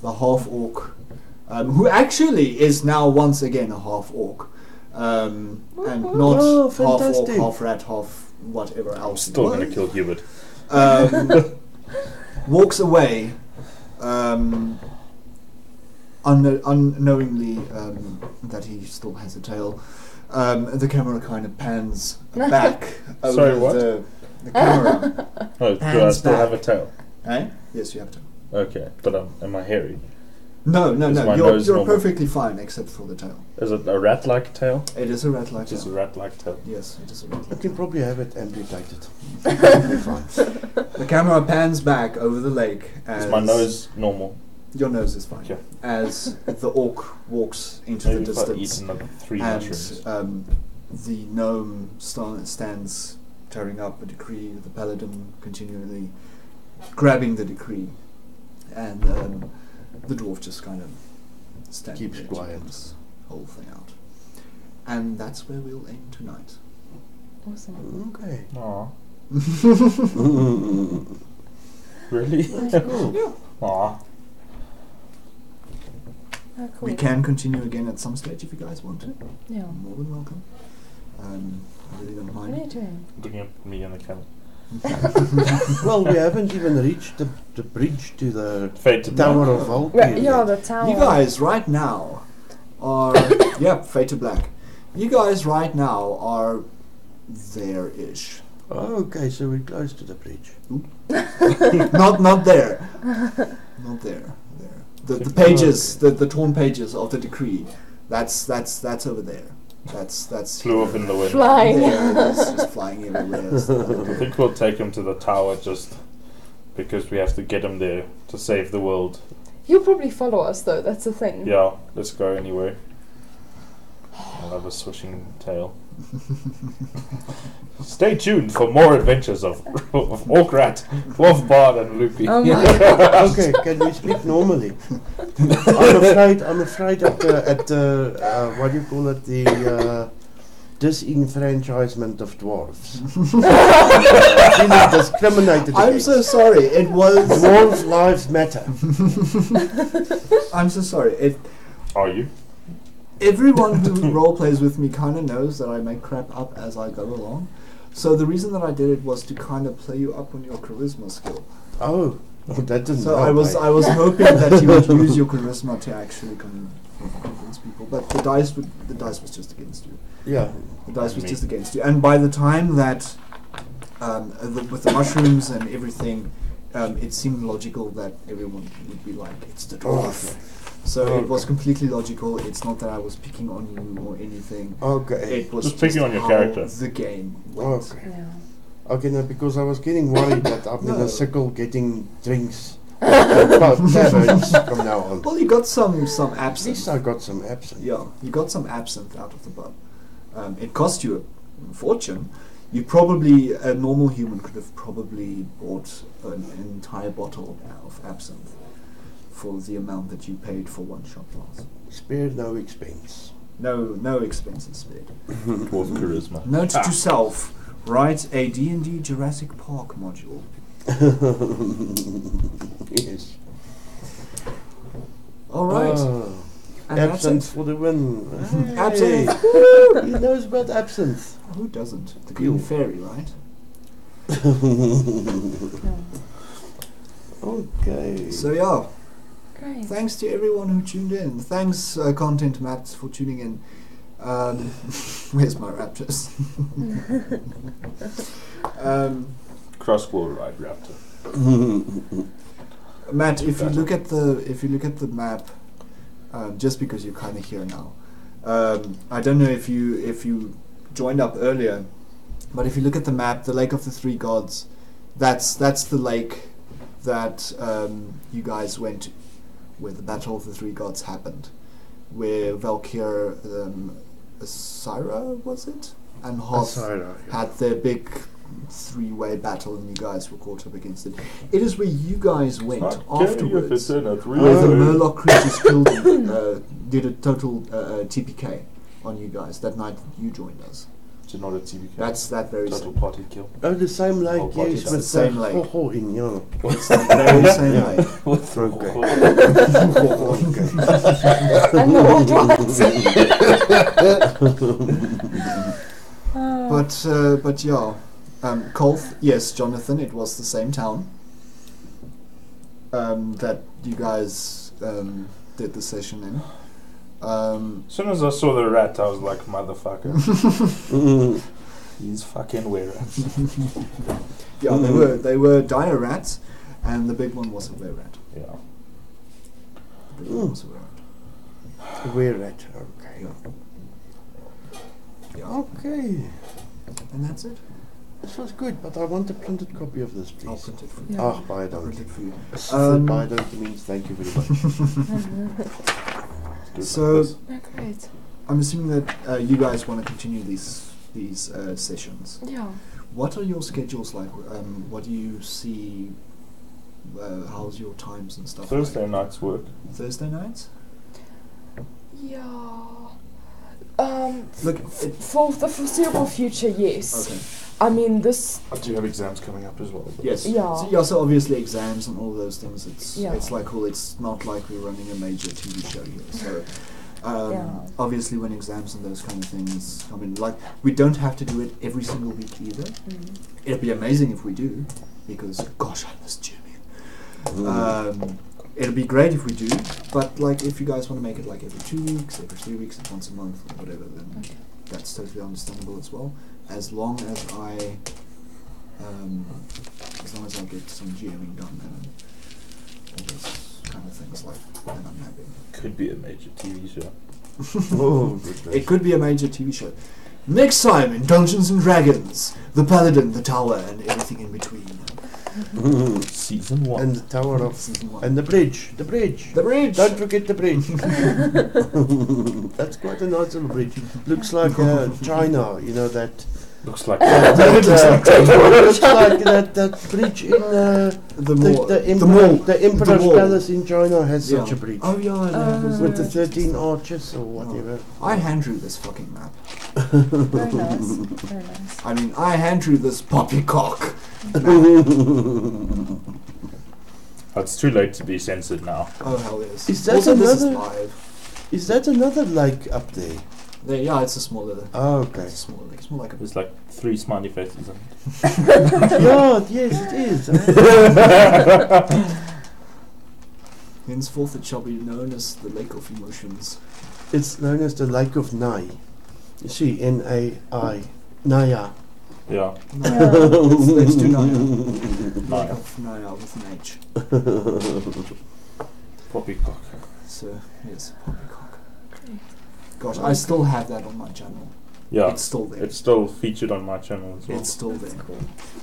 [SPEAKER 1] half orc, who actually is now once again a half orc, and not
[SPEAKER 4] Oh,
[SPEAKER 1] half orc,
[SPEAKER 4] fantastic.
[SPEAKER 1] half rat, half whatever else.
[SPEAKER 2] Still
[SPEAKER 1] he
[SPEAKER 2] gonna
[SPEAKER 1] was,
[SPEAKER 2] kill Hubert.
[SPEAKER 1] walks away, unknowingly that he still has a tail. The camera kind of pans back over
[SPEAKER 2] Sorry, what?
[SPEAKER 1] the camera.
[SPEAKER 2] Oh, do I
[SPEAKER 1] Hands
[SPEAKER 2] still have a
[SPEAKER 1] back.
[SPEAKER 2] tail?
[SPEAKER 1] Eh? Yes, you have a tail.
[SPEAKER 2] Okay, but am I hairy?
[SPEAKER 1] No,
[SPEAKER 2] Is my
[SPEAKER 1] you're
[SPEAKER 2] nose normal?
[SPEAKER 1] perfectly fine except for the tail.
[SPEAKER 2] Is it a rat-like tail?
[SPEAKER 1] It is a rat-like
[SPEAKER 2] It is a
[SPEAKER 1] tail.
[SPEAKER 2] rat-like tail.
[SPEAKER 1] Yes, it is a
[SPEAKER 4] I
[SPEAKER 1] rat-like
[SPEAKER 4] can
[SPEAKER 1] tail.
[SPEAKER 4] probably have it amputated. It'll be fine.
[SPEAKER 1] The camera pans back over the lake as
[SPEAKER 2] Is my nose normal?
[SPEAKER 1] Your nose is fine.
[SPEAKER 2] Okay.
[SPEAKER 1] As the orc walks into
[SPEAKER 2] Maybe
[SPEAKER 1] the
[SPEAKER 2] if I eat
[SPEAKER 1] distance,
[SPEAKER 2] another 3 mushrooms.
[SPEAKER 1] and the gnome stands tearing up a decree. The paladin continually grabbing the decree, and the dwarf just kind of stands
[SPEAKER 4] Keeps
[SPEAKER 1] there to
[SPEAKER 4] quiet.
[SPEAKER 1] get this whole thing out. And that's where we'll end tonight.
[SPEAKER 3] Awesome.
[SPEAKER 4] Okay.
[SPEAKER 2] Aw. Really?
[SPEAKER 4] That's cool.
[SPEAKER 2] Aw.
[SPEAKER 3] Oh, cool.
[SPEAKER 1] We can continue again at some stage if you guys want to.
[SPEAKER 3] Yeah.
[SPEAKER 1] You're more than welcome. I really don't
[SPEAKER 3] What are you
[SPEAKER 1] mind.
[SPEAKER 3] doing?
[SPEAKER 2] Looking at me and the camera.
[SPEAKER 4] Well, we haven't even reached the bridge to the
[SPEAKER 2] Fade to
[SPEAKER 4] Tower
[SPEAKER 2] black.
[SPEAKER 4] of Valkyrie.
[SPEAKER 3] Right, yeah,
[SPEAKER 4] yet.
[SPEAKER 3] the tower.
[SPEAKER 1] You guys right now are yep, fade to black. You guys right now are there-ish.
[SPEAKER 4] Oh, okay, so we're close to the bridge.
[SPEAKER 1] Not there. Not there. There. The pages, the torn pages of the decree. That's over there. That's
[SPEAKER 2] Flew off in the wind.
[SPEAKER 3] Flying.
[SPEAKER 1] There it is, just flying everywhere.
[SPEAKER 2] I think we'll take him to the tower just because we have to get him there to save the world.
[SPEAKER 3] He'll probably follow us, though. That's the thing.
[SPEAKER 2] Yeah, let's go anyway. I'll have a swishing tail. Stay tuned for more adventures of Orkrat, Dwarf Bard, and Loopy.
[SPEAKER 3] Oh my god.
[SPEAKER 4] Okay, can we speak normally? I'm afraid at the what do you call it, the disenfranchisement of dwarves. Feeling discriminated
[SPEAKER 1] I'm
[SPEAKER 4] against.
[SPEAKER 1] so sorry. It was.
[SPEAKER 4] Dwarf lives matter.
[SPEAKER 1] I'm so sorry.
[SPEAKER 2] Are you?
[SPEAKER 1] Everyone who role plays with me kind of knows that I make crap up as I go along. So the reason that I did it was to kind of play you up on your charisma skill.
[SPEAKER 4] Oh, that didn't
[SPEAKER 1] So
[SPEAKER 4] help,
[SPEAKER 1] I was
[SPEAKER 4] eh?
[SPEAKER 1] hoping that you would use your charisma to actually convince people, but the dice was just against you.
[SPEAKER 4] Yeah.
[SPEAKER 1] The dice was
[SPEAKER 2] Me.
[SPEAKER 1] just against you. And by the time that with the mushrooms and everything, it seemed logical that everyone would be like, "It's the dwarf." So it was completely logical. It's not that I was picking on you or anything.
[SPEAKER 4] Okay.
[SPEAKER 1] It was
[SPEAKER 2] Just picking on your
[SPEAKER 1] how
[SPEAKER 2] character.
[SPEAKER 1] The game went.
[SPEAKER 4] Okay.
[SPEAKER 3] Yeah.
[SPEAKER 4] Okay, no, because I was getting worried that I'm
[SPEAKER 1] No.
[SPEAKER 4] gonna sickle getting drinks at taverns from now on.
[SPEAKER 1] Well, you got some
[SPEAKER 4] At least
[SPEAKER 1] absinthe.
[SPEAKER 4] I got some absinthe.
[SPEAKER 1] Yeah, you got some absinthe out of the pub. It cost you a fortune. You probably, a normal human could have probably bought an entire bottle of absinthe for the amount that you paid for one shot glass.
[SPEAKER 4] Spared no expense.
[SPEAKER 1] No expenses spared.
[SPEAKER 2] Dwarf charisma.
[SPEAKER 1] Note to self, write a D&D Jurassic Park module.
[SPEAKER 4] Yes.
[SPEAKER 1] Alright. And that's
[SPEAKER 4] Absinthe
[SPEAKER 1] it.
[SPEAKER 4] for the win. Hey.
[SPEAKER 1] Absinthe.
[SPEAKER 4] He knows about absinthe.
[SPEAKER 1] Who doesn't? The Green Fairy, right?
[SPEAKER 4] Okay.
[SPEAKER 1] So yeah,
[SPEAKER 3] Great.
[SPEAKER 1] thanks to everyone who tuned in. Thanks, Content Matt, for tuning in. Where's my raptors?
[SPEAKER 2] Crossbow ride raptor.
[SPEAKER 1] Matt, if you look at the map, just because you're kind of here now, I don't know if you joined up earlier, but if you look at the map, the Lake of the Three Gods, that's the lake that you guys went to, where the Battle of the Three Gods happened, where Valkyr, Asira, was it? And Hoth
[SPEAKER 4] Asira, yeah.
[SPEAKER 1] had their big three-way battle, and you guys were caught up against it. It is where you guys went afterwards, where the Murloc creatures killed you, did a total TPK on you guys that night that you joined us.
[SPEAKER 2] It's not a TVK.
[SPEAKER 1] That's that very
[SPEAKER 2] Total
[SPEAKER 1] same.
[SPEAKER 2] party kill.
[SPEAKER 4] Oh, the same lake,
[SPEAKER 2] Oh, but
[SPEAKER 4] yes,
[SPEAKER 2] it's
[SPEAKER 4] with
[SPEAKER 1] the same lake.
[SPEAKER 4] Ho in, yeah.
[SPEAKER 1] It's the very same
[SPEAKER 4] Yeah.
[SPEAKER 1] lake.
[SPEAKER 4] Okay.
[SPEAKER 3] And the old ones.
[SPEAKER 1] But yeah, Kolth, yes, Jonathan, it was the same town that you guys did the session in.
[SPEAKER 2] As soon as I saw the rat, I was like, motherfucker. These fucking were-rats.
[SPEAKER 1] Yeah, they were dire rats, and the big one was a were-rat.
[SPEAKER 2] Yeah.
[SPEAKER 1] The big one was a were-rat.
[SPEAKER 4] We're at, okay.
[SPEAKER 1] Yeah.
[SPEAKER 4] Okay.
[SPEAKER 1] And that's it.
[SPEAKER 4] This was good, but I want a printed copy of this,
[SPEAKER 1] I'll
[SPEAKER 4] please.
[SPEAKER 1] print it for you.
[SPEAKER 3] Yeah.
[SPEAKER 4] Ah, buy it
[SPEAKER 1] I'll
[SPEAKER 4] on.
[SPEAKER 1] print it for you.
[SPEAKER 4] Buy it on means thank you very much.
[SPEAKER 1] So
[SPEAKER 3] Oh, great.
[SPEAKER 1] I'm assuming that you guys want to continue these sessions.
[SPEAKER 3] Yeah.
[SPEAKER 1] What are your schedules like? What do you see? How's your times and stuff?
[SPEAKER 2] Thursday
[SPEAKER 1] like?
[SPEAKER 2] night's work.
[SPEAKER 1] Thursday nights?
[SPEAKER 3] Yeah.
[SPEAKER 1] Look,
[SPEAKER 3] For the foreseeable future, yes.
[SPEAKER 1] okay.
[SPEAKER 3] I mean, this.
[SPEAKER 2] I do have exams coming up as well. but-
[SPEAKER 1] Yes.
[SPEAKER 3] Yeah.
[SPEAKER 1] So obviously exams and all those things. It's
[SPEAKER 3] Yeah.
[SPEAKER 1] like cool. It's not like we're running a major TV show here. So
[SPEAKER 3] Yeah.
[SPEAKER 1] obviously when exams and those kind of things come in, like we don't have to do it every single week either. It'd be amazing if we do, because gosh, I miss Jimmy. It'll be great if we do, but like if you guys want to make it like every 2 weeks, every 3 weeks, once a month, or whatever, then that's totally understandable as well. As long as I get some GMing done and all those kind of things, like then I'm happy.
[SPEAKER 2] Could be a major TV show.
[SPEAKER 4] Oh, goodness.
[SPEAKER 1] It could be a major TV show. Next time in Dungeons and Dragons, the Paladin, the Tower, and everything in between.
[SPEAKER 2] Season 1.
[SPEAKER 4] And the Tower of...
[SPEAKER 1] Season 1.
[SPEAKER 4] And the bridge. The bridge.
[SPEAKER 1] The bridge!
[SPEAKER 4] Don't forget the bridge. That's quite a nice little bridge. Looks like China, you know, that...
[SPEAKER 2] Looks like
[SPEAKER 4] looks like that bridge in
[SPEAKER 1] The mall.
[SPEAKER 4] the
[SPEAKER 1] The
[SPEAKER 4] Emperor's
[SPEAKER 1] wall.
[SPEAKER 4] Palace in China has
[SPEAKER 1] Yeah.
[SPEAKER 4] such a bridge.
[SPEAKER 1] Oh yeah,
[SPEAKER 4] With the 13 arches or whatever.
[SPEAKER 1] I hand drew this fucking map.
[SPEAKER 3] Very nice. Very nice.
[SPEAKER 1] I mean, I hand drew this poppycock.
[SPEAKER 2] It's too late to be censored now.
[SPEAKER 1] Oh hell yes.
[SPEAKER 4] Is that
[SPEAKER 1] Also, this is
[SPEAKER 4] another-
[SPEAKER 1] live.
[SPEAKER 4] Is that another lake up there?
[SPEAKER 1] Yeah, it's a smaller.
[SPEAKER 4] Oh, okay.
[SPEAKER 1] It's a smaller. It's more like a.
[SPEAKER 2] There's like 3 smiley faces on it.
[SPEAKER 4] Yeah, yes, it is.
[SPEAKER 1] Henceforth, it shall be known as the Lake of Emotions.
[SPEAKER 4] It's known as the Lake of Nai. You see, N-A-I. Naya.
[SPEAKER 2] Yeah.
[SPEAKER 1] Let's do Naya. Lake
[SPEAKER 2] Naya.
[SPEAKER 1] of Naya with an H.
[SPEAKER 2] Poppycock.
[SPEAKER 1] So yes, poppycock. Gosh, I still have that on my channel.
[SPEAKER 2] Yeah.
[SPEAKER 1] It's still there.
[SPEAKER 2] It's still featured on my channel as well.
[SPEAKER 1] It's still there.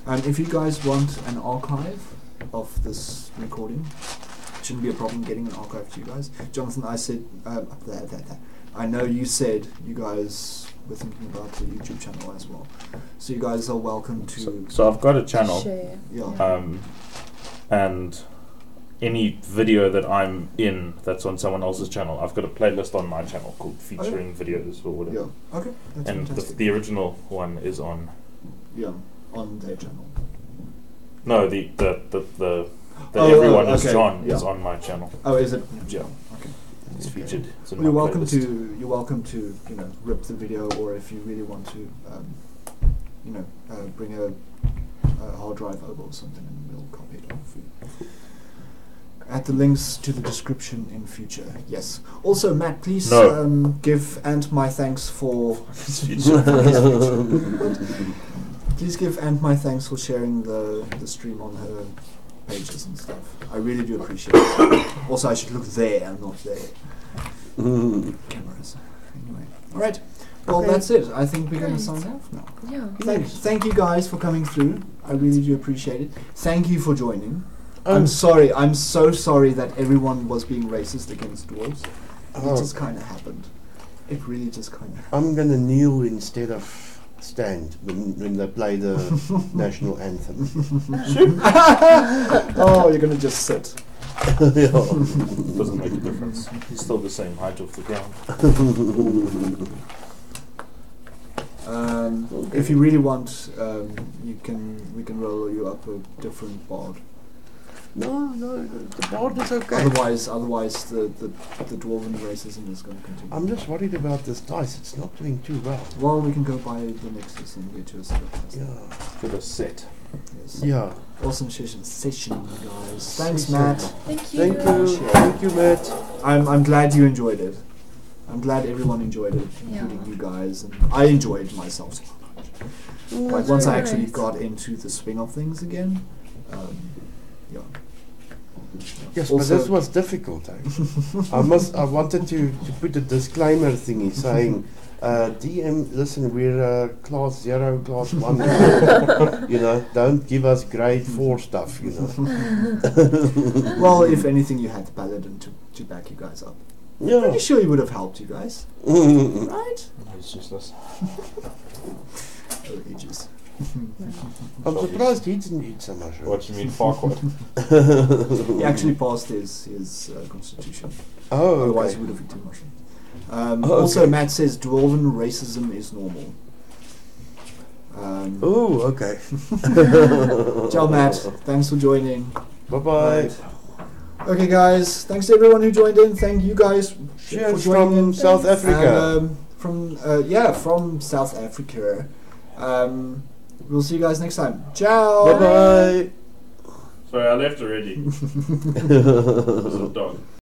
[SPEAKER 1] And if you guys want an archive of this recording, it shouldn't be a problem getting an archive to you guys. Jonathan, I said, there. I know you said you guys we're thinking about the YouTube channel as well. So you guys are welcome to.
[SPEAKER 2] So I've got a channel.
[SPEAKER 3] Share.
[SPEAKER 1] Yeah.
[SPEAKER 2] And any video that I'm in that's on someone else's channel, I've got a playlist on my channel called featuring videos or whatever.
[SPEAKER 1] Yeah. Okay. That's
[SPEAKER 2] And
[SPEAKER 1] fantastic.
[SPEAKER 2] the original one is on.
[SPEAKER 1] Yeah, on their channel.
[SPEAKER 2] No, the
[SPEAKER 1] Oh,
[SPEAKER 2] everyone is
[SPEAKER 1] okay,
[SPEAKER 2] John
[SPEAKER 1] yeah.
[SPEAKER 2] is on my channel.
[SPEAKER 1] Oh, is it?
[SPEAKER 2] Yeah.
[SPEAKER 1] Okay.
[SPEAKER 2] It's featured. It's in
[SPEAKER 1] You're
[SPEAKER 2] my
[SPEAKER 1] welcome
[SPEAKER 2] playlist.
[SPEAKER 1] You're welcome to rip the video, or if you really want to bring a hard drive over or something, and we'll copy it off for you. Add the links to the description in future. Yes. Also, Matt, please give Ant my thanks for. Please give Ant my thanks for sharing the stream on her pages and stuff. I really do appreciate it. Also, I should look there and not there. Cameras. Anyway. All right. Well,
[SPEAKER 4] Okay.
[SPEAKER 1] that's it. I think we're going to
[SPEAKER 3] Great.
[SPEAKER 1] sign off now.
[SPEAKER 3] Yeah.
[SPEAKER 1] Thank you guys for coming through. I really do appreciate it. Thank you for joining.
[SPEAKER 4] Um,
[SPEAKER 1] I'm sorry. I'm so sorry that everyone was being racist against dwarves.
[SPEAKER 4] Oh.
[SPEAKER 1] It just kind of happened. It really just kind of happened.
[SPEAKER 4] I'm gonna kneel instead of stand when they play the national anthem.
[SPEAKER 1] Oh, you're going to just sit.
[SPEAKER 4] Yeah.
[SPEAKER 2] Doesn't make a difference. He's still the same height off the ground.
[SPEAKER 1] If you really want, we can roll you up a different bard.
[SPEAKER 4] No, the board is okay.
[SPEAKER 1] Otherwise, the dwarven racism is going to continue.
[SPEAKER 4] I'm just worried about this dice. It's not doing too well.
[SPEAKER 1] Well, we can go buy the Nexus and get you a set of dice.
[SPEAKER 4] Yeah.
[SPEAKER 2] For the set.
[SPEAKER 1] Yes.
[SPEAKER 4] Yeah.
[SPEAKER 1] Awesome session, guys. Thanks,
[SPEAKER 4] Session.
[SPEAKER 1] Matt.
[SPEAKER 3] Thank you.
[SPEAKER 4] Thank you. Thank you, Matt.
[SPEAKER 1] I'm glad you enjoyed it. I'm glad everyone enjoyed it,
[SPEAKER 3] Yeah.
[SPEAKER 1] including you guys, and I enjoyed myself so much. Like once I actually
[SPEAKER 3] Great.
[SPEAKER 1] got into the swing of things again, yeah.
[SPEAKER 4] Yes,
[SPEAKER 1] Also-
[SPEAKER 4] but this was difficult. I wanted to put a disclaimer thingy saying, DM, listen, we're class 0, class 1. Don't give us grade 4 stuff,
[SPEAKER 1] Well, if anything, you had the Paladin to back you guys up.
[SPEAKER 4] Yeah.
[SPEAKER 1] Pretty sure he would have helped you guys, right?
[SPEAKER 2] It's just this.
[SPEAKER 1] Oh, ages.
[SPEAKER 4] I'm surprised he didn't eat so much.
[SPEAKER 2] What do you mean, Farquaad?
[SPEAKER 1] He actually passed his constitution.
[SPEAKER 4] Oh,
[SPEAKER 1] Otherwise,
[SPEAKER 4] okay.
[SPEAKER 1] he would have eaten mushroom.
[SPEAKER 4] Oh,
[SPEAKER 1] Also,
[SPEAKER 4] okay.
[SPEAKER 1] Matt says dwarven racism is normal.
[SPEAKER 4] Oh, okay.
[SPEAKER 1] Ciao, Matt. Thanks for joining.
[SPEAKER 4] Bye-bye.
[SPEAKER 1] Right. Okay, guys. Thanks to everyone who joined in. Thank you guys
[SPEAKER 4] Cheers
[SPEAKER 1] for joining
[SPEAKER 4] from
[SPEAKER 1] in.
[SPEAKER 4] South Africa.
[SPEAKER 1] And, from South Africa. We'll see you guys next time. Ciao.
[SPEAKER 4] Bye-bye.
[SPEAKER 2] Sorry, I left already. There's a dog.